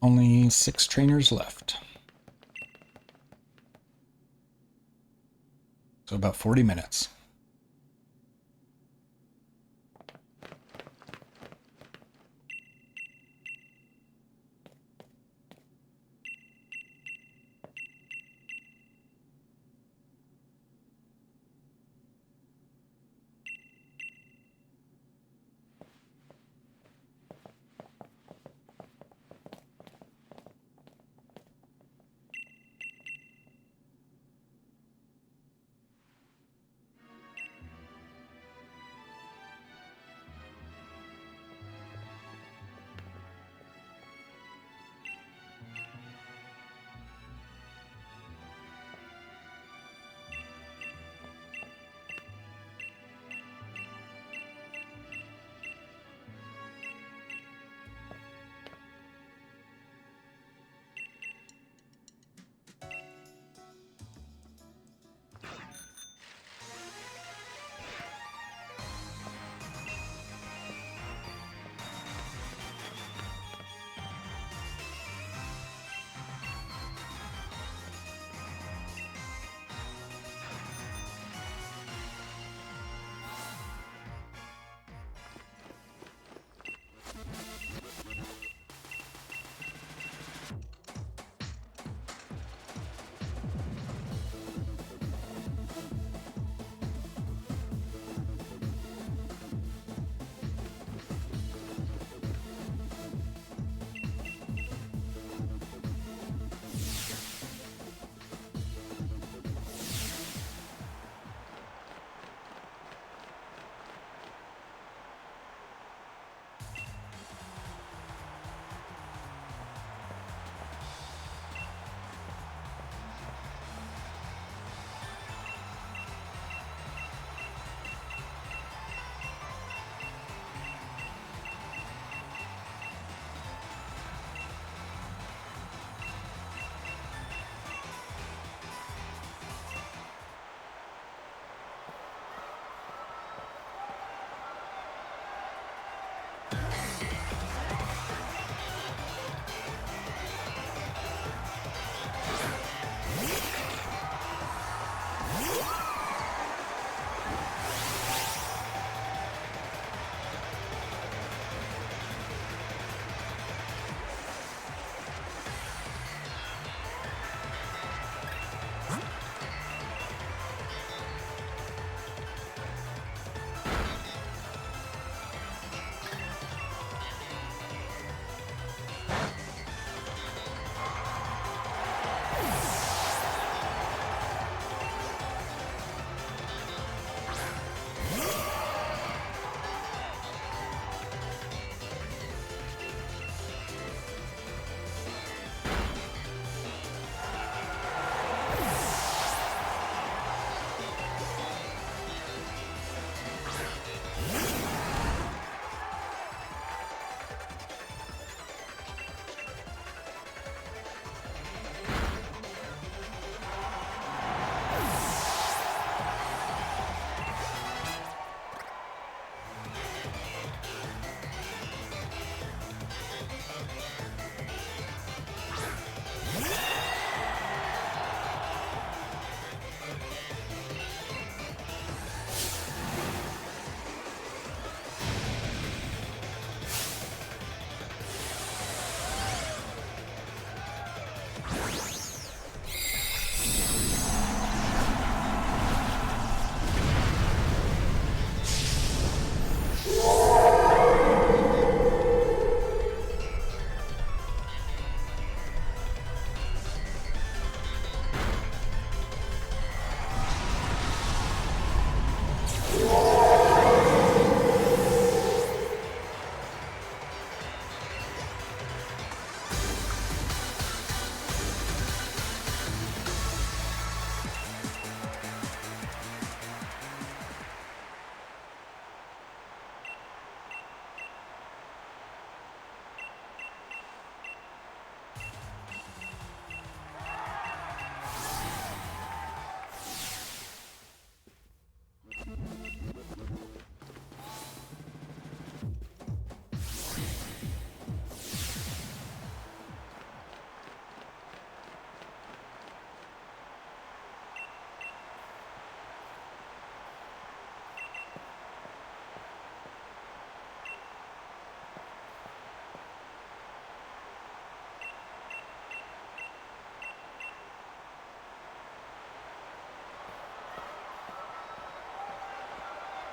Only 6 trainers left. So about 40 minutes.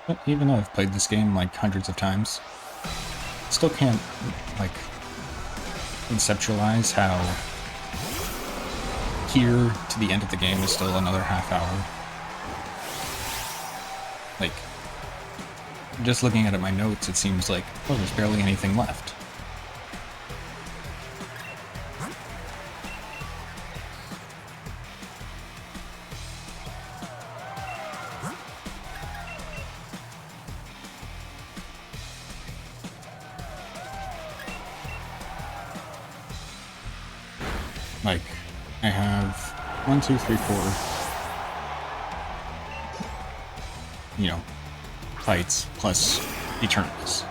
But even though I've played this game like hundreds of times, still can't like conceptualize how here to the end of the game is still another half hour. Like, just looking at my notes, it seems like, oh, there's barely anything left. Like, I have 1, 2, 3, 4, you know, fights plus Eternities.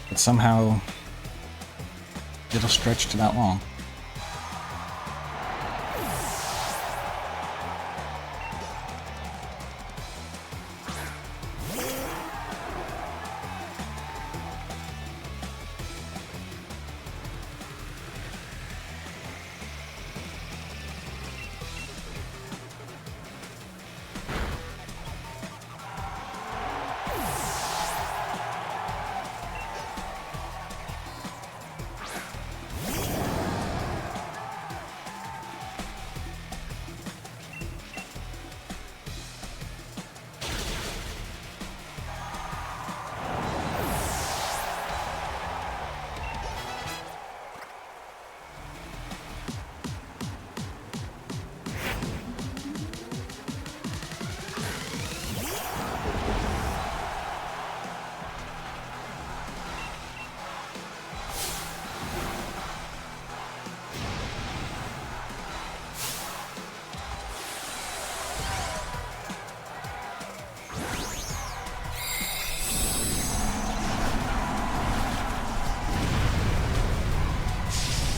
But somehow, it'll stretch to that long.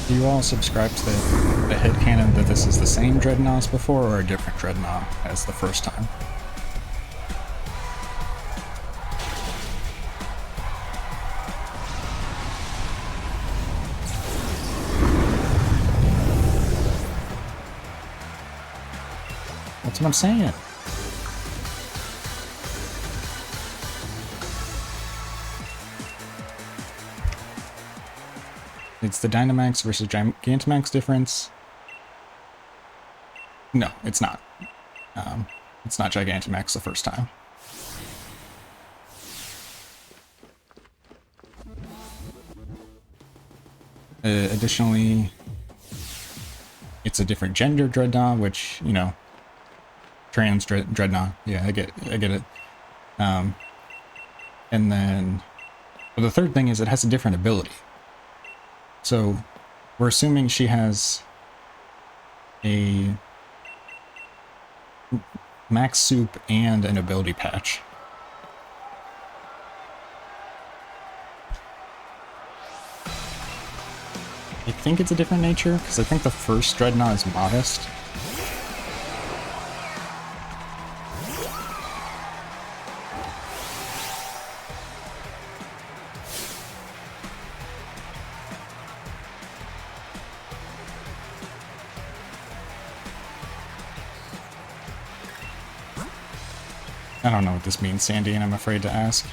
Do you all subscribe to the headcanon that this is the same Dreadnought as before, or a different Dreadnought as the first time? That's what I'm saying. It's the Dynamax versus Gigantamax difference. No, it's not. It's not Gigantamax the first time. Additionally, it's a different gender Dreadnought, which, you know, trans Dreadnought. Yeah, I get it. And then, well, the third thing is it has a different ability. So, we're assuming she has a max soup and an ability patch. I think it's a different nature, because I think the first Dreadnought is modest. I don't know what this means, Sandy, and I'm afraid to ask.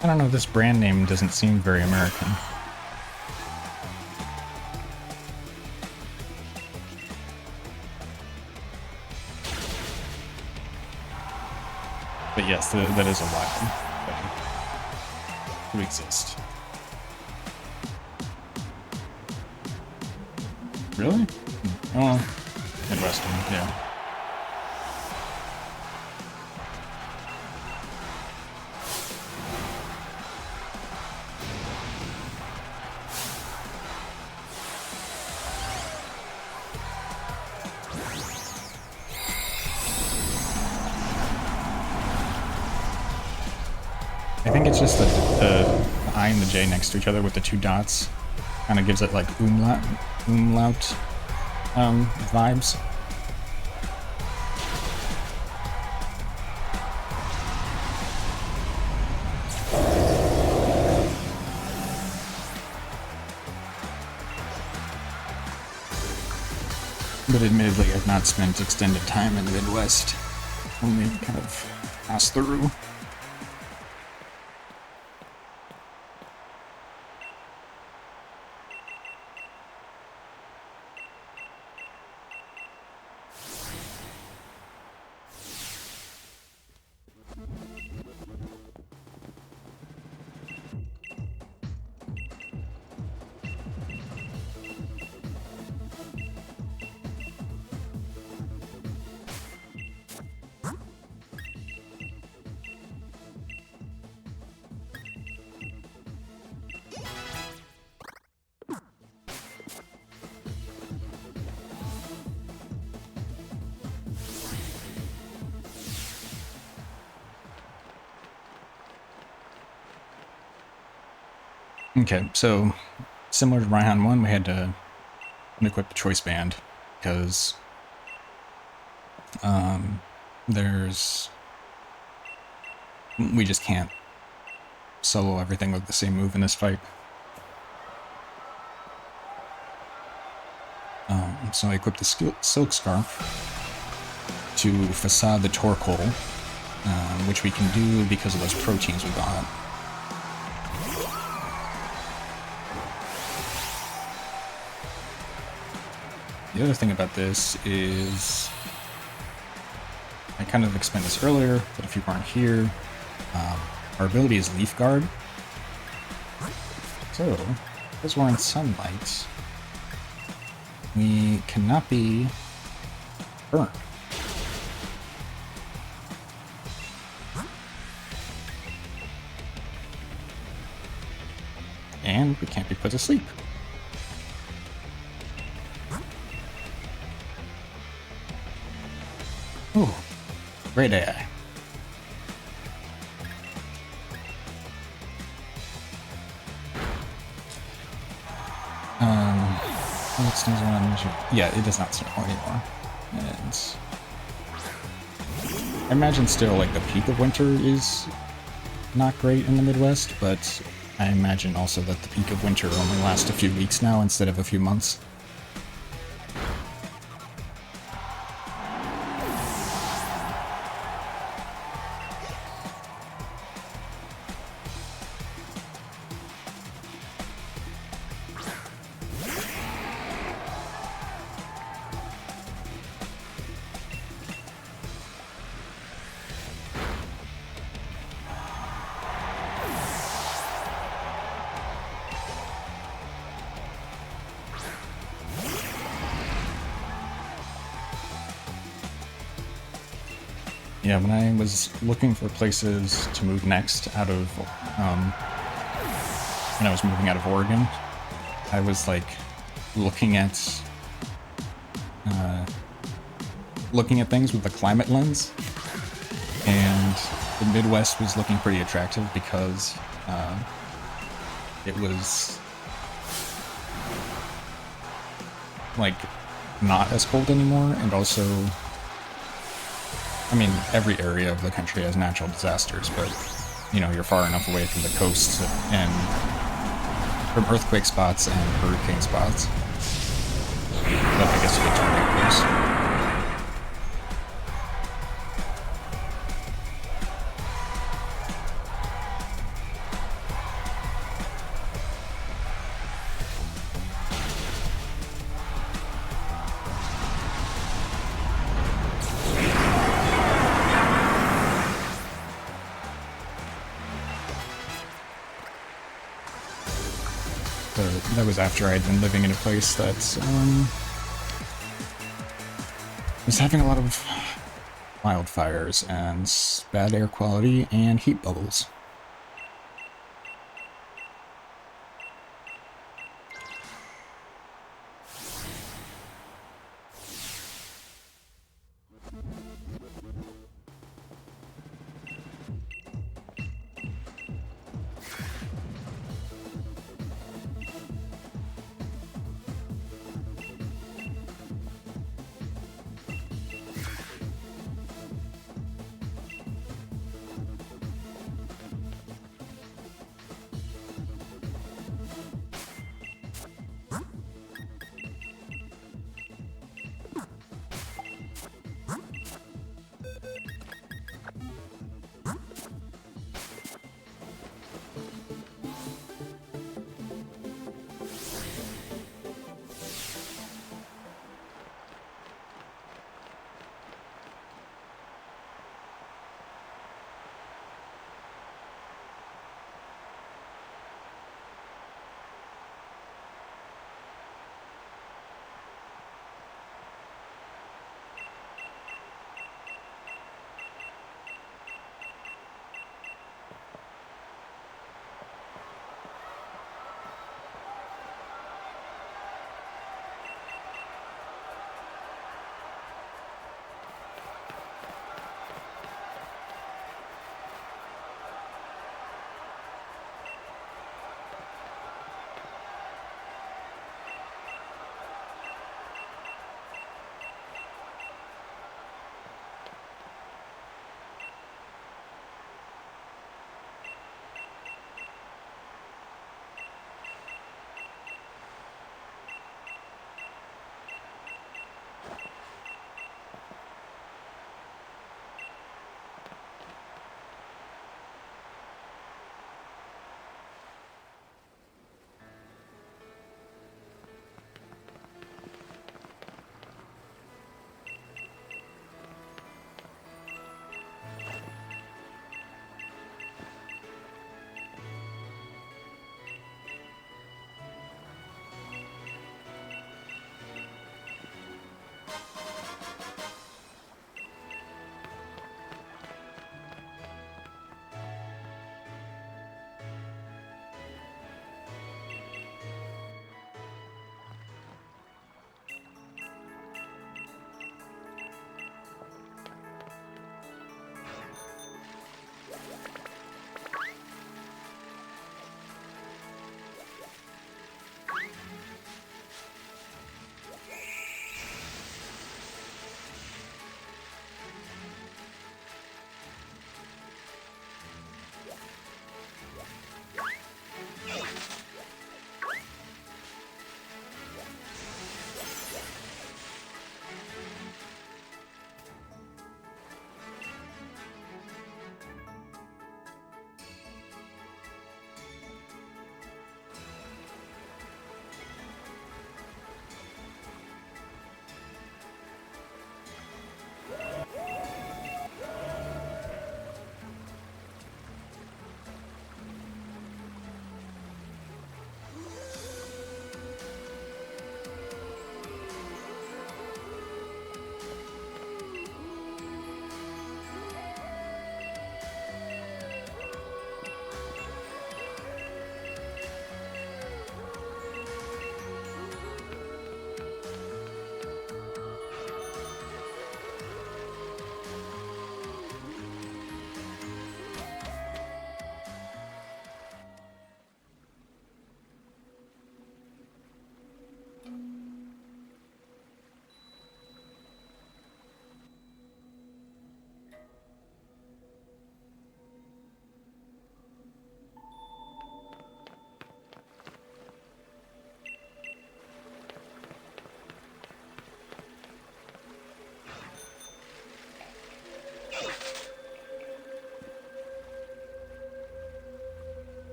I don't know, this brand name doesn't seem very American. But yes, that is a wild thing to exist. Really? Oh, Midwestern, yeah. I think it's just the I and the J next to each other with the 2 dots kind of gives it like umlaut vibes. But admittedly, I've not spent extended time in the Midwest. Only kind of passed through. Okay, so similar to Raihan 1, we had to unequip the choice band because we just can't solo everything with the same move in this fight. So I equipped the Silk Scarf to facade the Torque Hole, which we can do because of those proteins we got. The other thing about this is, I kind of explained this earlier, but if you weren't here, our ability is Leaf Guard. So, because we're in sunlight, we cannot be burned. And we can't be put to sleep. Ooh, great AI. Yeah, it does not snow anymore. And I imagine still like the peak of winter is not great in the Midwest, but I imagine also that the peak of winter only lasts a few weeks now instead of a few months. Yeah, when I was looking for places to move next out of, when I was moving out of Oregon, I was like looking at things with the climate lens, and the Midwest was looking pretty attractive because it was like not as cold anymore, and also, I mean, every area of the country has natural disasters, but, you know, you're far enough away from the coast and from earthquake spots and hurricane spots. But I guess you get tornadoes. that was after I'd been living in a place that was having a lot of wildfires and bad air quality and heat bubbles.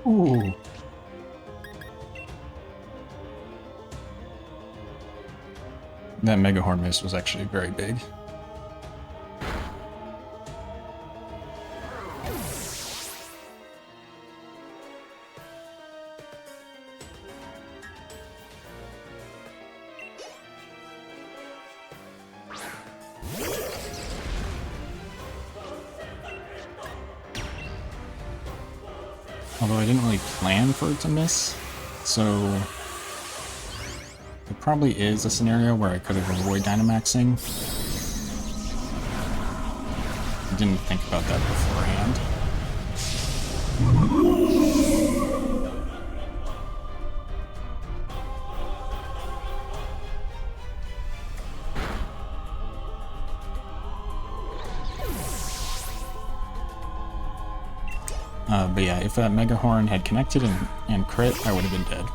Ooh. That Mega Horn miss was actually very big. Although I didn't really plan for it to miss, so it probably is a scenario where I could have avoided Dynamaxing. I didn't think about that beforehand. But yeah, if that Mega Horn had connected and crit, I would have been dead.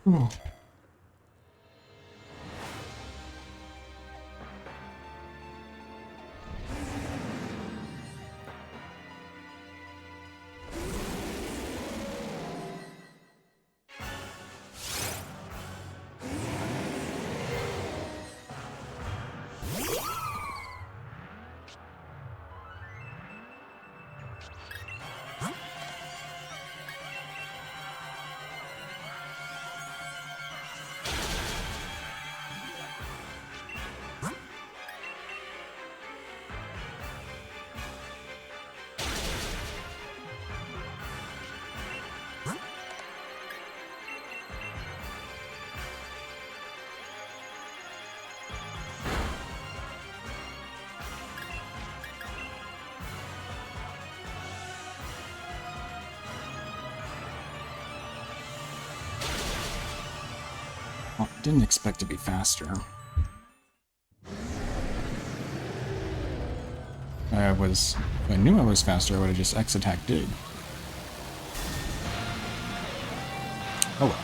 Ooh. Well, didn't expect to be faster. I knew I was faster, I would have just X attack dig. Oh well.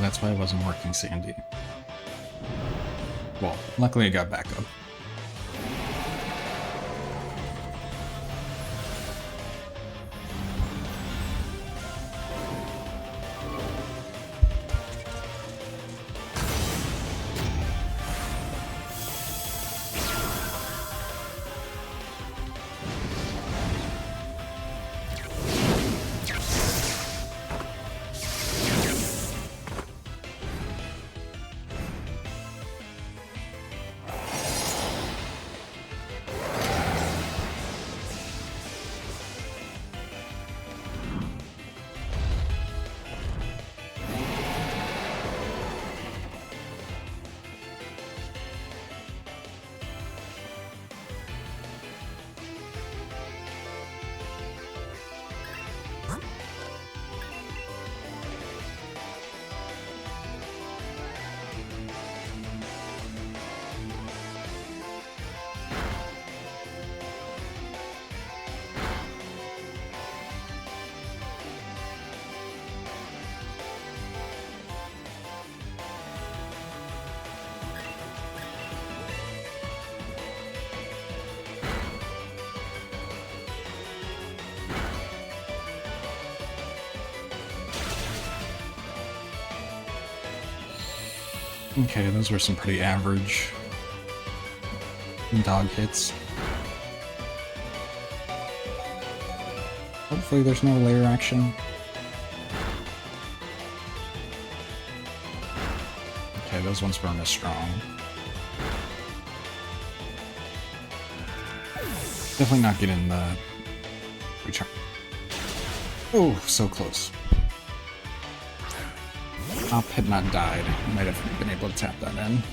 That's why I wasn't working Sandy. Well, luckily I got back up. Okay, those were some pretty average dog hits. Hopefully there's no layer action. Okay, those ones weren't as strong. Definitely not getting the return. Oh, so close. Op had not died. I might have been able to tap that in.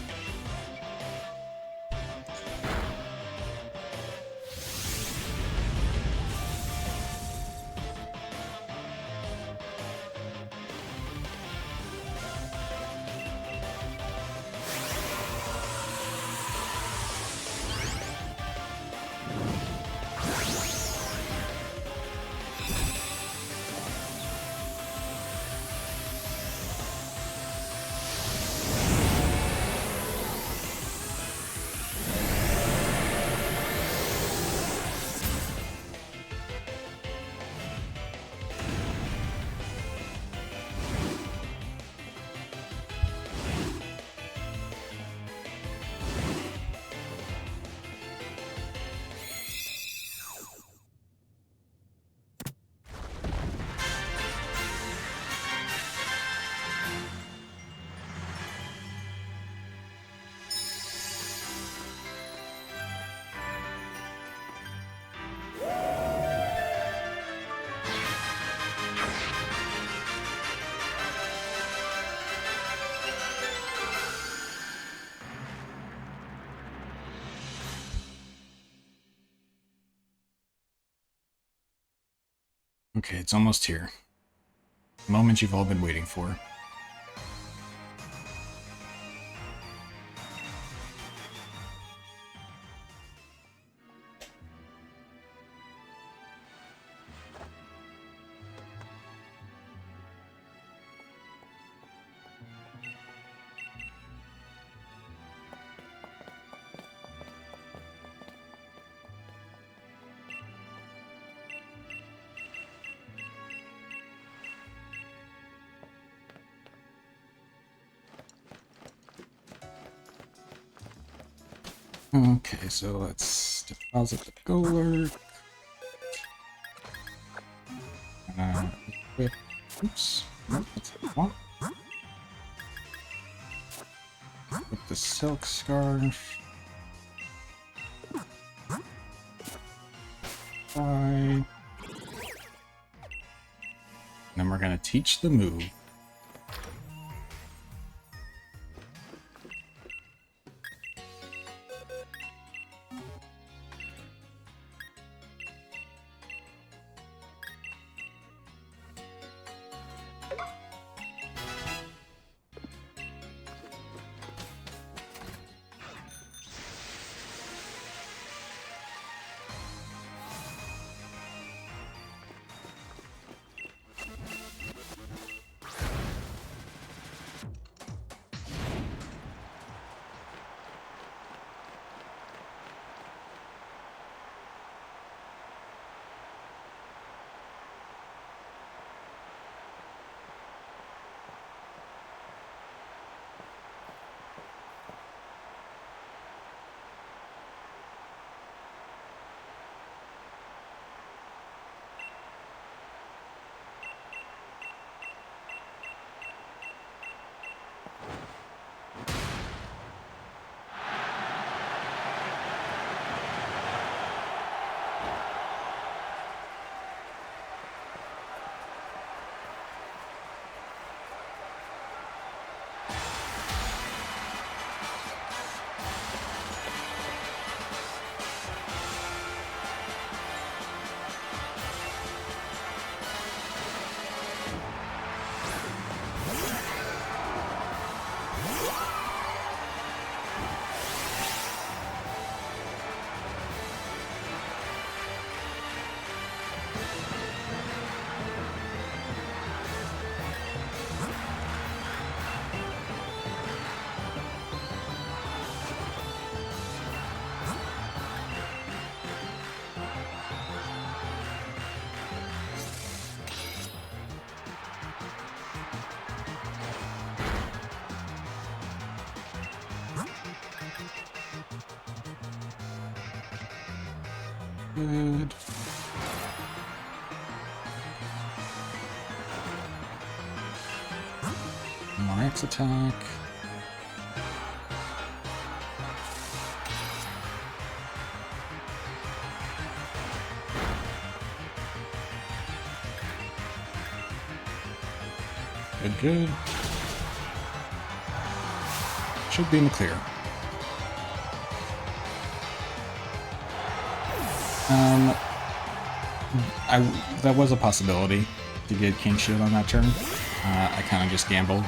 Okay, it's almost here. The moment you've all been waiting for. Okay, so let's deposit the Golurk. Equip. Oops. Nope, that's what I want. Equip the Silk Scarf. Bye. Then we're gonna teach the move. Good. More X attack. Good, good. Should be in the clear. That was a possibility to get King Shield on that turn. I kind of just gambled.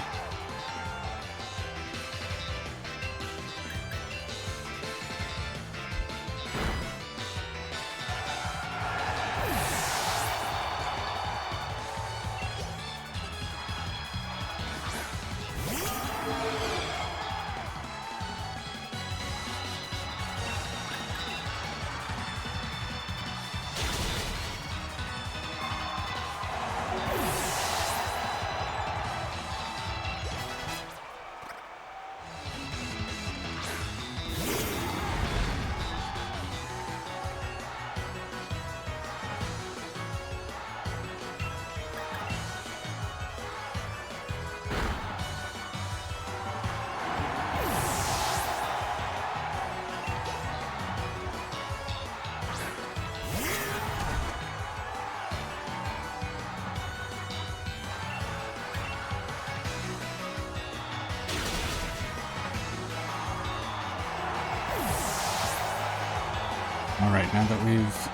Alright, now that we've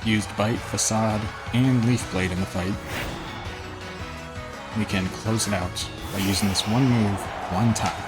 used Bite, Facade, and Leaf Blade in the fight, we can close it out by using this one move one time.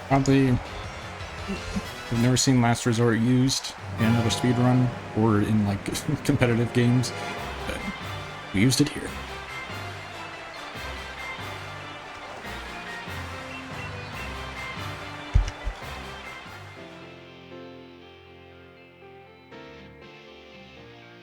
Probably, I've never seen Last Resort used in another speedrun or in like competitive games, but we used it here.